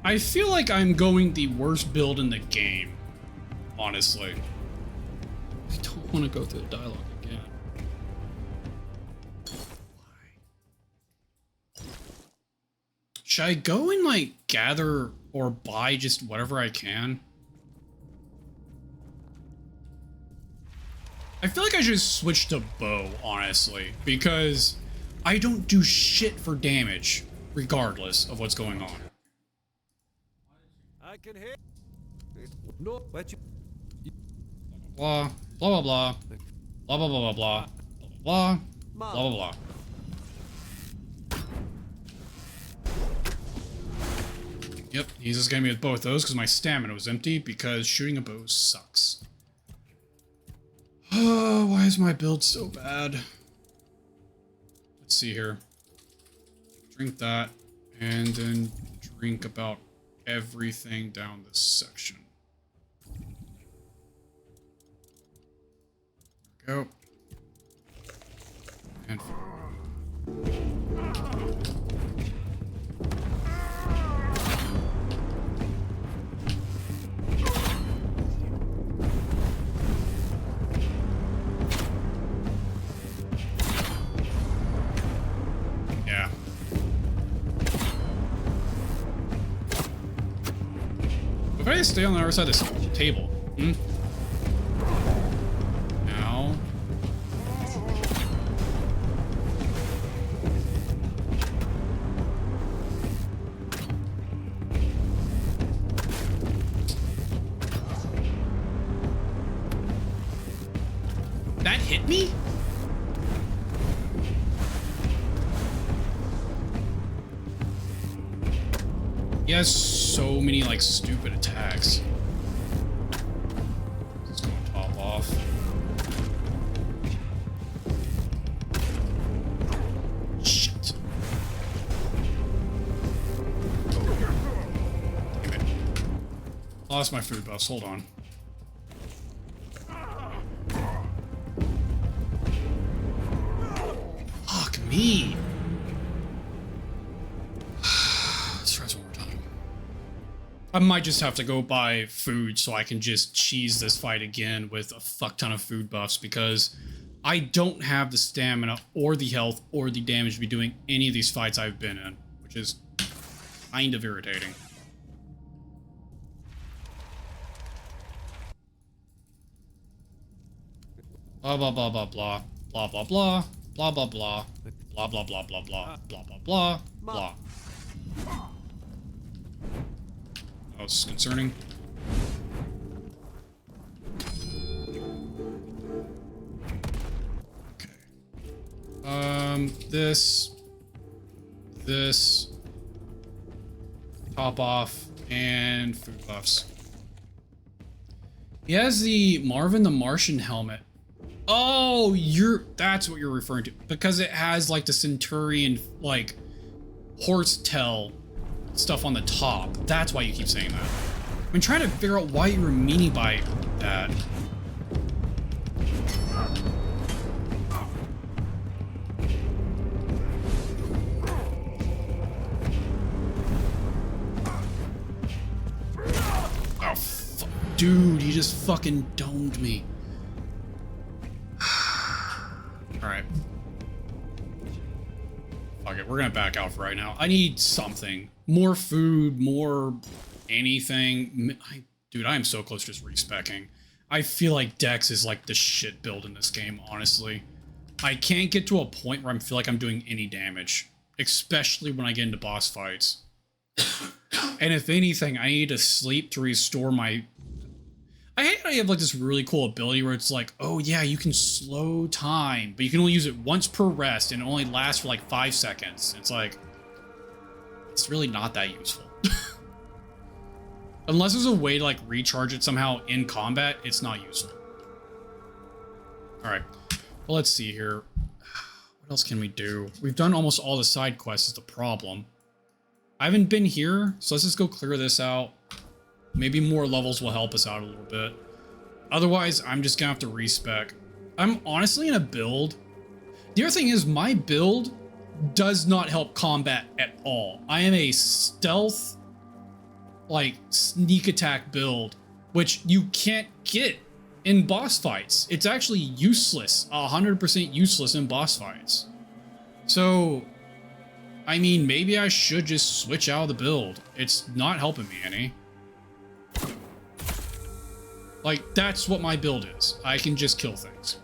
I feel like I'm going the worst build in the game, honestly. I don't want to go through the dialogue again. Should I go and, like, gather or buy just whatever I can? I feel like I should switch to bow, honestly, because I don't do shit for damage, regardless of what's going on. I can hear. No, let you. Blah, blah, blah, blah, blah, blah, blah, blah, blah, blah, blah, blah. Yep, he's just getting me with both those because my stamina was empty because shooting a bow sucks. Oh, why is my build so bad? Let's see here. Drink that, and then drink about everything down this section. There we go. And yeah. If I stay on the other side of this table, Now. That hit me? He has so many, like, stupid attacks. Just gonna top off. Shit. Damn it. Lost my food buffs, hold on. Fuck me. I might just have to go buy food so I can just cheese this fight again with a fuck ton of food buffs because I don't have the stamina or the health or the damage to be doing any of these fights I've been in, which is kind of irritating. Blah blah blah blah blah blah blah blah blah blah blah blah blah blah blah blah blah blah blah blah. That was concerning. Okay. This, top off, and food buffs. He has the Marvin the Martian helmet. Oh, that's what you're referring to. Because it has, like, the Centurion, like, horsetail stuff on the top. That's why you keep saying that. I've been trying to figure out why you were meaning by that. dude, he just fucking domed me. Alright. Fuck it, we're gonna back out for right now. I need something. More food, more anything. Dude, I am so close to just respecking. I feel like Dex is like the shit build in this game, honestly. I can't get to a point where I feel like I'm doing any damage, especially when I get into boss fights. And if anything, I need to sleep to restore my... I hate how you have like this really cool ability where it's like, oh yeah, you can slow time, but you can only use it once per rest and it only lasts for like 5 seconds. It's like, it's really not that useful. Unless there's a way to like recharge it somehow in combat, it's not useful. All right, well, let's see here. What else can we do? We've done almost all the side quests is the problem. I haven't been here, so let's just go clear this out. Maybe more levels will help us out a little bit. Otherwise, I'm just gonna have to respec. I'm honestly in a build. The other thing is my build does not help combat at all. I am a stealth, like sneak attack build, which you can't get in boss fights. It's actually useless, 100% useless in boss fights. So, I mean, maybe I should just switch out of the build. It's not helping me any. Like, that's what my build is. I can just kill things.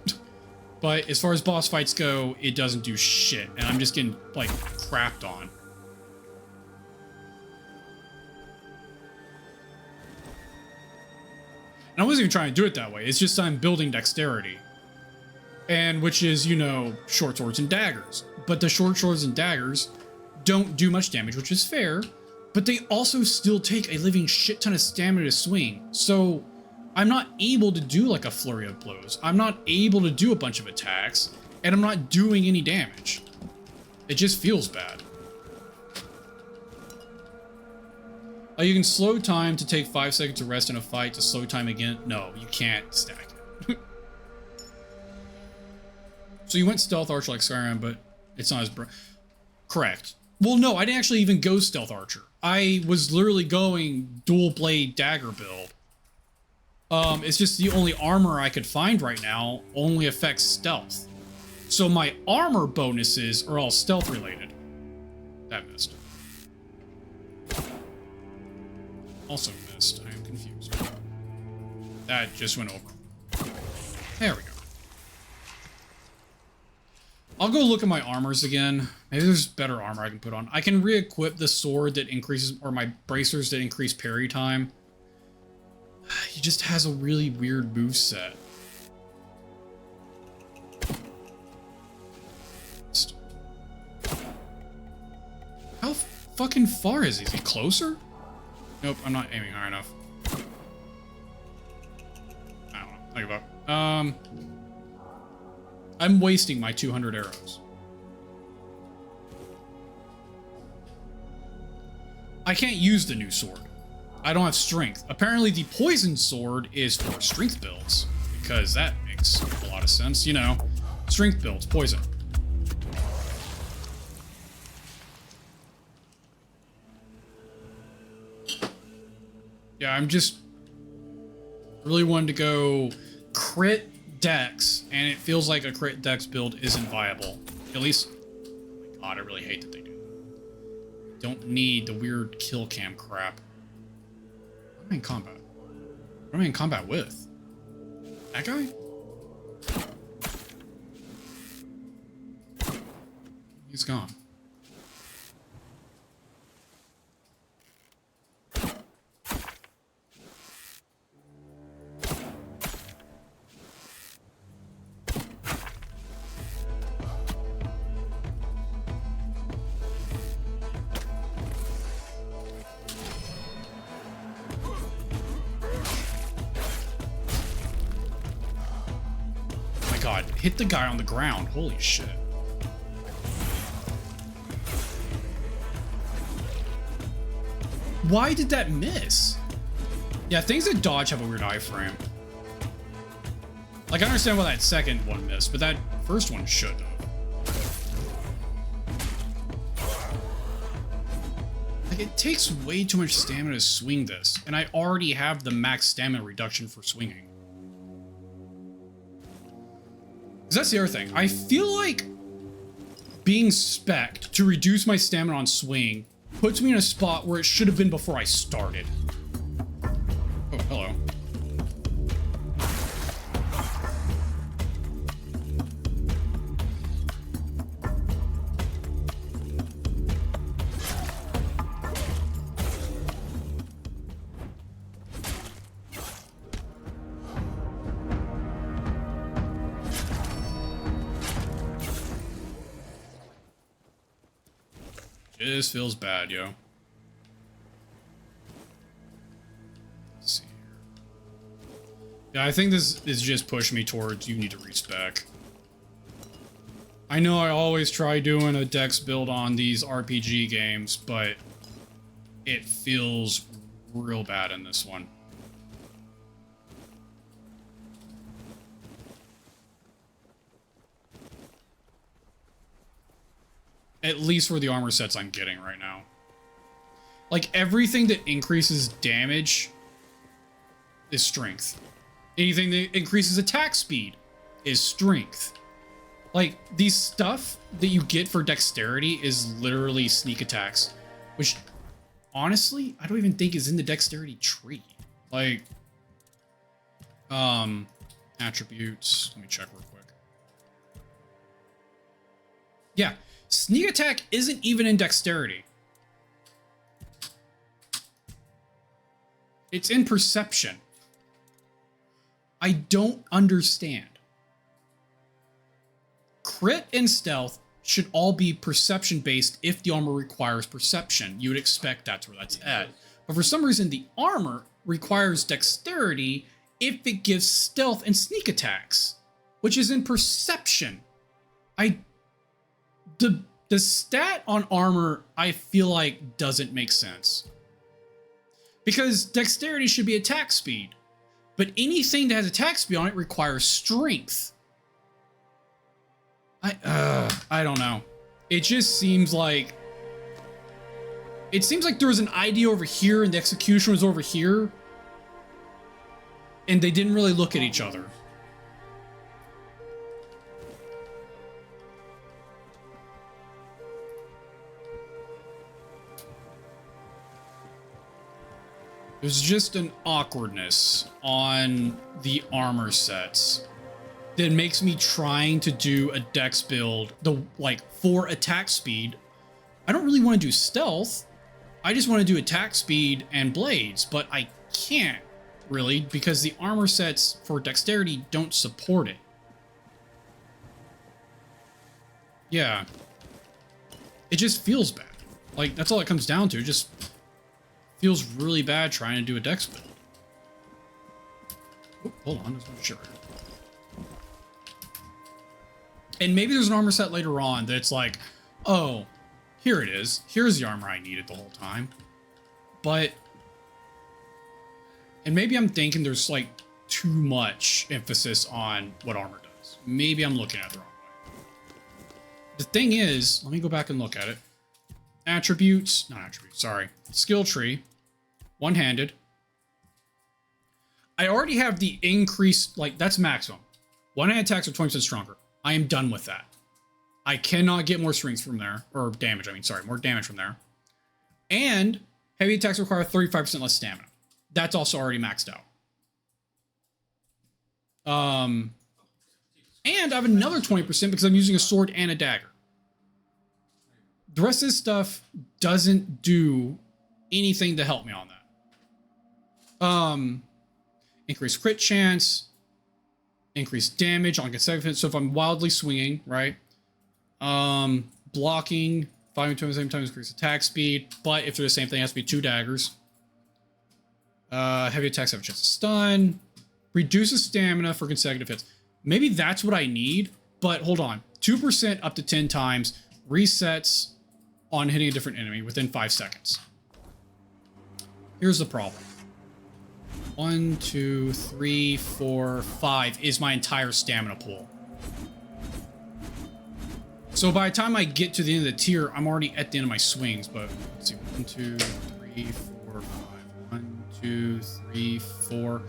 But as far as boss fights go, it doesn't do shit. And I'm just getting, like, crapped on. And I wasn't even trying to do it that way. It's just I'm building dexterity. And which is, you know, short swords and daggers. But the short swords and daggers don't do much damage, which is fair. But they also still take a living shit ton of stamina to swing. So I'm not able to do like a flurry of blows. I'm not able to do a bunch of attacks. And I'm not doing any damage. It just feels bad. You can slow time to take 5 seconds to rest in a fight to slow time again. No, you can't stack it. So you went stealth archer like Skyrim, but it's not as... Correct. Well, no, I didn't actually even go stealth archer. I was literally going dual blade dagger build. It's just the only armor I could find right now only affects stealth. So my armor bonuses are all stealth related. That missed. Also missed. I am confused. That just went over. There we go. I'll go look at my armors again. Maybe there's better armor I can put on. I can re-equip the sword that increases, or my bracers that increase parry time. He just has a really weird moveset. How fucking far is he? Is he closer? Nope, I'm not aiming high enough. I don't know. I give up. I'm wasting my 200 arrows. I can't use the new sword. I don't have strength. Apparently the poison sword is for strength builds, because that makes a lot of sense. You know, strength builds, poison. Yeah, I'm just really wanting to go crit dex, and it feels like a crit dex build isn't viable. At least, oh my god, I really hate that they do. Don't need the weird kill cam crap. What am I in combat? What am I in combat with? That guy? He's gone. God, hit the guy on the ground. Holy shit. Why did that miss? Yeah, things that dodge have a weird iframe. Like, I understand why that second one missed, but that first one should have. Like, it takes way too much stamina to swing this, and I already have the max stamina reduction for swinging. Because that's the other thing. I feel like being spec'd to reduce my stamina on swing puts me in a spot where it should have been before I started. Oh, hello. This feels bad, yo. Let's see here. Yeah, I think this is just pushing me towards you need to respec. I know I always try doing a dex build on these RPG games, but it feels real bad in this one. At least for the armor sets I'm getting right now. Like, everything that increases damage is strength. Anything that increases attack speed is strength. Like, these stuff that you get for dexterity is literally sneak attacks, which, honestly, I don't even think is in the dexterity tree. Like, attributes. Let me check real quick. Yeah. Sneak attack isn't even in dexterity. It's in perception. I don't understand. Crit and stealth should all be perception based if the armor requires perception. You would expect that's where that's at. But for some reason, the armor requires dexterity if it gives stealth and sneak attacks, which is in perception. The stat on armor, I feel like, doesn't make sense. Because dexterity should be attack speed, but anything that has attack speed on it requires strength. I don't know. It just seems like... It seems like there was an idea over here and the execution was over here, and they didn't really look at each other. There's just an awkwardness on the armor sets that makes me trying to do a dex build for attack speed. I don't really want to do stealth. I just want to do attack speed and blades, but I can't really because the armor sets for dexterity don't support it. Yeah. It just feels bad. Like, that's all it comes down to. It just feels really bad trying to do a dex build. Oh, hold on, there's no shit right here. And maybe there's an armor set later on that's like, oh, here it is. Here's the armor I needed the whole time. But, and maybe I'm thinking there's like too much emphasis on what armor does. Maybe I'm looking at it the wrong way. The thing is, let me go back and look at it. Attributes, not attributes, sorry. Skill tree. One-handed. I already have the increase, like, that's maximum. One-handed attacks are 20% stronger. I am done with that. I cannot get more strength from there. Or damage, more damage from there. And heavy attacks require 35% less stamina. That's also already maxed out. And I have another 20% because I'm using a sword and a dagger. The rest of this stuff doesn't do anything to help me on that. Increased crit chance, increased damage on consecutive. So if I'm wildly swinging, right? Blocking, firing to the same time, increase attack speed. But if they're the same thing, it has to be 2 daggers. Heavy attacks have a chance to stun. Reduces stamina for consecutive hits. Maybe that's what I need, but hold on. 2% up to 10 times resets on hitting a different enemy within 5 seconds. Here's the problem. 1, 2, 3, 4, 5 is my entire stamina pool. So by the time I get to the end of the tier, I'm already at the end of my swings. But let's see, 1, 2, 3, 4, 5. 1, 2, 3, 4.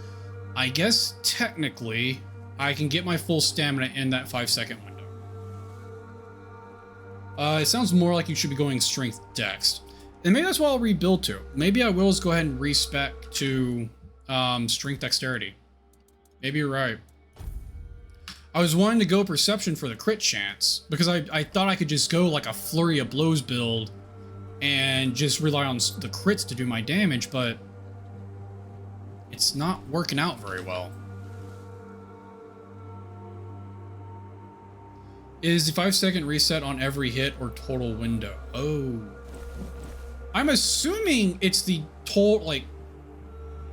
I guess technically I can get my full stamina in that 5-second window. It sounds more like you should be going strength dex. And maybe that's what I'll rebuild to. Maybe I will just go ahead and respec to strength dexterity. Maybe you're right. I was wanting to go perception for the crit chance because I thought I could just go like a flurry of blows build and just rely on the crits to do my damage, but it's not working out very well. Is the 5-second reset on every hit or total window? Oh. I'm assuming it's the total, like,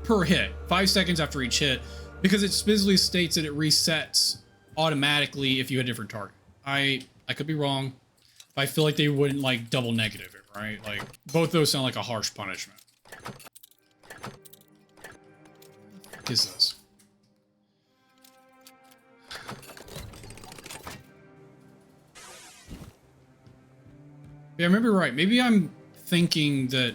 per hit. 5 seconds after each hit, because it specifically states that it resets automatically if you hit a different target. I could be wrong. I feel like they wouldn't, like, double negative it, right? Like, both those sound like a harsh punishment. What is this? Yeah, maybe you're right. Maybe I'm thinking that...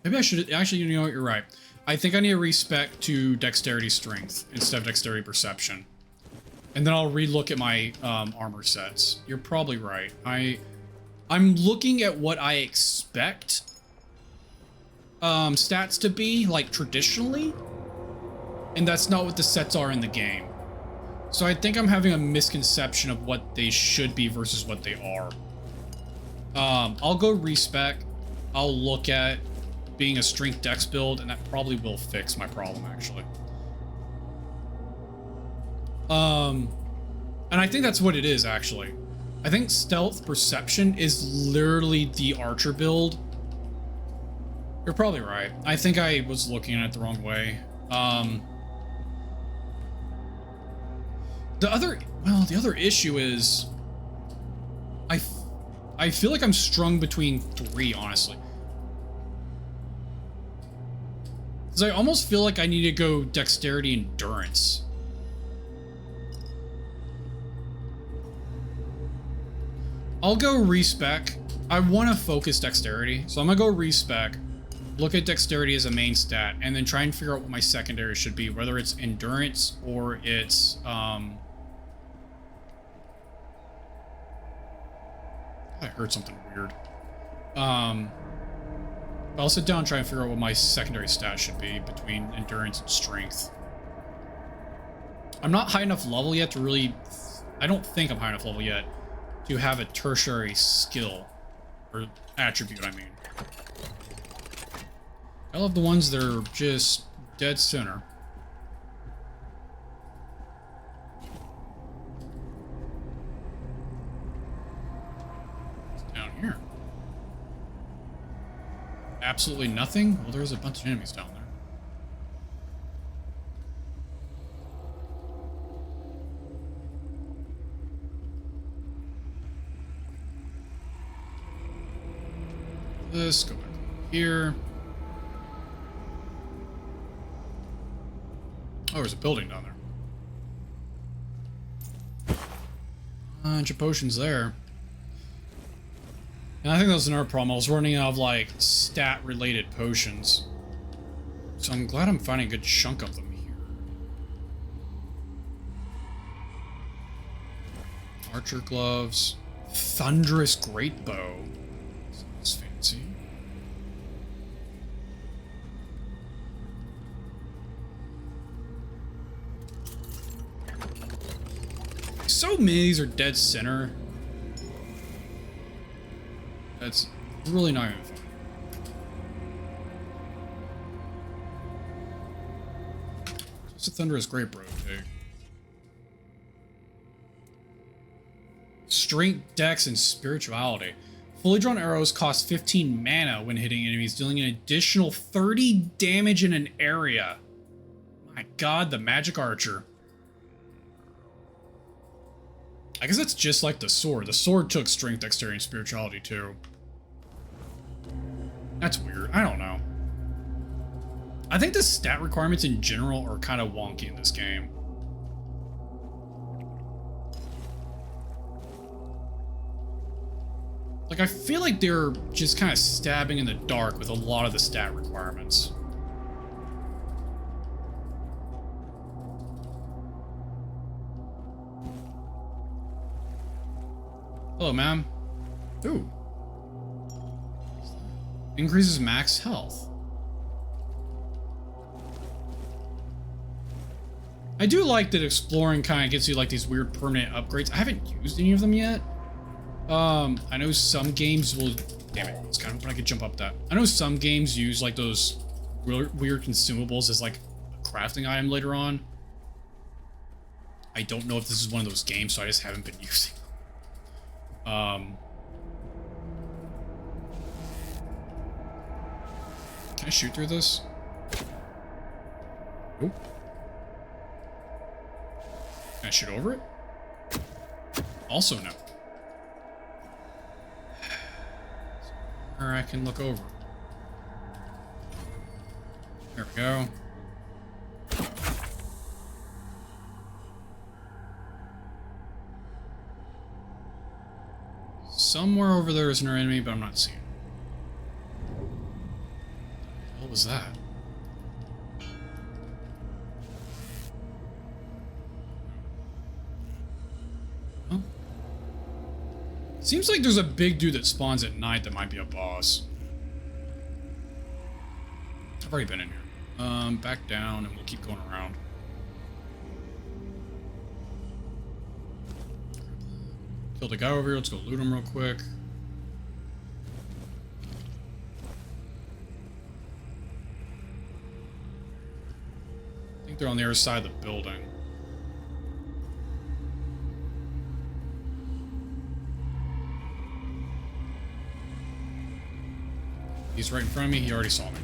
Maybe I should... Actually, you know what? You're right. I think I need to respec to dexterity strength instead of dexterity perception. And then I'll relook at my armor sets. You're probably right. I'm looking at what I expect stats to be, like, traditionally. And that's not what the sets are in the game. So I think I'm having a misconception of what they should be versus what they are. I'll go respec. I'll look at being a strength dex build, and that probably will fix my problem, actually. And I think that's what it is, actually. I think stealth perception is literally the archer build. You're probably right. I think I was looking at it the wrong way. The other issue is I feel like I'm strung between 3, honestly. Because I almost feel like I need to go dexterity endurance. I'll go respec. I want to focus dexterity, so I'm going to go respec, look at dexterity as a main stat, and then try and figure out what my secondary should be, whether it's endurance or it's... I heard something weird. I'll sit down and try and figure out what my secondary stat should be between endurance and strength. I'm not high enough level yet to really... I don't think I'm high enough level yet to have a tertiary skill. Or attribute, I mean. I love the ones that are just dead center. Here. Absolutely nothing? Well, there's a bunch of enemies down there. Let's go back here. Oh, there's a building down there. Bunch of potions there. And I think that was another problem. I was running out of, like, stat-related potions. So I'm glad I'm finding a good chunk of them here. Archer gloves. Thunderous great bow. Sounds fancy. So many of these are dead center. That's really not even fun. It's a thunderous great bow, too. Strength, dex, and spirituality. Fully drawn arrows cost 15 mana when hitting enemies, dealing an additional 30 damage in an area. My god, the magic archer. I guess that's just like the sword. The sword took strength, dexterity, and spirituality, too. That's weird. I don't know. I think the stat requirements in general are kind of wonky in this game. Like, I feel like they're just kind of stabbing in the dark with a lot of the stat requirements. Hello, ma'am. Ooh. Increases max health. I do like that exploring kind of gives you like these weird permanent upgrades. I haven't used any of them yet. I know some games will... Damn it, it's kind of when I could jump up that. I know some games use like those weird consumables as like a crafting item later on. I don't know if this is one of those games, so I just haven't been using them. Can I shoot through this? Nope. Can I shoot over it? Also no. Or I can look over. There we go. Somewhere over there is an enemy, but I'm not seeing it. What was that? Huh? Seems like there's a big dude that spawns at night that might be a boss. I've already been in here. Back down and we'll keep going around. Killed a guy over here. Let's go loot him real quick. I think they're on the other side of the building. He's right in front of me. He already saw me.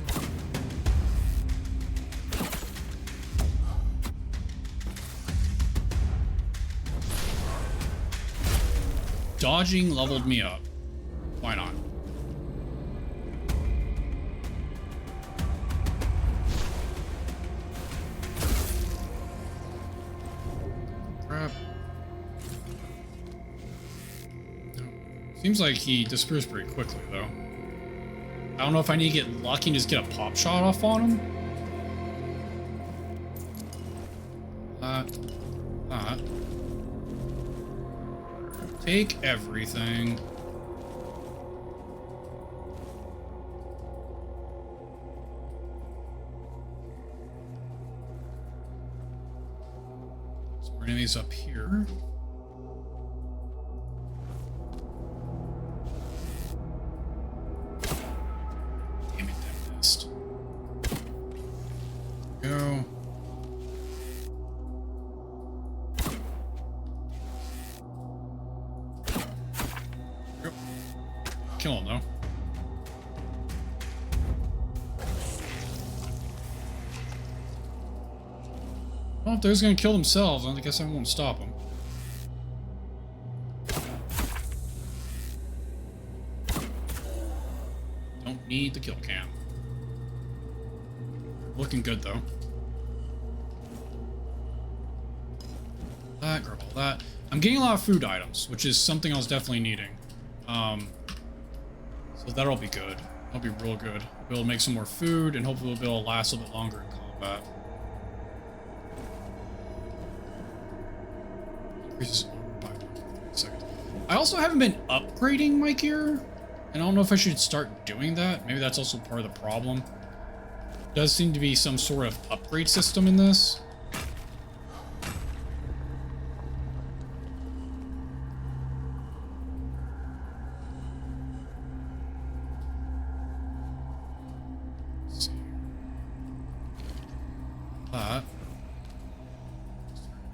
Dodging leveled me up. Why not? Crap. Seems like he disappears pretty quickly, though. I don't know if I need to get lucky and just get a pop shot off on him. Take everything. Some more enemies up here. Damn it, that missed. Go. Kill him, though. Well, if they're gonna kill themselves, I guess I won't stop them. Don't need the kill cam. Looking good, though. That, grab all that. I'm getting a lot of food items, which is something I was definitely needing. So that'll be good. That'll be real good. We'll be able to make some more food, and hopefully we'll be able to last a little bit longer in combat. Increases armor by 1 second. I also haven't been upgrading my gear, and I don't know if I should start doing that. Maybe that's also part of the problem. Does seem to be some sort of upgrade system in this.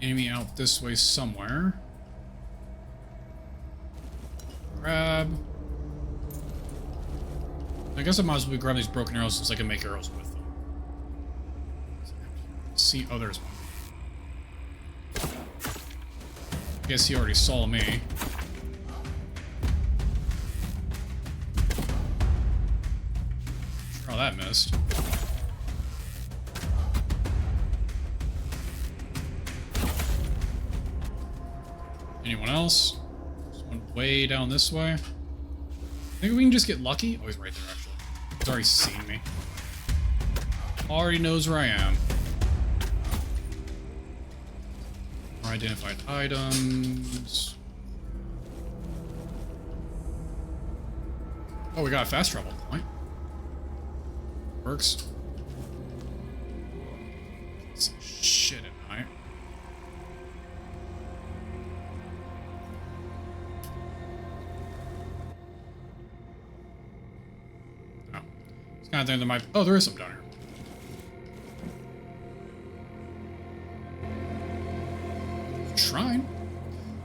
Enemy out this way somewhere. Grab. I guess I might as well grab these broken arrows since I can make arrows with them. See others. I guess he already saw me. Oh, that missed. Anyone else? There's one way down this way. Maybe we can just get lucky. Oh, he's right there, actually. He's already seen me. Already knows where I am. Identified items. Oh, we got a fast travel point. Works. Some shit at night. Oh. It's kind of thing that might. Oh, there is some down here. Shrine.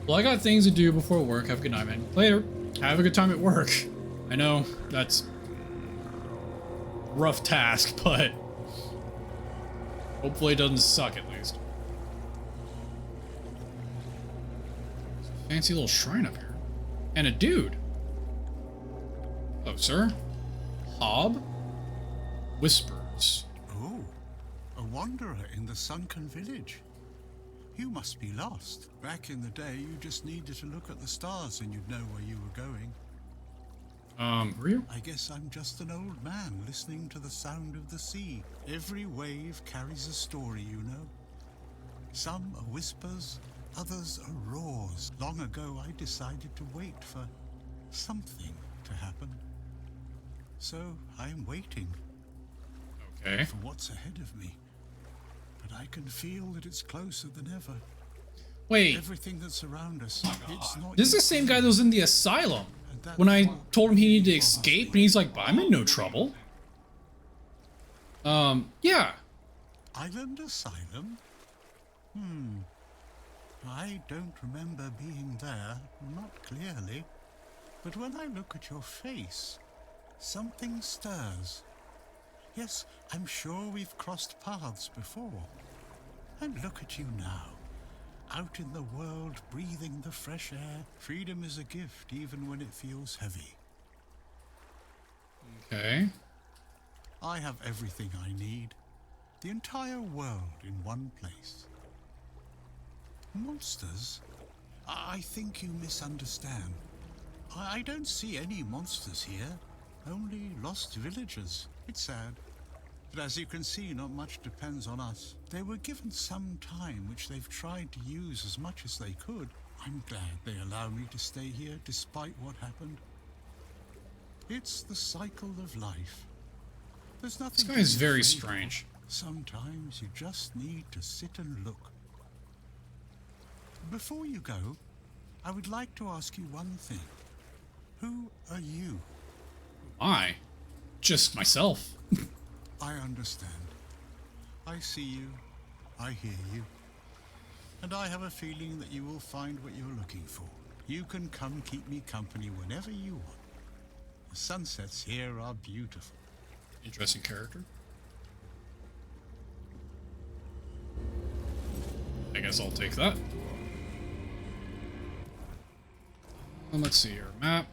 Well, I got things to do before work. Have a good night, man. Later. Have a good time at work. I know that's a rough task, but hopefully it doesn't suck at least. Fancy little shrine up here. And a dude. Oh, sir. Hob. Whispers. Oh, a wanderer in the sunken village. You must be lost. Back in the day, you just needed to look at the stars and you'd know where you were going. Were you? I guess I'm just an old man listening to the sound of the sea. Every wave carries a story, you know. Some are whispers, others are roars. Long ago, I decided to wait for something to happen. So, I'm waiting. Okay. For what's ahead of me. But I can feel that it's closer than ever. Wait. Everything that's around us, it's not. This is the same guy that was in the asylum. When I told him he needed to escape, and he's like, but I'm in no trouble. Yeah. Island Asylum? I don't remember being there, not clearly. But when I look at your face, something stirs. Yes, I'm sure we've crossed paths before. And look at you now. Out in the world, breathing the fresh air. Freedom is a gift, even when it feels heavy. Okay. I have everything I need. The entire world in one place. Monsters? I think you misunderstand. I don't see any monsters here. Only lost villagers. It's sad. But as you can see, not much depends on us. They were given some time, which they've tried to use as much as they could. I'm glad they allow me to stay here, despite what happened. It's the cycle of life. There's nothing. This guy is very strange. Sometimes you just need to sit and look. Before you go, I would like to ask you one thing. Who are you? I? Just myself. I understand. I see you. I hear you. And I have a feeling that you will find what you're looking for. You can come keep me company whenever you want. The sunsets here are beautiful. Interesting character. I guess I'll take that. And let's see here. Map.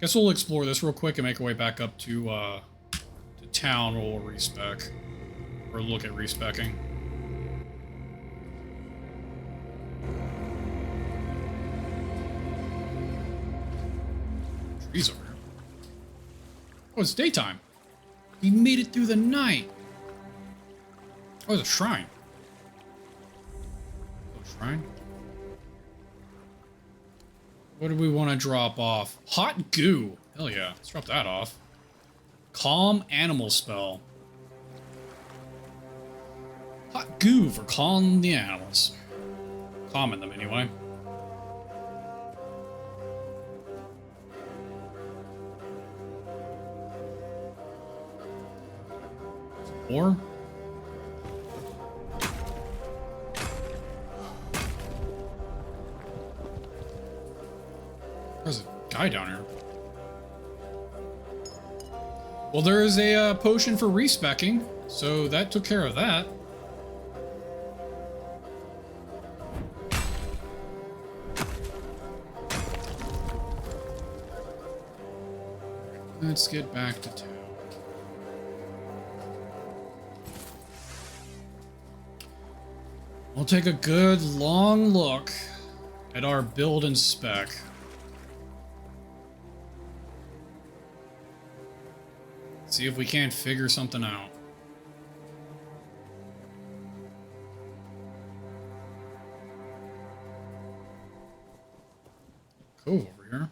Guess we'll explore this real quick and make our way back up to town. We'll respec. Or look at respecking. Trees over here. Oh, it's daytime. We made it through the night. Oh, there's a shrine. Oh, shrine. What do we want to drop off? Hot goo. Hell yeah. Let's drop that off. Calm animal spell. Hot goo for calming the animals. Calming them anyway. Or there's a guy down here. Well, there is a potion for respecking, so that took care of that. Let's get back to town. We'll take a good long look at our build and spec. See if we can't figure something out. Cool, over here.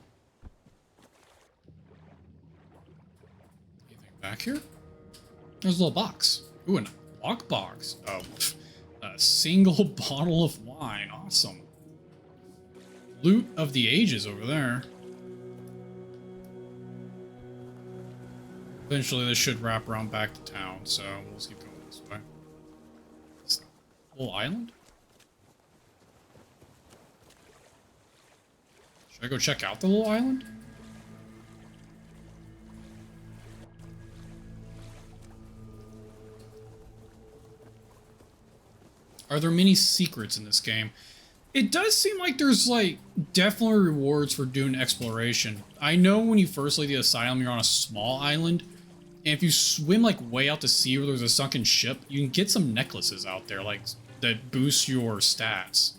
Anything back here? There's a little box. Ooh, a lockbox. Oh, a single bottle of wine. Awesome. Loot of the ages over there. Eventually, this should wrap around back to town, so we'll just keep going this way. It's a little island? Should I go check out the little island? Are there many secrets in this game? It does seem like there's, like, definitely rewards for doing exploration. I know when you first leave the asylum, you're on a small island. And if you swim, like, way out to sea where there's a sunken ship, you can get some necklaces out there, like, that boost your stats.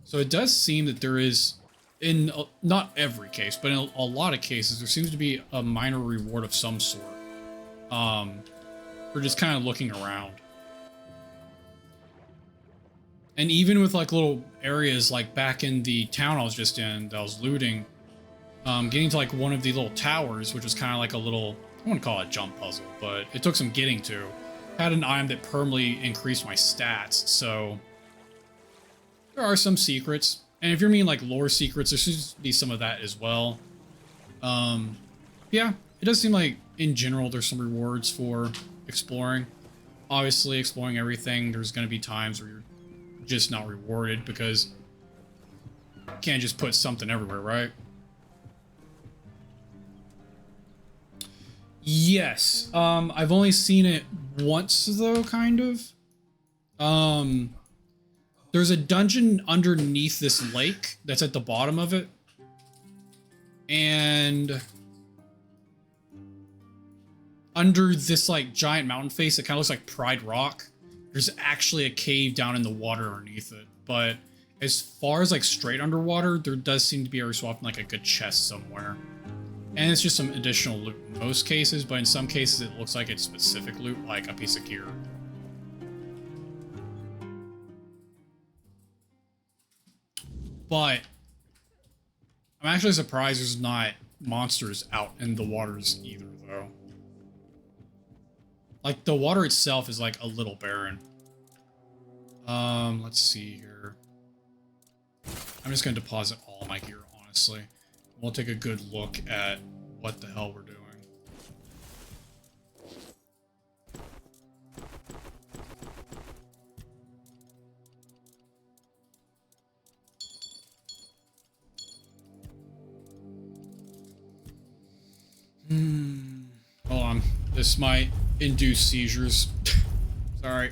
So it does seem that there is, in not every case, but in a lot of cases, there seems to be a minor reward of some sort. For just kind of looking around. And even with, like, little areas, like, back in the town I was just in, that I was looting, getting to, like, one of the little towers, which was kind of like a little, I wouldn't call it a jump puzzle, but it took some getting to. Had an item that permanently increased my stats, so there are some secrets. And if you're meaning, like, lore secrets, there should be some of that as well. Yeah, it does seem like, in general, there's some rewards for exploring. Obviously, exploring everything, there's going to be times where you're just not rewarded because you can't just put something everywhere, right? Yes. I've only seen it once though, kind of. There's a dungeon underneath this lake that's at the bottom of it. And under this, like, giant mountain face that kind of looks like Pride Rock, there's actually a cave down in the water underneath it. But as far as, like, straight underwater, there does seem to be every so often, like, a good chest somewhere. And it's just some additional loot in most cases, but in some cases it looks like it's specific loot, like a piece of gear. But I'm actually surprised there's not monsters out in the waters either, though. Like, the water itself is, like, a little barren. Let's see here. I'm just going to deposit all my gear, honestly. We'll take a good look at what the hell we're doing. Hold on. This might induce seizures. Sorry.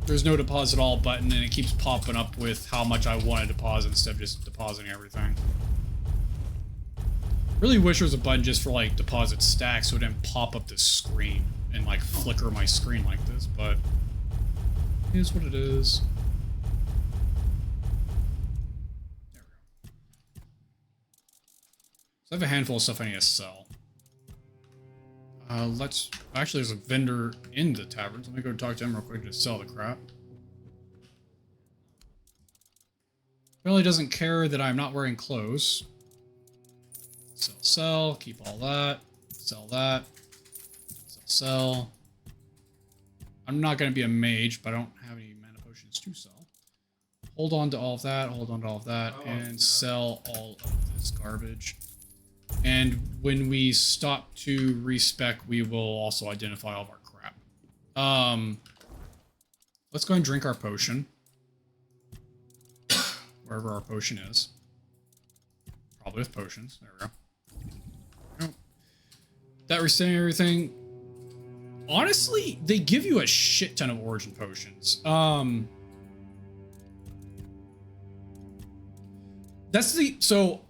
There's no deposit all button and it keeps popping up with how much I want to deposit instead of just depositing everything. Really wish there was a button just for, like, deposit stacks so it didn't pop up this screen and, like, flicker my screen like this, but it is what it is. There we go. So I have a handful of stuff I need to sell. Actually, there's a vendor in the tavern. So let me go talk to him real quick to sell the crap. Really doesn't care that I'm not wearing clothes. Sell, keep all that. Sell that. Sell. I'm not going to be a mage, but I don't have any mana potions to sell. Hold on to all of that, hold on to all of that, and sell all of this garbage. And when we stop to respec, we will also identify all of our crap. Let's go and drink our potion. Wherever our potion is. Probably with potions. There we go. That resetting everything. Honestly, they give you a shit ton of origin potions. So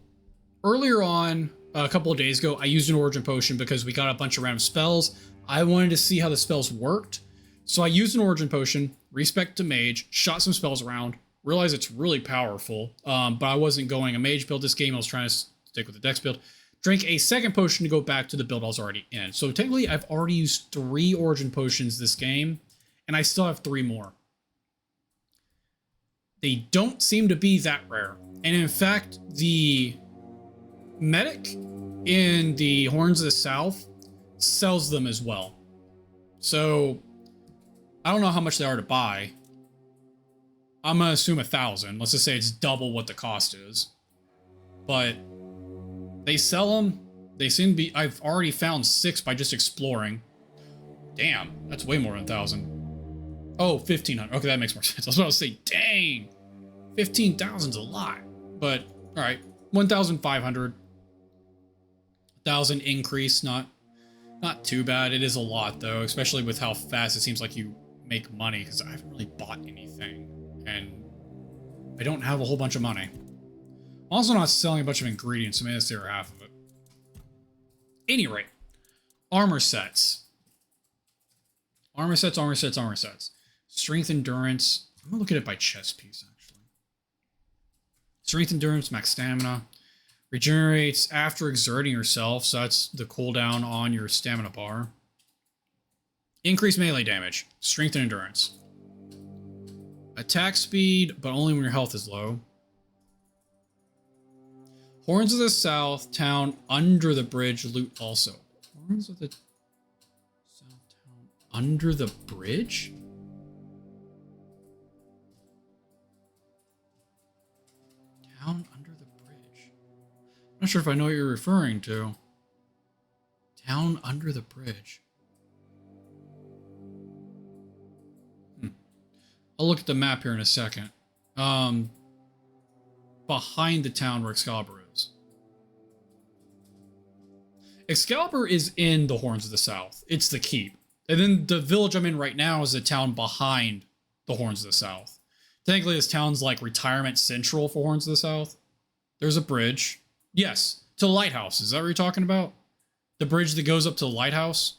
earlier on, a couple of days ago, I used an origin potion because we got a bunch of random spells. I wanted to see how the spells worked. So I used an origin potion, respec to mage, shot some spells around, realized it's really powerful. But I wasn't going a mage build this game. I was trying to stick with the dex build. Drink a second potion to go back to the build I was already in. So technically, I've already used 3 origin potions this game, and I still have 3 more. They don't seem to be that rare. And in fact, the medic in the Horns of the South sells them as well. So I don't know how much they are to buy. I'm gonna assume 1,000. Let's just say it's double what the cost is. But they sell them. They seem to be. I've already found 6 by just exploring. Damn, that's way more than 1,000. Oh, 1,500. Okay, that makes more sense. I was about to say, dang, 15,000's a lot. But all right, 1,500. 1,000 increase, not too bad. It is a lot though, especially with how fast it seems like you make money, because I haven't really bought anything and I don't have a whole bunch of money. I'm also not selling a bunch of ingredients, so maybe that's the other half of it. Any rate, armor sets. Armor sets, armor sets, armor sets. Strength, endurance. I'm gonna look at it by chest piece actually. Strength, endurance, max stamina. Regenerates after exerting yourself, so that's the cooldown on your stamina bar. Increase melee damage, strength and endurance. Attack speed, but only when your health is low. Horns of the South town under the bridge loot also. Horns of the South town under the bridge? Town under the bridge. I'm not sure if I know what you're referring to. Town under the bridge. I'll look at the map here in a second. Behind the town where Excalibur is. Excalibur is in the Horns of the South. It's the keep. And then the village I'm in right now is the town behind the Horns of the South. Technically, this town's like retirement central for Horns of the South. There's a bridge. Yes, to the lighthouse. Is that what you're talking about? The bridge that goes up to the lighthouse?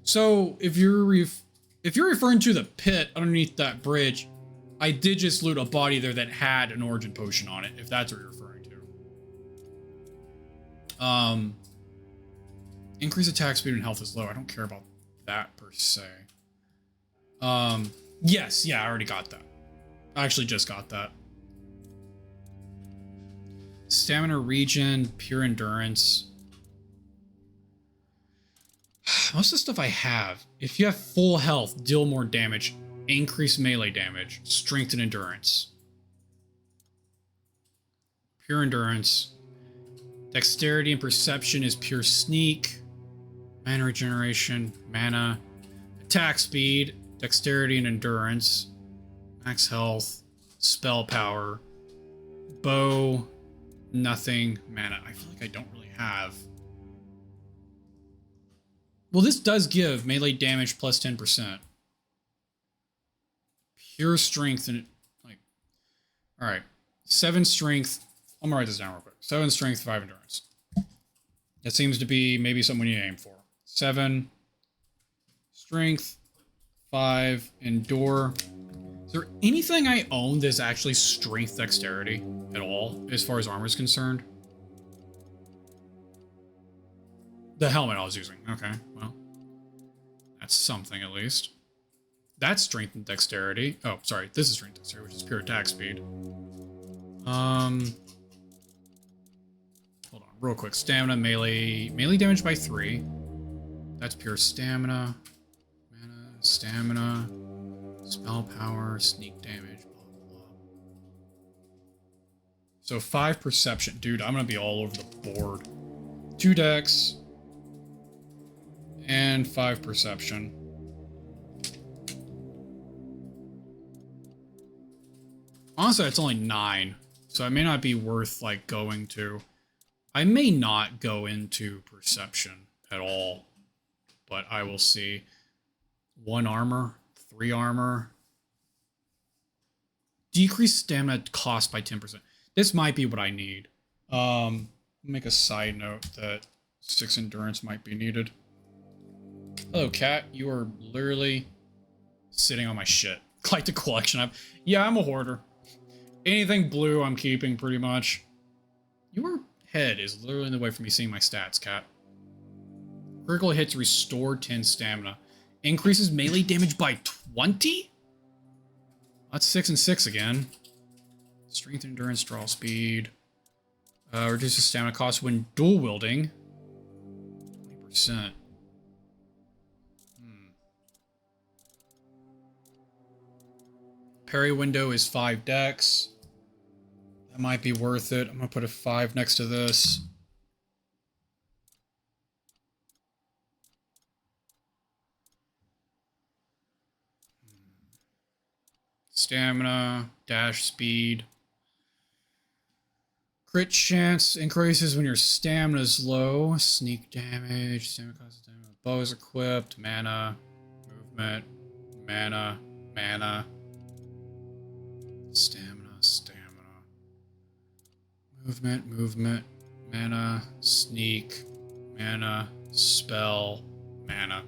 So if you're referring to the pit underneath that bridge, I did just loot a body there that had an origin potion on it, if that's what you're referring to. Increase attack speed and health is low. I don't care about that per se. Yes, yeah, I already got that. I actually just got that. Stamina regen, pure endurance. Most of the stuff I have, if you have full health, deal more damage, increase melee damage, strength and endurance. Pure endurance. Dexterity and perception is pure sneak. Mana regeneration, mana. Attack speed, dexterity and endurance. Max health, spell power. Bow, nothing, mana. I feel like I don't really have. Well, this does give melee damage plus 10%. Pure strength and like, all right, 7 strength. I'm gonna write this down real quick. 7 strength, 5 endurance. That seems to be maybe something we need to aim for. 7 strength, 5 endure. Is there anything I own that's actually strength dexterity at all as far as armor is concerned? The helmet I was using. Okay, well, that's something at least. That's strength and dexterity. Oh, sorry, this is strength and dexterity, which is pure attack speed. Hold on, real quick. Stamina, melee damage by 3. That's pure stamina. Mana, stamina, spell power, sneak damage, blah, blah, blah. So 5 perception. Dude, I'm gonna be all over the board. 2 dex. And 5 perception. Honestly, it's only 9. So it may not be worth like going to. I may not go into perception at all. But I will see. 1 armor, 3 armor. Decrease stamina cost by 10%. This might be what I need. Make a side note that 6 endurance might be needed. Hello, cat. You are literally sitting on my shit. Like the collection. Yeah, I'm a hoarder. Anything blue I'm keeping pretty much. Your head is literally in the way for me seeing my stats, cat. Critical hits restore 10 stamina. Increases melee damage by 20? That's 6 and 6 again. Strength, endurance, draw speed. Reduces stamina cost when dual wielding. 20%. Parry window is 5 dex. That might be worth it. I'm gonna put a 5 next to this. Stamina, dash speed. Crit chance increases when your stamina is low. Sneak damage, stamina cost damage. Bow is equipped, mana, movement, mana, mana. Stamina, stamina. Movement, movement, mana, sneak, mana, spell, mana.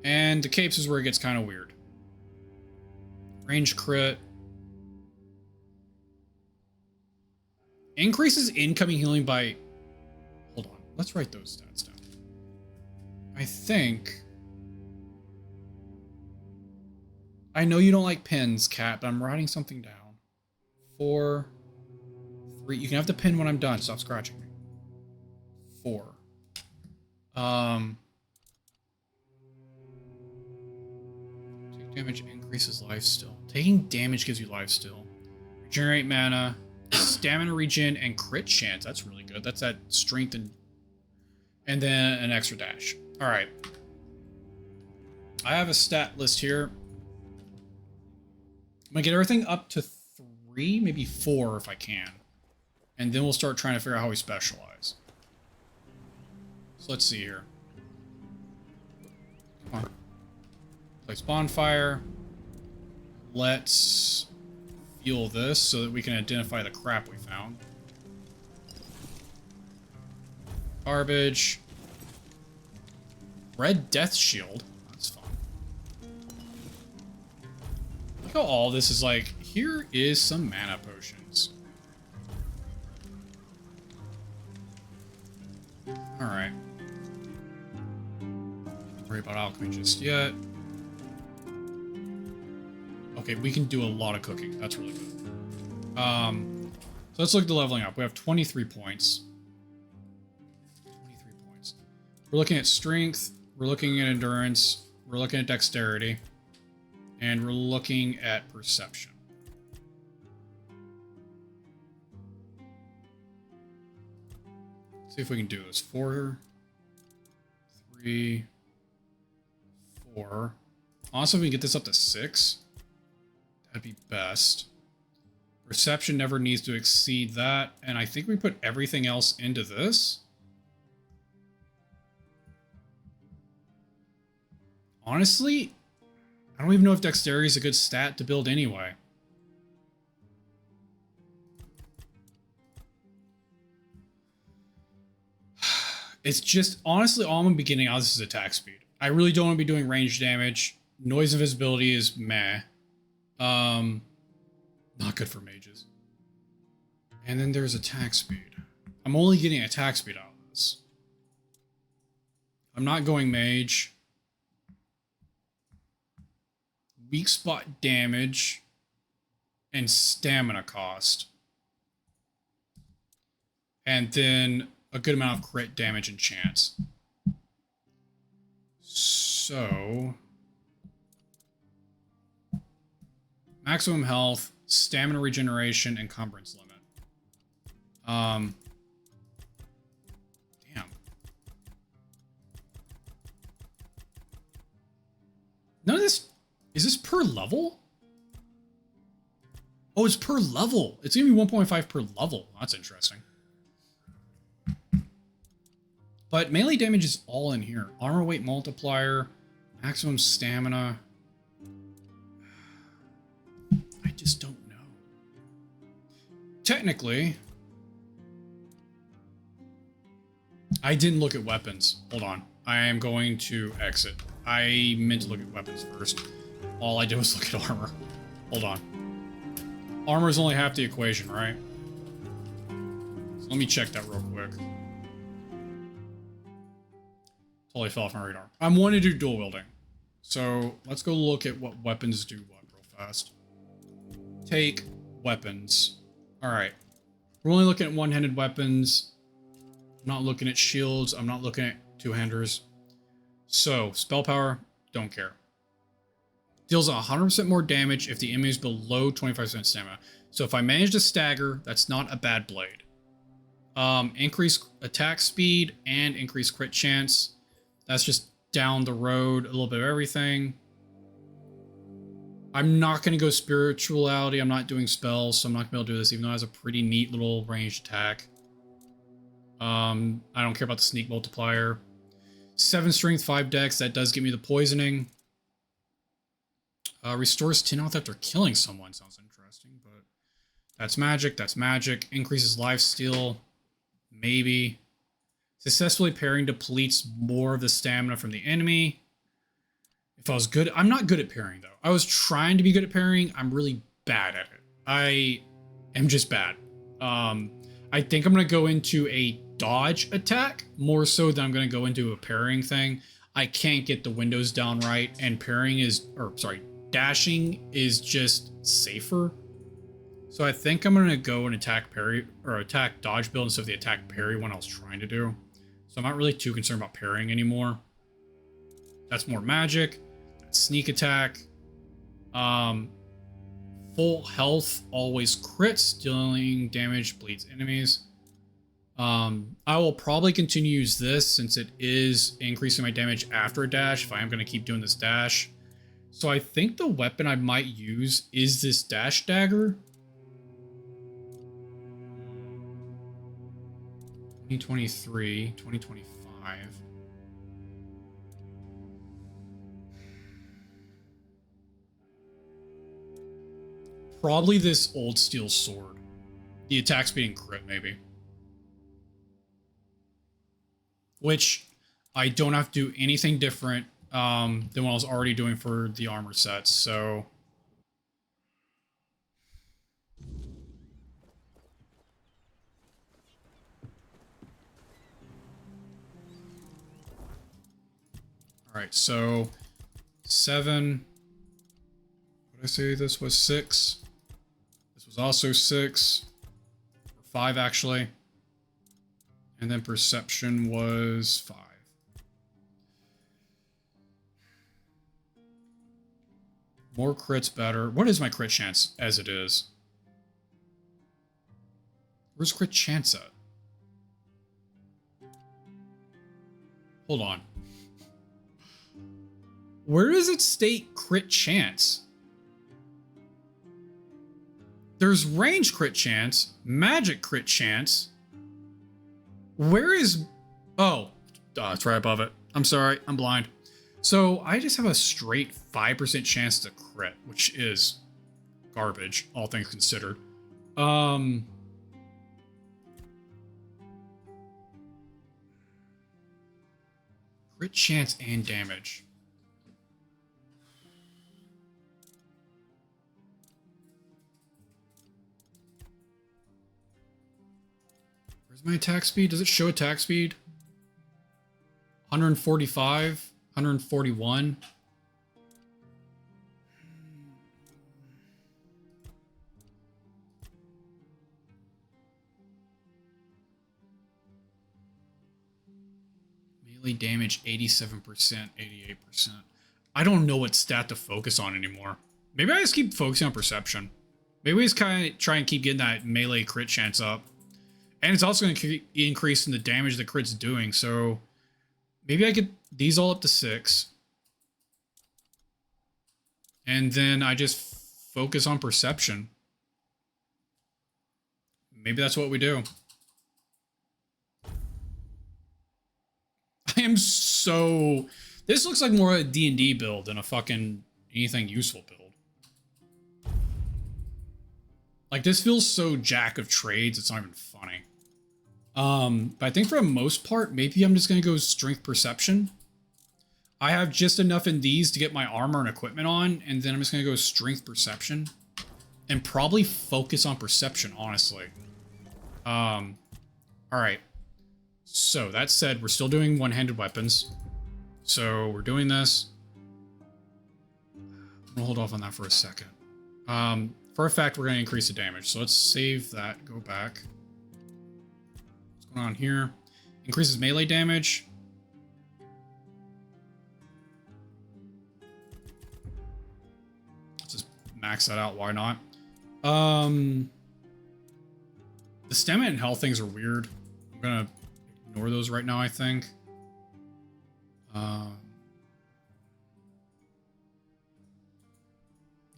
And the capes is where it gets kind of weird. Range crit. Increases incoming healing by... Hold on. Let's write those stats down. I think... I know you don't like pins, cat, but I'm writing something down. 4, 3... You can have the pin when I'm done. Stop scratching me. 4. Take damage increases life still. Taking damage gives you life still. Regenerate mana, stamina regen, and crit chance. That's really good. That's that strength and then an extra dash. All right. I have a stat list here. I'm gonna get everything up to 3, maybe 4 if I can. And then we'll start trying to figure out how we specialize. So let's see here. Come on. Place bonfire. Let's fuel this so that we can identify the crap we found. Garbage. Red death shield. That's fun. Look how all this is like, here is some mana potions. Alright. Don't worry about alchemy just yet. Okay, we can do a lot of cooking. That's really good. So let's look at the leveling up. We have 23 points. 23 points. We're looking at strength. We're looking at endurance. We're looking at dexterity. And we're looking at perception. Let's see if we can do this. 4, 3, 4. Also, if we can get this up to 6. That'd be best. Perception never needs to exceed that. And I think we put everything else into this. Honestly, I don't even know if dexterity is a good stat to build anyway. It's just, honestly, all I'm going to be getting out of this is attack speed. I really don't want to be doing range damage. Noise invisibility is meh. Not good for mages. And then there's attack speed. I'm only getting attack speed out of this. I'm not going mage. Weak spot damage and stamina cost. And then a good amount of crit damage and chance. So... maximum health, stamina regeneration, and encumbrance limit. Damn. None of this... Is this per level? Oh, it's per level. It's gonna be 1.5 per level. That's interesting. But melee damage is all in here. Armor weight multiplier, maximum stamina... I just don't know. Technically, I didn't look at weapons. Hold on. I am going to exit. I meant to look at weapons first. All I did was look at armor. Hold on. Armor is only half the equation, right? So let me check that real quick. Totally fell off my radar. I'm wanting to do dual wielding. So let's go look at what weapons do what real fast. Take weapons. Alright. We're only looking at one-handed weapons. I'm not looking at shields. I'm not looking at two-handers. So, spell power, don't care. Deals 100% more damage if the enemy is below 25% stamina. So if I manage to stagger, that's not a bad blade. Increase attack speed and increase crit chance. That's just down the road, a little bit of everything. I'm not going to go spirituality. I'm not doing spells, so I'm not going to be able to do this, even though it has a pretty neat little ranged attack. I don't care about the sneak multiplier. 7 strength, 5 dex. That does give me the poisoning. Restores 10 health after killing someone. Sounds interesting, but that's magic. That's magic. Increases lifesteal. Maybe. Successfully parrying depletes more of the stamina from the enemy. If I was good, I'm not good at parrying though. I was trying to be good at parrying. I'm really bad at it. I am just bad. I think I'm going to go into a dodge attack more so than I'm going to go into a parrying thing. I can't get the windows down right, and parrying is, or sorry, dashing is just safer. So I think I'm going to go and attack parry or attack dodge build instead of the attack parry one I was trying to do. So I'm not really too concerned about parrying anymore. That's more magic. That's sneak attack. Full health always crits, dealing damage, bleeds enemies. I will probably continue to use this since it is increasing my damage after a dash if I am going to keep doing this dash. So I think the weapon I might use is this dash dagger. 2023, 2025. Probably this old steel sword. The attack speed and crit, maybe. Which I don't have to do anything different than what I was already doing for the armor sets, so... Alright, so 7. What did I say this was? 6. This was also 6. Or 5, actually. And then perception was 5. More crits better. What is my crit chance as it is? Where's crit chance at? Hold on. Where does it state crit chance? There's range crit chance, magic crit chance. Where is... Oh, it's right above it. I'm sorry, I'm blind. So I just have a straight 5% chance to crit, which is garbage, all things considered. Crit chance and damage. Where's my attack speed? Does it show attack speed? 145, 141. Melee damage 87%, 88%. I don't know what stat to focus on anymore. Maybe I just keep focusing on perception. Maybe we just kind of try and keep getting that melee crit chance up. And it's also going to increase in the damage the crit's doing, so maybe I get these all up to 6. And then I just focus on perception. Maybe that's what we do. I am so... This looks like more a D&D build than a fucking anything useful build. Like, this feels so jack of trades, it's not even funny. But I think for the most part, maybe I'm just going to go strength perception. I have just enough in these to get my armor and equipment on, and then I'm just going to go strength perception and probably focus on perception, honestly. All right. So that said, we're still doing one-handed weapons. So we're doing this. We'll hold off on that for a second. For a fact, we're going to increase the damage. So let's save that. Go back. What's going on here? Increases melee damage. Let's just max that out. Why not? The stamina and health things are weird. I'm going to ignore those right now, I think.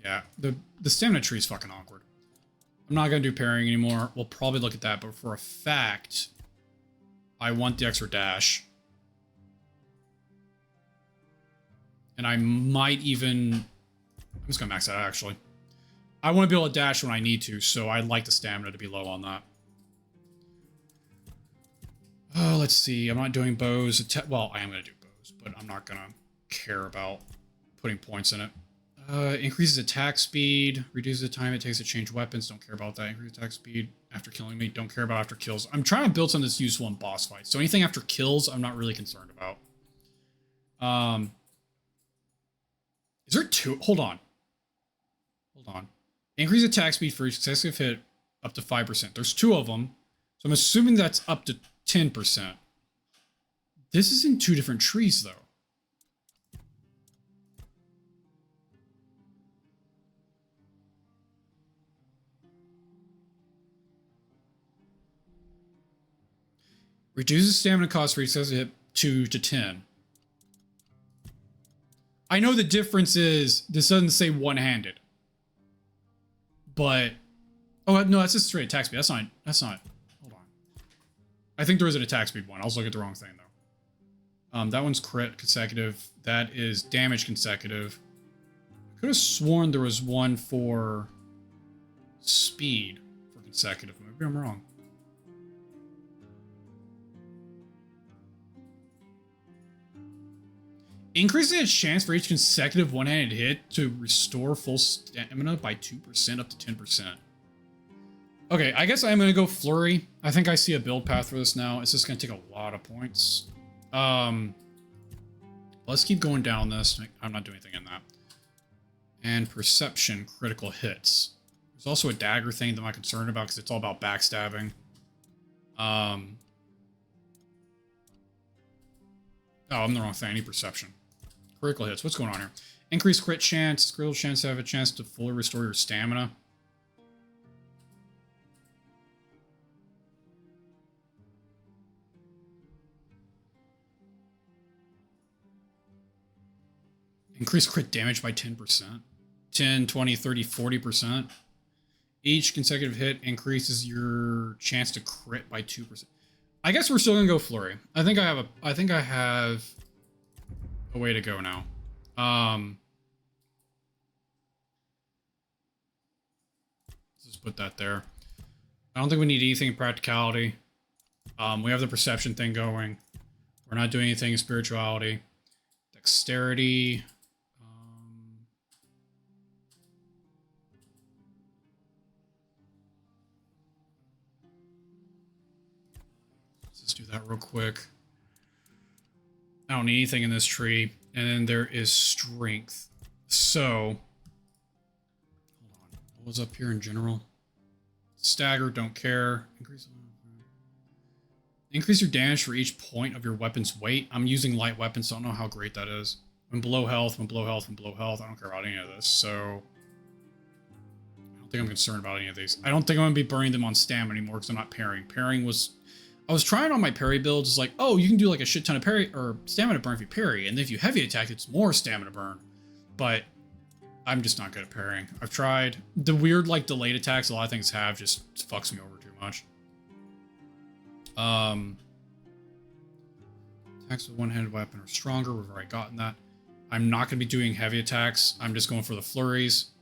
Yeah, the stamina tree is fucking awkward. I'm not going to do parrying anymore. We'll probably look at that, but for a fact, I want the extra dash. And I might even... I'm just going to max that out, actually. I want to be able to dash when I need to, so I'd like the stamina to be low on that. Oh, let's see. I'm not doing bows. Well, I am going to do bows, but I'm not going to care about putting points in it. Increases attack speed, reduces the time it takes to change weapons. Don't care about that. Increases attack speed after killing me. Don't care about after kills. I'm trying to build something that's useful in boss fights. So anything after kills, I'm not really concerned about. Is there two? Hold on. Hold on. Increase attack speed for each successive hit up to 5%. There's two of them. So I'm assuming that's up to 10%. This is in two different trees, though. Reduces stamina cost for each successive hit 2 to 10. I know the difference is this doesn't say one-handed. But... Oh, no, that's just straight attack speed. That's not... Hold on. I think there is an attack speed one. I was looking at the wrong thing, though. That one's crit consecutive. That is damage consecutive. I could have sworn there was one for speed for consecutive. Maybe I'm wrong. Increasing its chance for each consecutive one-handed hit to restore full stamina by 2% up to 10%. Okay, I guess I'm going to go Flurry. I think I see a build path for this now. It's just going to take a lot of points. Let's keep going down this. I'm not doing anything in that. And Perception, critical hits. There's also a dagger thing that I'm not concerned about because it's all about backstabbing. Oh, I'm the wrong thing. I need Perception. Critical hits. What's going on here? Increased crit chance. Critical chance to have a chance to fully restore your stamina. Increased crit damage by 10%. 10, 20, 30, 40%. Each consecutive hit increases your chance to crit by 2%. I guess we're still gonna go Flurry. I think I have a way to go now. Let's just put that there. I don't think we need anything in practicality. We have the perception thing going. We're not doing anything in spirituality. Dexterity. Let's do that real quick. I don't need anything in this tree. And then there is strength. So, hold on. What was up here in general? Stagger, don't care. Increase your damage for each point of your weapon's weight. I'm using light weapons, so I don't know how great that is. When below health, when below health, when below health. I don't care about any of this, so... I don't think I'm concerned about any of these. I don't think I'm going to be burning them on stamina anymore because I'm not parrying. Parrying was... I was trying on my parry builds. It's like, oh, you can do like a shit ton of parry or stamina burn if you parry, and then if you heavy attack, it's more stamina burn. But I'm just not good at parrying. I've tried. The weird like delayed attacks a lot of things have just fucks me over too much. Attacks with one-handed weapon are stronger. We've already gotten that. I'm not going to be doing heavy attacks. I'm just going for the flurries.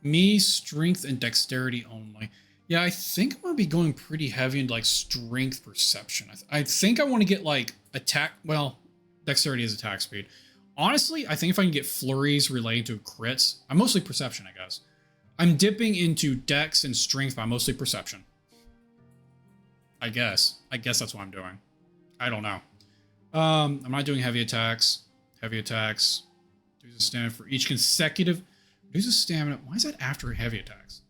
Me, strength, and dexterity only. Yeah, I think I'm going to be going pretty heavy into, like, strength perception. I think I want to get, like, attack... Well, dexterity is attack speed. Honestly, I think if I can get flurries relating to crits, I'm mostly perception, I guess. I'm dipping into dex and strength, but I'm mostly perception. I guess that's what I'm doing. I don't know. I'm not doing heavy attacks. Heavy attacks. Reduces stamina for each consecutive. Reduces stamina. Why is that after heavy attacks?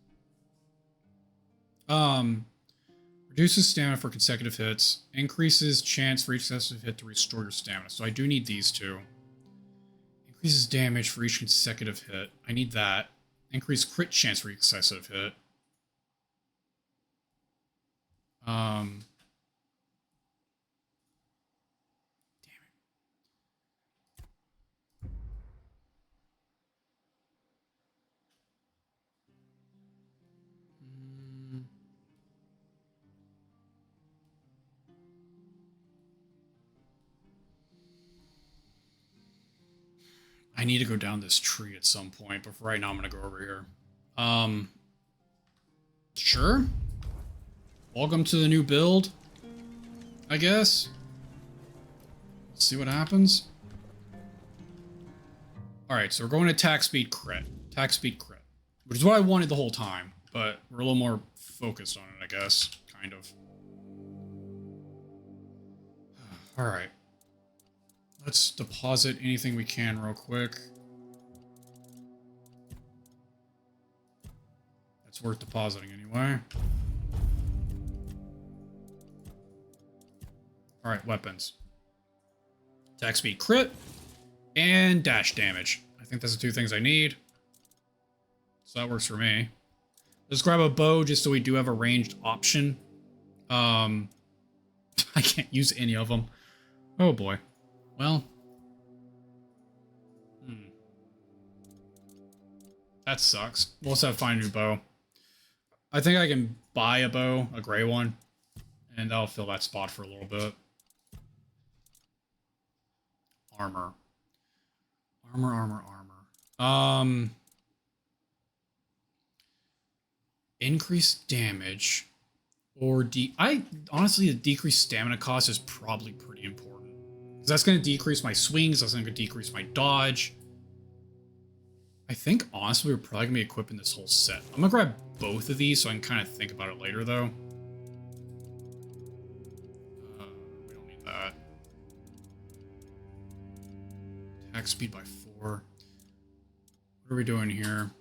Reduces stamina for consecutive hits. Increases chance for each successive hit to restore your stamina. So I do need these two. Increases damage for each consecutive hit. I need that. Increase crit chance for each successive hit. I need to go down this tree at some point, but for right now I'm gonna go over here. Sure. Welcome to the new build, I guess. Let's see what happens. Alright, so we're going to attack speed crit. Attack speed crit. Which is what I wanted the whole time, but we're a little more focused on it, I guess. Kind of. Alright. Let's deposit anything we can real quick. That's worth depositing anyway. Alright, weapons. Attack speed crit. And dash damage. I think that's the two things I need. So that works for me. Let's grab a bow just so we do have a ranged option. I can't use any of them. Oh boy. Well. That sucks. We'll also have to find a new bow. I think I can buy a bow, a gray one. And that'll fill that spot for a little bit. Armor. Armor. Increased damage. Or honestly, the decreased stamina cost is probably pretty important. Because that's going to decrease my swings, that's going to decrease my dodge. I think, honestly, we're probably going to be equipping this whole set. I'm going to grab both of these so I can kind of think about it later, though. We don't need that. Attack speed by 4. What are we doing here?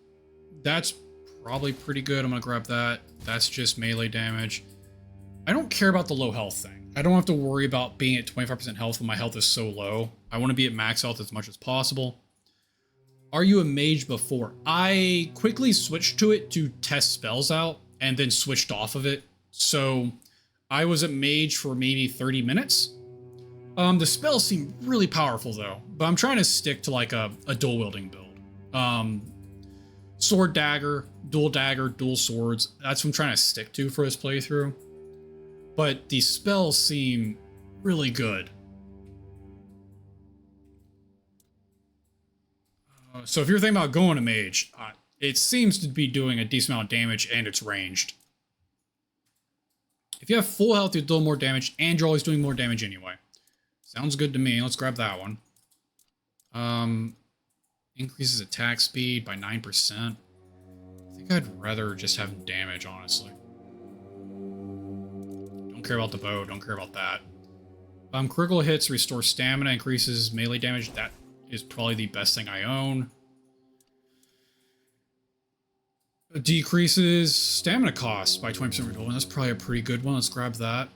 That's probably pretty good. I'm going to grab that. That's just melee damage. I don't care about the low health thing. I don't have to worry about being at 25% health when my health is so low. I want to be at max health as much as possible. Are you a mage before? I quickly switched to it to test spells out and then switched off of it. So I was a mage for maybe 30 minutes. The spells seem really powerful though, but I'm trying to stick to like a dual wielding build. Sword dagger, dual swords. That's what I'm trying to stick to for this playthrough. But these spells seem really good. So if you're thinking about going to mage, it seems to be doing a decent amount of damage and it's ranged. If you have full health, you'll do more damage and you're always doing more damage anyway. Sounds good to me. Let's grab that one. Increases attack speed by 9%. I think I'd rather just have damage, honestly. Don't care about the bow, don't care about that. Critical hits restore stamina, increases melee damage. That is probably the best thing I own. Decreases stamina cost by 20% reroll, and that's probably a pretty good one. Let's grab that.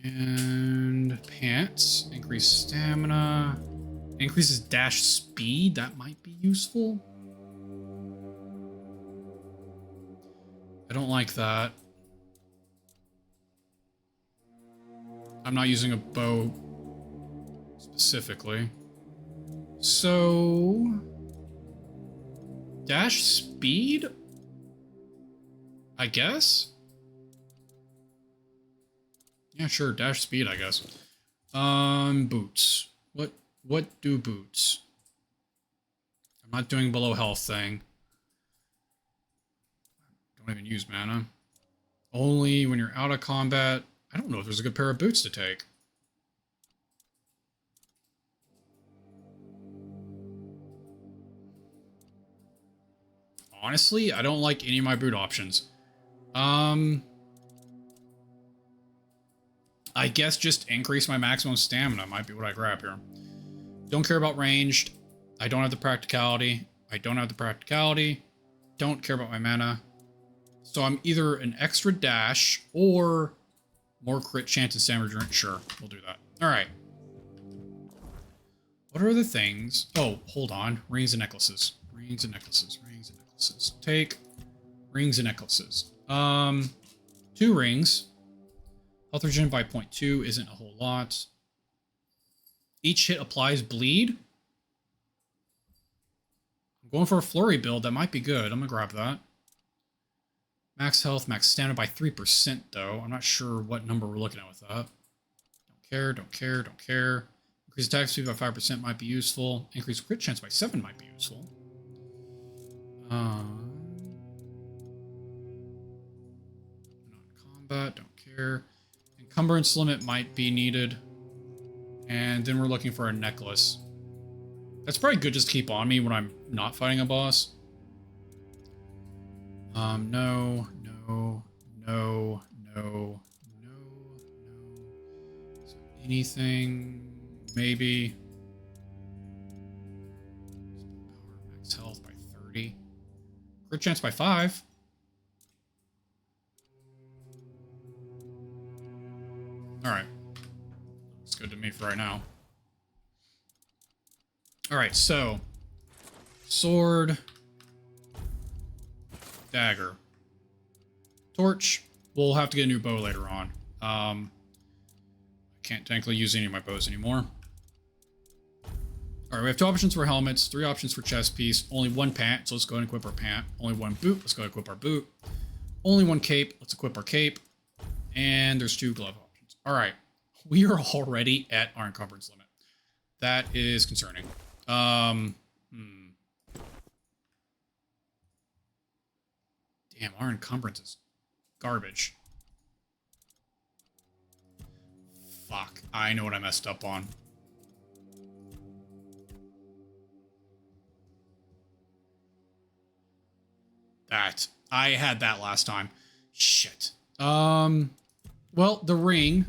And pants, increase stamina. Increases dash speed, that might be useful. I don't like that. I'm not using a bow specifically. So dash speed, I guess. Yeah, sure, dash speed, I guess. Boots. What do boots? I'm not doing below health thing. Don't even use mana. Only when you're out of combat. I don't know if there's a good pair of boots to take. honestly, I don't like any of my boot options. I guess just increase my maximum stamina might be what I grab here. Don't care about ranged. I don't have the practicality. I don't have the practicality. Don't care about my mana. So I'm either an extra dash or more crit chance and stamina drink. Sure, we'll do that. All right. What are the things? Oh, hold on. Rings and necklaces. Rings and necklaces. Rings and necklaces. Take rings and necklaces. 2 rings. Health regen by 0.2 isn't a whole lot. Each hit applies bleed. I'm going for a flurry build. That might be good. I'm gonna grab that. Max health, max stamina by 3% though. I'm not sure what number we're looking at with that. Don't care, don't care, don't care. Increase attack speed by 5% might be useful. Increase crit chance by 7 might be useful. Non-combat, don't care. Encumbrance limit might be needed. And then we're looking for a necklace. That's probably good just to keep on me when I'm not fighting a boss. No. Is there anything? Maybe. Power max health by 30. Crit chance by 5. Alright. Looks good to me for right now. Alright, so. Sword. Dagger. Torch. We'll have to get a new bow later on. I can't technically use any of my bows anymore. Alright, we have 2 options for helmets, 3 options for chest piece, only 1 pant, so let's go ahead and equip our pant. Only 1 boot, let's go ahead and equip our boot. Only 1 cape, let's equip our cape. And there's 2 glove options. Alright, we are already at our encumbrance limit. That is concerning. Damn, our encumbrance is garbage. Fuck, I know what I messed up on. I had that last time. Shit. Well, the ring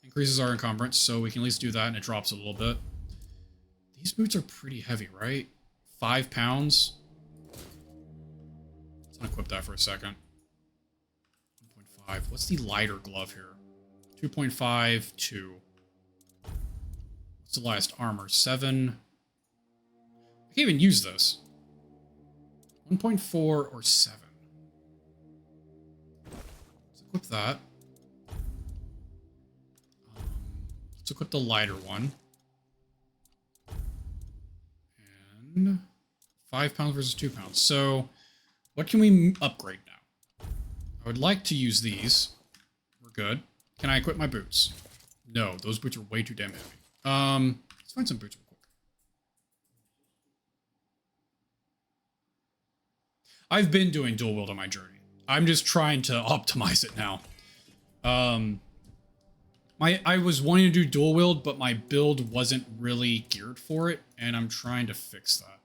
increases our encumbrance, so we can at least do that, and it drops a little bit. These boots are pretty heavy, right? 5 pounds. Let's unequip that for a second. 1.5. What's the lighter glove here? 2.5, 2. What's the lightest armor? 7. I can't even use this. 1.4 or 7. Let's equip that. Let's equip the lighter one. And 5 pounds versus 2 pounds. So, what can we upgrade now? I would like to use these. We're good. Can I equip my boots? No, those boots are way too damn heavy. Let's find some boots real quick. I've been doing dual wield on my journey. I'm just trying to optimize it now. I was wanting to do dual wield, but my build wasn't really geared for it, and I'm trying to fix that.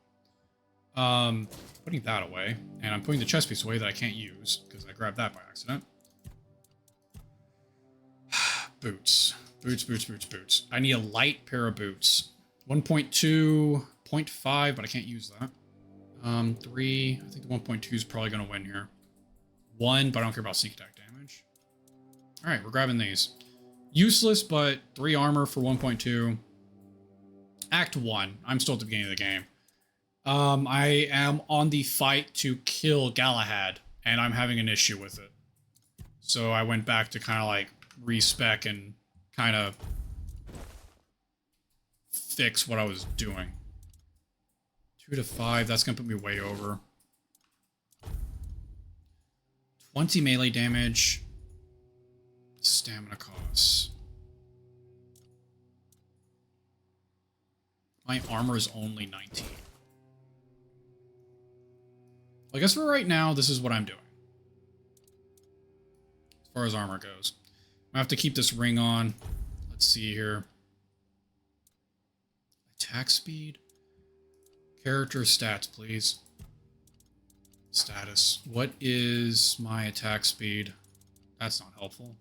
Putting that away, and I'm putting the chest piece away that I can't use, because I grabbed that by accident. Boots. Boots. I need a light pair of boots. 1.2, 0.5, but I can't use that. 3. I think the 1.2 is probably going to win here. 1, but I don't care about sneak attack damage. Alright, we're grabbing these. Useless, but 3 armor for 1.2. Act 1. I'm still at the beginning of the game. I am on the fight to kill Galahad, and I'm having an issue with it. So I went back to kind of like respec and kind of fix what I was doing. 2 to 5, that's going to put me way over. 20 melee damage. Stamina costs. My armor is only 19. I guess for right now, this is what I'm doing. As far as armor goes. I have to keep this ring on. Let's see here. Attack speed. Character stats, please. Status. What is my attack speed? That's not helpful.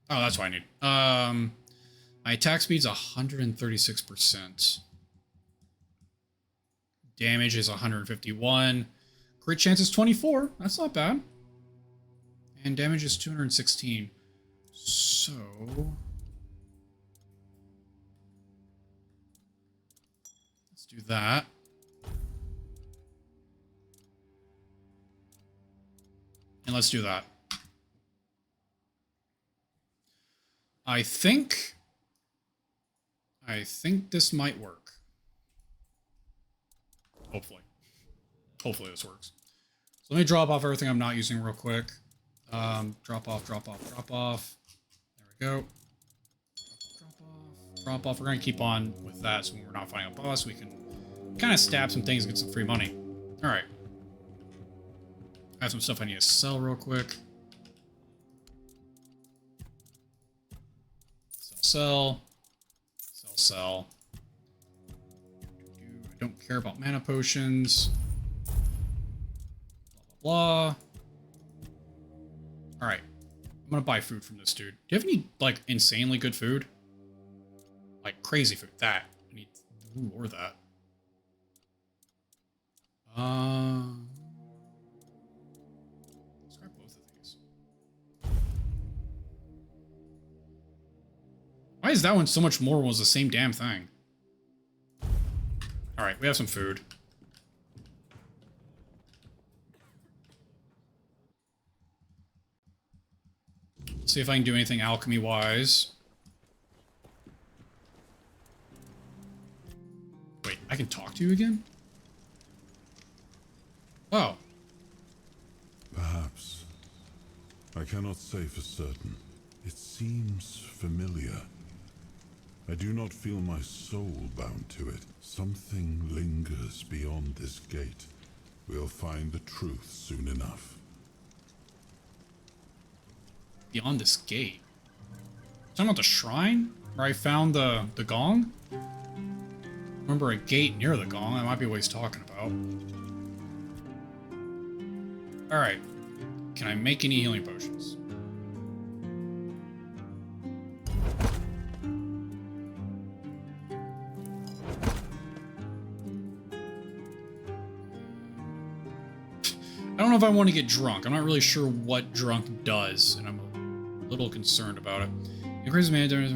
Oh, that's what I need. My attack speed's 136%. Damage is 151. Crit chance is 24. That's not bad. And damage is 216. So... let's do that. And let's do that. I think this might work. Hopefully. Hopefully this works. So let me drop off everything I'm not using real quick. Drop off, drop off, drop off. There we go. Drop off, drop off. We're going to keep on with that so when we're not fighting a boss, we can kind of stab some things and get some free money. Alright. I have some stuff I need to sell real quick. Sell. Sell, sell. I don't care about mana potions. Blah, blah, blah. Alright. I'm gonna buy food from this dude. Do you have any, like, insanely good food? Like, crazy food. That. I need... ooh, or that. Let's grab both of these. Why is that one so much more when it was the same damn thing? Alright, we have some food. Let's see if I can do anything alchemy-wise. Wait, I can talk to you again? Oh. Perhaps. I cannot say for certain. It seems familiar. I do not feel my soul bound to it. Something lingers beyond this gate. We'll find the truth soon enough. Beyond this gate? Talking about the shrine? Where I found the gong? Remember a gate near the gong. That might be what he's talking about. Alright. Can I make any healing potions? I don't know if I want to get drunk. I'm not really sure what drunk does, and I'm a little concerned about it. Increases mana damage,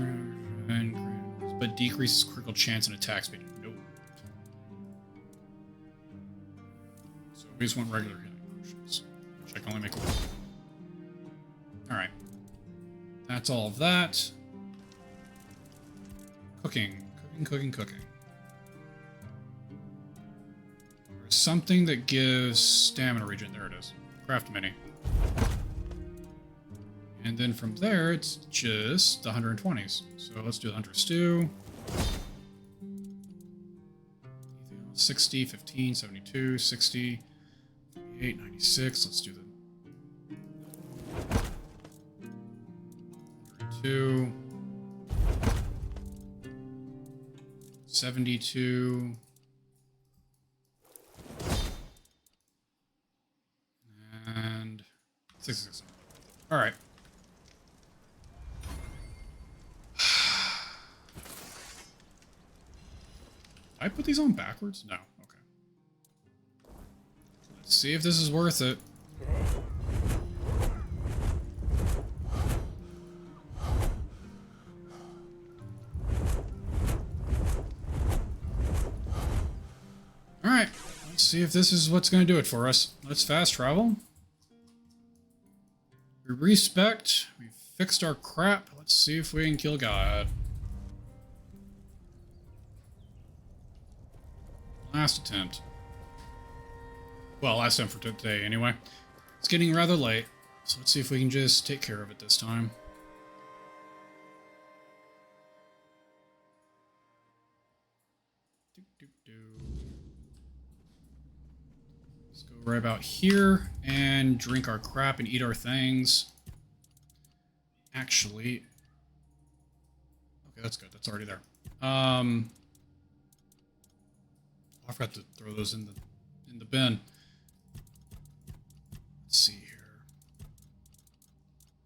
but decreases critical chance and attack speed. Nope. So we just want regular healing potions, which I can only make one. Alright. That's all of that. Cooking. Cooking, cooking, cooking. There's something that gives stamina regen. There it is. Craft mini. And then from there, it's just the 120s. So let's do the Hunter Stew. 60, 15, 72, 60, 58, 96. Let's do the 102, 72, and 66. All right. I put these on backwards? No. Okay. Let's see if this is worth it. Alright. Let's see if this is what's going to do it for us. Let's fast travel. We respect. We fixed our crap. Let's see if we can kill God. Last attempt. Well, last attempt for today, anyway. It's getting rather late, so let's see if we can just take care of it this time. Let's go right about here and drink our crap and eat our things. Actually... okay, that's good. That's already there. forgot to throw those in the bin. Let's see here.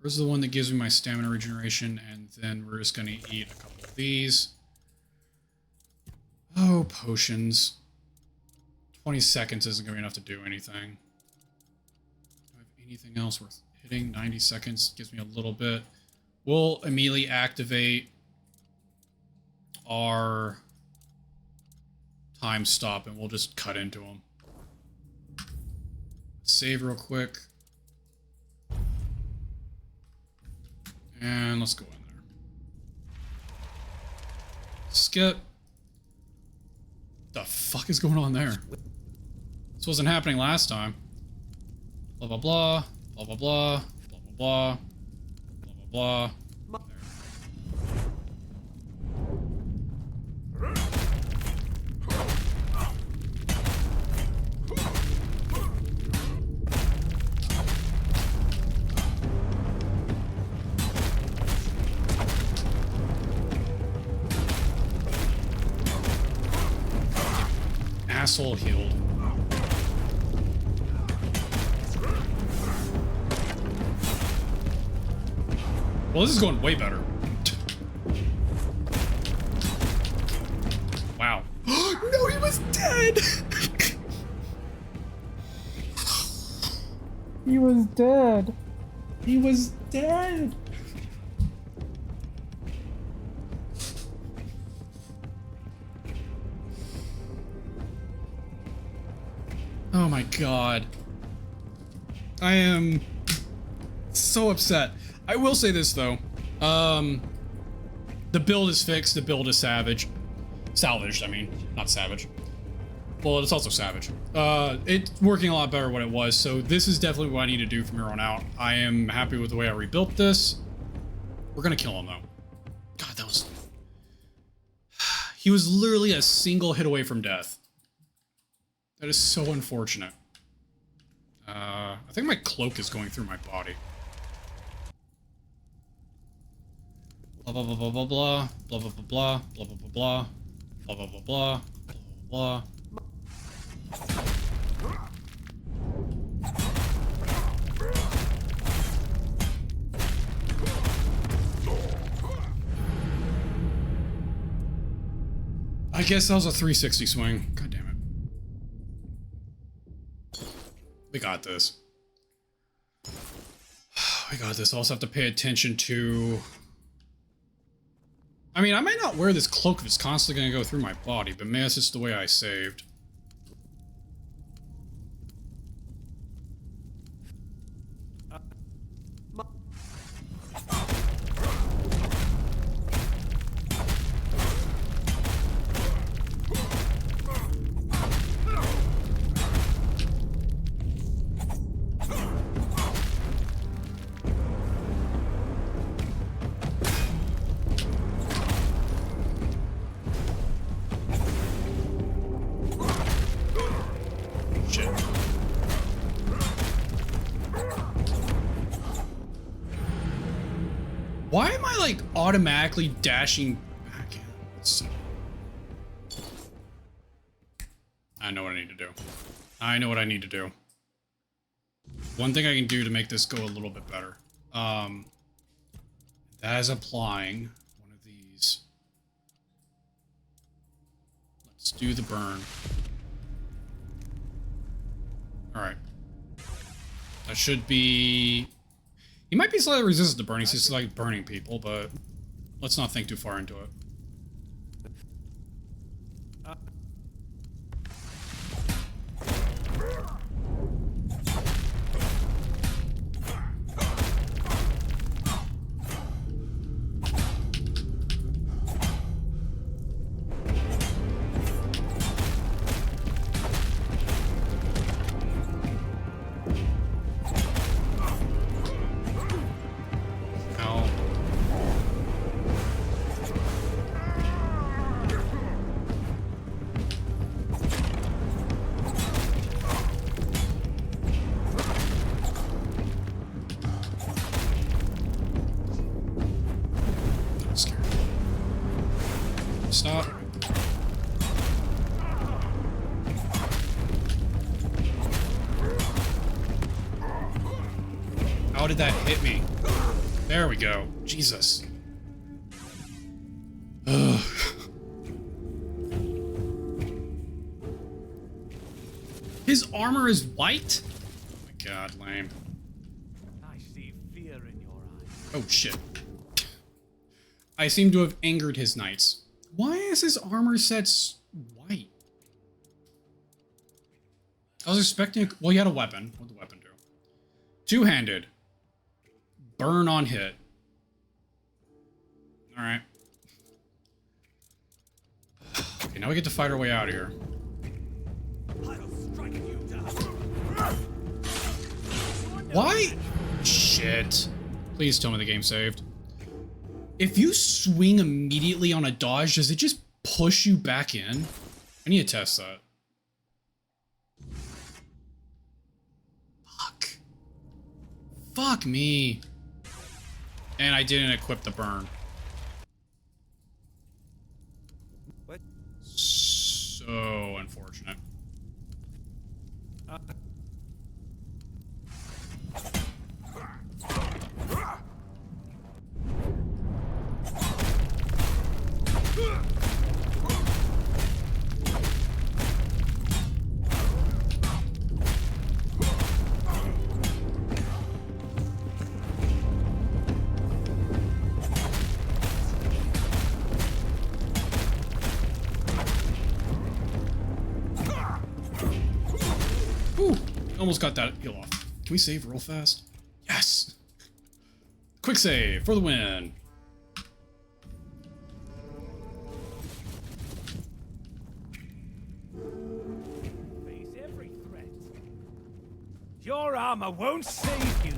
Where's the one that gives me my stamina regeneration? And then we're just gonna eat a couple of these. Oh, potions. 20 seconds isn't gonna be enough to do anything. Do I have anything else worth hitting? 90 seconds gives me a little bit. We'll immediately activate our time stop and we'll just cut into them. Save real quick. And let's go in there. Skip. The fuck is going on there? This wasn't happening last time. Blah, blah, blah. Blah, blah, blah. Blah, blah, blah. Blah, blah, blah. Asshole healed. Well, this is going way better. Wow. No, he was dead! He was dead. He was dead. Oh my god. I am so upset. I will say this though. The build is fixed, the build is savage. Salvaged, I mean, not savage. Well, it's also savage. It's working a lot better than what it was, so this is definitely what I need to do from here on out. I am happy with the way I rebuilt this. We're gonna kill him though. God, that was... He was literally a single hit away from death. That is so unfortunate. I think my cloak is going through my body. Blah blah blah blah blah blah blah blah blah blah blah blah blah blah blah blah blah blah blah. I guess that was a 360 swing. God damn it. We got this. We got this. I also have to pay attention to... I mean, I might not wear this cloak if it's constantly going to go through my body, but maybe that's just the way I saved. Why am I like automatically dashing back in? Let's see. I know what I need to do. I know what I need to do. One thing I can do to make this go a little bit better. That is applying one of these. Let's do the burn. Alright. That should be... He might be slightly resistant to burning, since he's like burning people, but let's not think too far into it. How did that hit me? There we go. Jesus. Ugh. His armor is white? Oh my god, lame. I see fear in your eyes. Oh shit. I seem to have angered his knights. Why is his armor set white? I was expecting... Well, he had a weapon. What did the weapon do? Two-handed. Burn on hit. Alright. Okay, now we get to fight our way out of here. Why? Shit. Please tell me the game saved. If you swing immediately on a dodge, does it just push you back in? I need to test that. Fuck. Fuck me. And I didn't equip the burn. What? So unfortunate. Almost got that heal off. Can we save real fast? Yes! Quick save for the win. Face every threat. Your armor won't save you.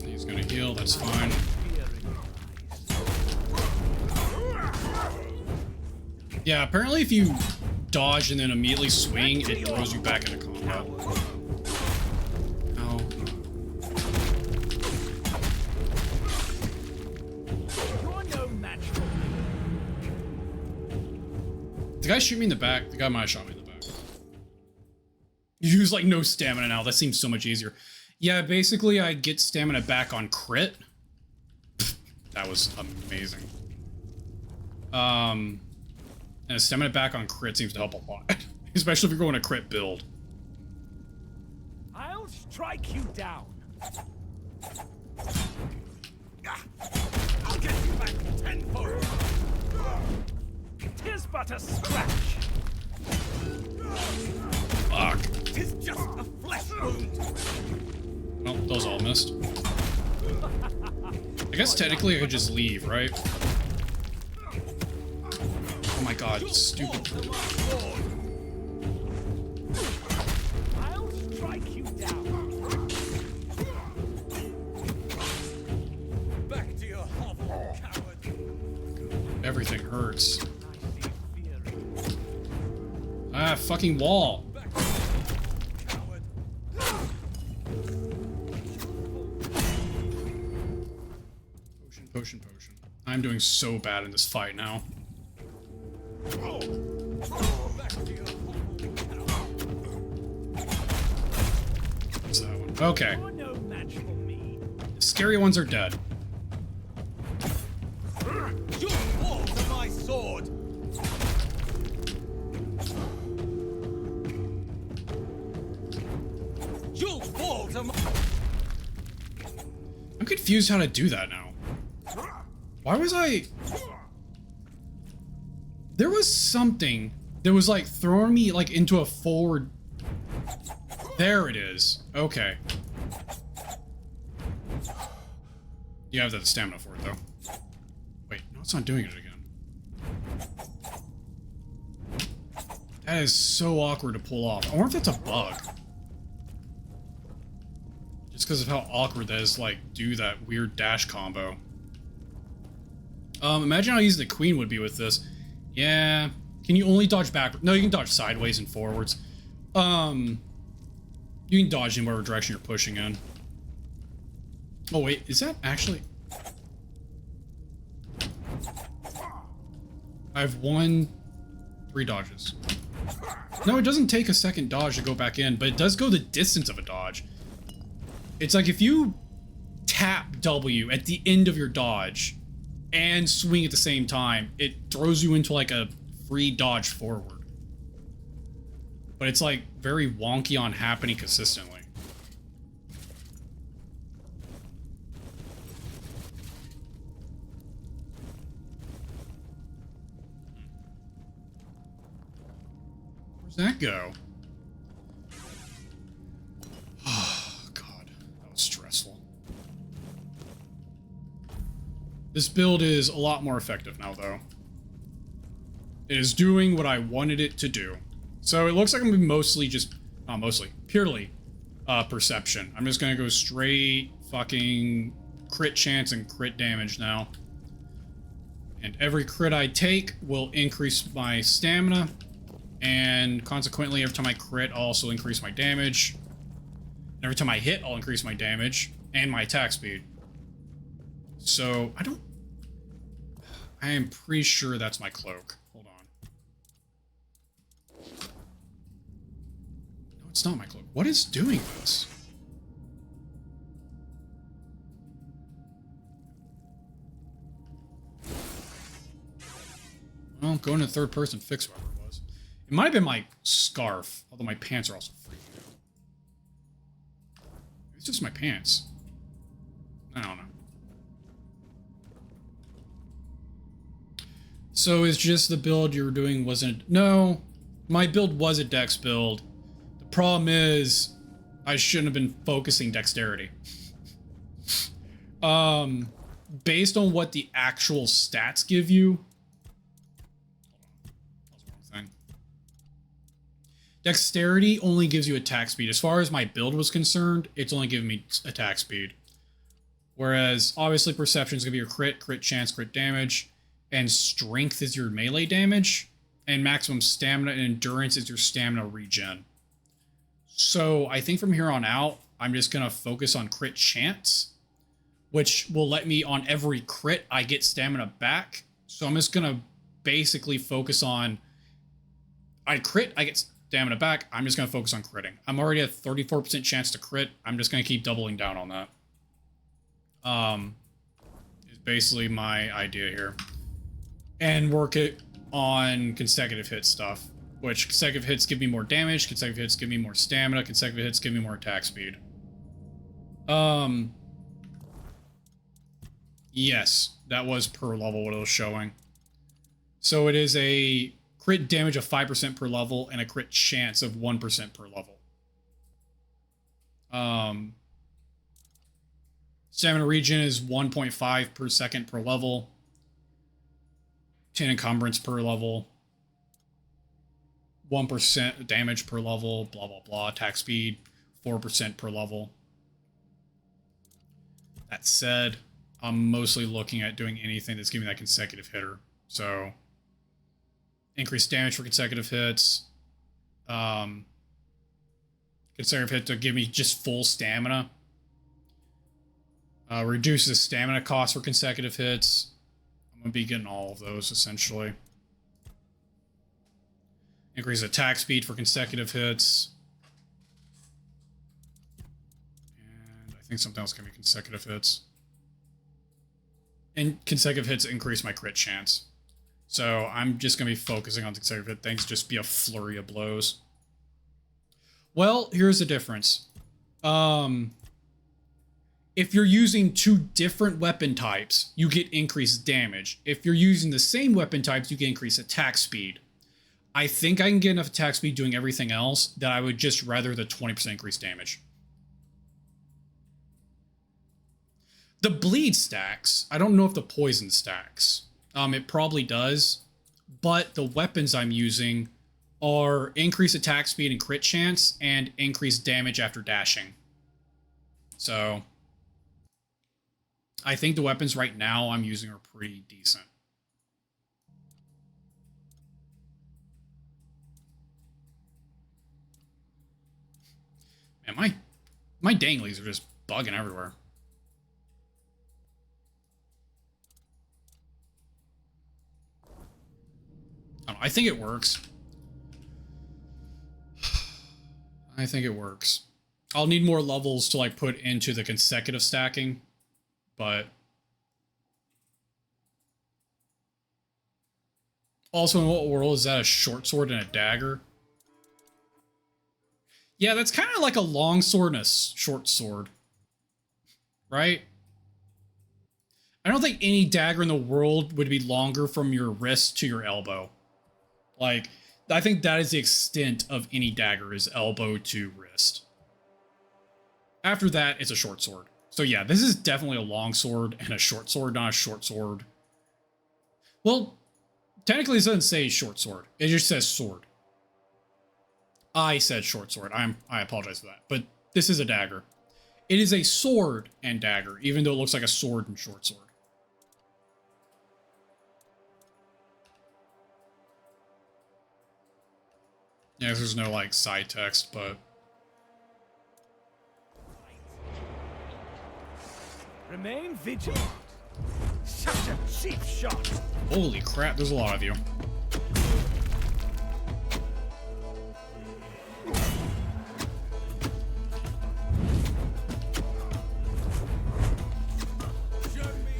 He's gonna heal, that's fine. Yeah, apparently if you dodge and then immediately swing, it throws you back into combat. Oh. You're no match for me. The guy shoot me in the back? The guy might have shot me in the back. You use like no stamina now, that seems so much easier. Yeah, basically I get stamina back on crit. That was amazing. And stamina back on crit seems to help a lot. Especially if you're going a crit build. I'll strike you down. I'll get you back tenfold. Tis but a scratch. Fuck. Tis just a flesh wound. Well, those all missed. I guess technically I could just leave, right? Oh my god, stupid. I'll strike you down. Back to your hovel, coward. Everything hurts. Ah, fucking wall. Potion, potion, potion. I'm doing so bad in this fight now. What's that one? Okay. Scary ones are dead. You'll fall to my sword. You'll fall to my... I'm confused how to do that now. Why was I... There was something that was like throwing me like into a forward... There it is. Okay. You have the stamina for it though. Wait, no, it's not doing it again. That is so awkward to pull off. I wonder if that's a bug. Just because of how awkward that is, like, do that weird dash combo. Imagine how easy the queen would be with this. Yeah. Can you only dodge back? No, you can dodge sideways and forwards. You can dodge in whatever direction you're pushing in. Oh, wait. Is that actually... I have 3 dodges. No, it doesn't take a second dodge to go back in, but it does go the distance of a dodge. It's like if you tap W at the end of your dodge and swing at the same time, it throws you into like a free dodge forward. But it's like very wonky on happening consistently. Where's that go? Oh, God. That was stressful. This build is a lot more effective now, though. It is doing what I wanted it to do. So it looks like I'm going to be mostly just... Not mostly. Purely perception. I'm just going to go straight fucking crit chance and crit damage now. And every crit I take will increase my stamina. And consequently, every time I crit, I'll also increase my damage. And every time I hit, I'll increase my damage and my attack speed. So, I am pretty sure that's my cloak. Hold on. No, it's not my cloak. What is doing this? Well, go into third person, fix whatever it was. It might have been my scarf, although my pants are also freaking out. It's just my pants. I don't know. So it's just the build you were doing wasn't... No, my build was a dex build. The problem is I shouldn't have been focusing dexterity. Based on what the actual stats give you... Dexterity only gives you attack speed. As far as my build was concerned, it's only giving me attack speed. Whereas, obviously, perception is going to be your crit, crit chance, crit damage, and strength is your melee damage, and maximum stamina and endurance is your stamina regen. So, I think from here on out, I'm just going to focus on crit chance, which will let me, on every crit, I get stamina back. So, I'm just going to basically focus on... I crit, I get stamina back. I'm just going to focus on critting. I'm already at 34% chance to crit. I'm just going to keep doubling down on that. Is basically my idea here. And work it on consecutive hit stuff. Which consecutive hits give me more damage, consecutive hits give me more stamina, consecutive hits give me more attack speed. Yes, that was per level what it was showing. So it is a crit damage of 5% per level and a crit chance of 1% per level. Stamina regen is 1.5 per second per level. 10 encumbrance per level. 1% damage per level, blah, blah, blah. Attack speed, 4% per level. That said, I'm mostly looking at doing anything that's giving that consecutive hitter. So... increase damage for consecutive hits. Consecutive hit to give me just full stamina. Reduce the stamina cost for consecutive hits. I'm going to be getting all of those, essentially. Increase attack speed for consecutive hits. And I think something else can be consecutive hits. And consecutive hits increase my crit chance. So I'm just going to be focusing on consecutive hit things, just be a flurry of blows. Well, here's the difference. If you're using two different weapon types, you get increased damage. If you're using the same weapon types, you get increased attack speed. I think I can get enough attack speed doing everything else that I would just rather the 20% increased damage. The bleed stacks. I don't know if the poison stacks. It probably does, but the weapons I'm using are increased attack speed and crit chance and increased damage after dashing. So I think the weapons right now I'm using are pretty decent. Man, my danglies are just bugging everywhere. I don't know, I think it works. I think it works. I'll need more levels to like put into the consecutive stacking, but also in what world is that a short sword and a dagger? Yeah, that's kind of like a long sword and a short sword, right? I don't think any dagger in the world would be longer from your wrist to your elbow. Like, I think that is the extent of any dagger, is elbow to wrist. After that, it's a short sword. So yeah, this is definitely a long sword and a short sword, not a short sword. Well, technically it doesn't say short sword. It just says sword. I said short sword. I apologize for that. But this is a dagger. It is a sword and dagger, even though it looks like a sword and short sword. Yeah, there's no like side text, but Remain vigilant. Such a cheap shot. holy crap, there's a lot of you.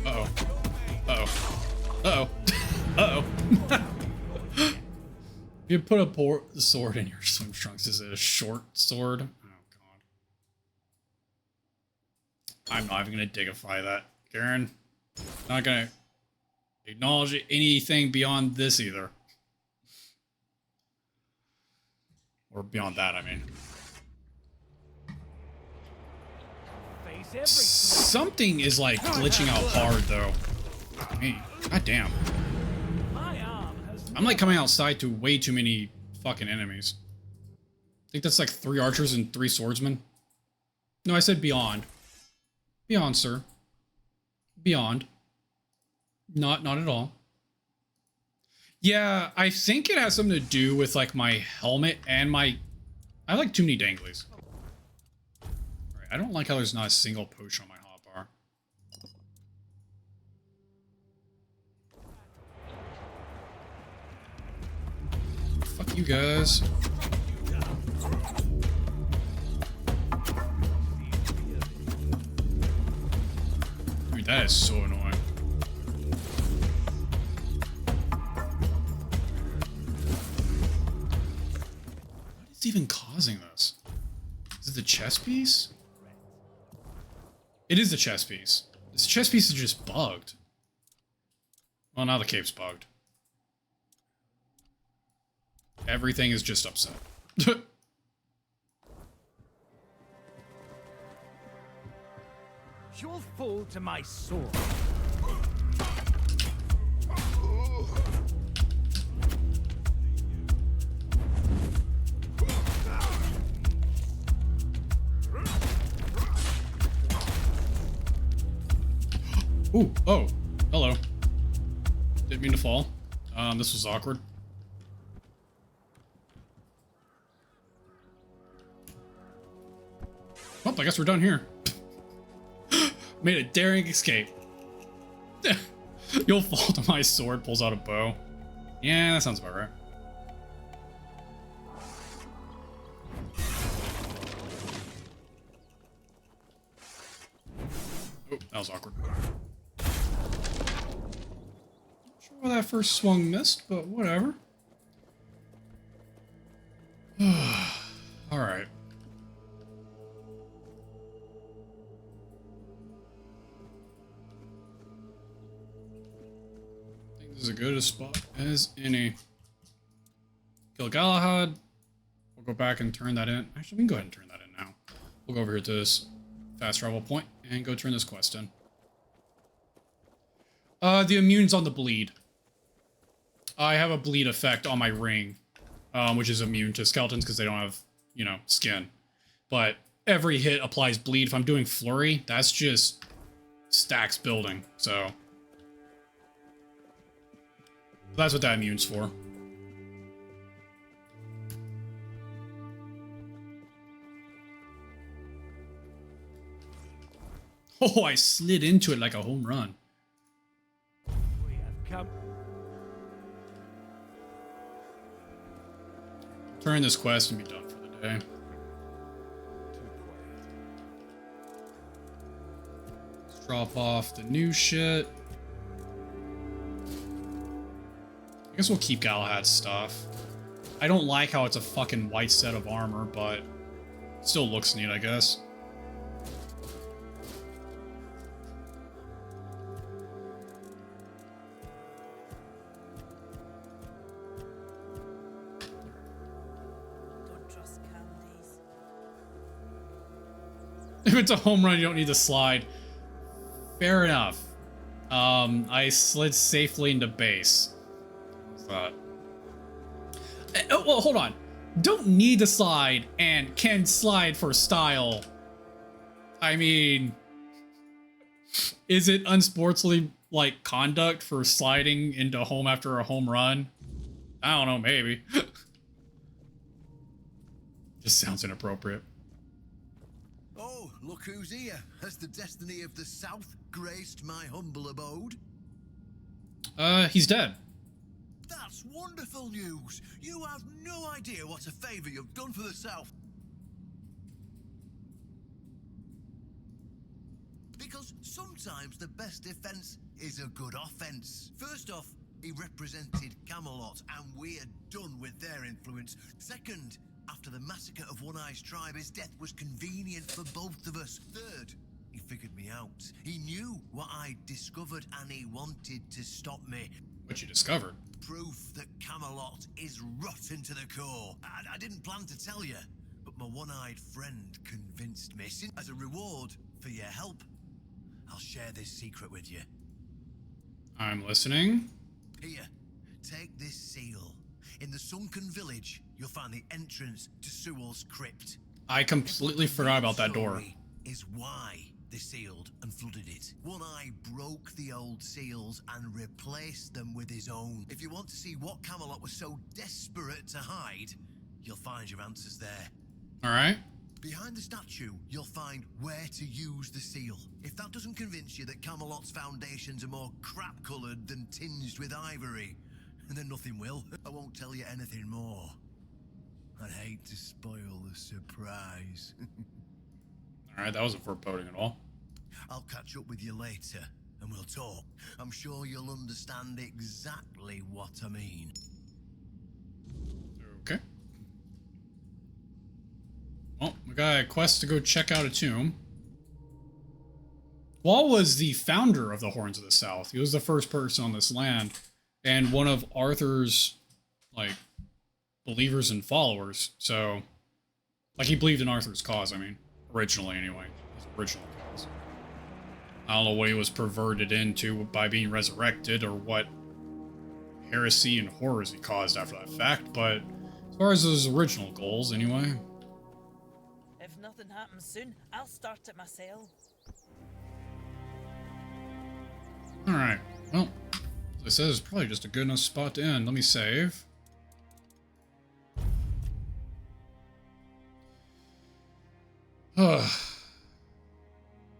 Uh-oh. Uh-oh. Uh-oh. Uh-oh. If you put a sword in your swim trunks, is it a short sword? Oh, God. I'm not even going to digify that, Garen. Not going to acknowledge anything beyond this either. Or beyond that, I mean. Something is, like, glitching out hard, though. Hey, goddamn. I'm, like, coming outside to way too many fucking enemies. I think that's, like, 3 archers and 3 swordsmen. No, I said beyond. Beyond, sir. Beyond. Not at all. Yeah, I think it has something to do with, like, my helmet and my... I have, like, too many danglies. Alright, I don't like how there's not a single potion on my hotbar. Fuck you guys. Dude, that is so annoying. What is even causing this? Is it the chess piece? It is the chess piece. This chess piece is just bugged. Well, now the cape's bugged. Everything is just upset. You'll fall to my sword. Ooh, oh, hello. Didn't mean to fall. This was awkward. Well, I guess we're done here. Made a daring escape. You'll fall to my sword, pulls out a bow. Yeah, that sounds about right. Oh, that was awkward. Not sure why that first swung missed, but whatever. Alright. This is as good a spot as any. Kill Galahad. We'll go back and turn that in. Actually, we can go ahead and turn that in now. We'll go over here to this fast travel point and go turn this quest in. The immune's on the bleed. I have a bleed effect on my ring, which is immune to skeletons because they don't have, you know, skin. But every hit applies bleed. If I'm doing flurry, that's just stacks building, so... That's what that immune's for. Oh, I slid into it like a home run. We have come. Turn this quest and be done for the day. Drop off the new shit. I guess we'll keep Galahad's stuff. I don't like how it's a fucking white set of armor, but it still looks neat, I guess. Don't trust candies. If it's a home run, you don't need to slide. Fair enough. I slid safely into base. But oh, well, hold on. Don't need to slide and can slide for style. I mean, is it unsportsmanly like conduct for sliding into home after a home run? I don't know, maybe. Just sounds inappropriate. Oh, look who's here. Has the destiny of the South graced my humble abode? He's dead. That's wonderful news. You have no idea what a favor you've done for the South. Because sometimes the best defense is a good offense. First off, he represented Camelot, and we're done with their influence. Second, after the massacre of One Eye's tribe, his death was convenient for both of us. Third, he figured me out. He knew what I'd discovered, and he wanted to stop me. What you discovered? Proof that Camelot is rotten to the core. I didn't plan to tell you, but my one-eyed friend convinced me. As a reward for your help, I'll share this secret with you. I'm listening. Here, take this seal. In the sunken village, you'll find the entrance to Sewell's crypt. I completely forgot about that door. Is why they sealed and flooded it. One Eye broke the old seals and replaced them with his own. If you want to see what Camelot was so desperate to hide, you'll find your answers there. All right. Behind the statue, you'll find where to use the seal. If that doesn't convince you that Camelot's foundations are more crap-coloured than tinged with ivory, then nothing will. I won't tell you anything more. I'd hate to spoil the surprise. All right, that wasn't foreboding at all. I'll catch up with you later, and we'll talk. I'm sure you'll understand exactly what I mean. Okay. Well, we got a quest to go check out a tomb. Wall was the founder of the Horns of the South. He was the first person on this land, and one of Arthur's, like, believers and followers. So, like, he believed in Arthur's cause, I mean. Originally, anyway. His original cause. I don't know what he was perverted into by being resurrected, or what heresy and horrors he caused after that fact, but as far as his original goals, anyway. If nothing happens soon, I'll start it myself. Alright, well, as I said, it's probably just a good enough spot to end. Let me save.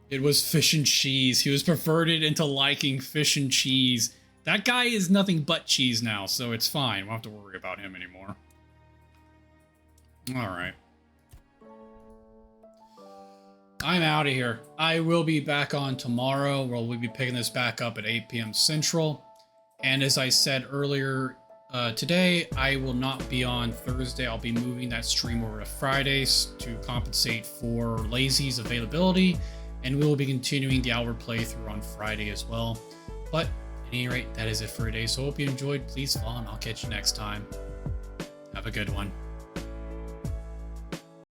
It was fish and cheese. He was perverted into liking fish and cheese. That guy is nothing but cheese now, so it's fine. We don't have to worry about him anymore. Alright. I'm out of here. I will be back on tomorrow, where we'll be picking this back up at 8 p.m. Central. And as I said earlier today, I will not be on Thursday. I'll be moving that stream over to Fridays to compensate for Lazy's availability. And we will be continuing the Outward playthrough on Friday as well. But at any rate, that is it for today. So I hope you enjoyed. Please follow, and I'll catch you next time. Have a good one.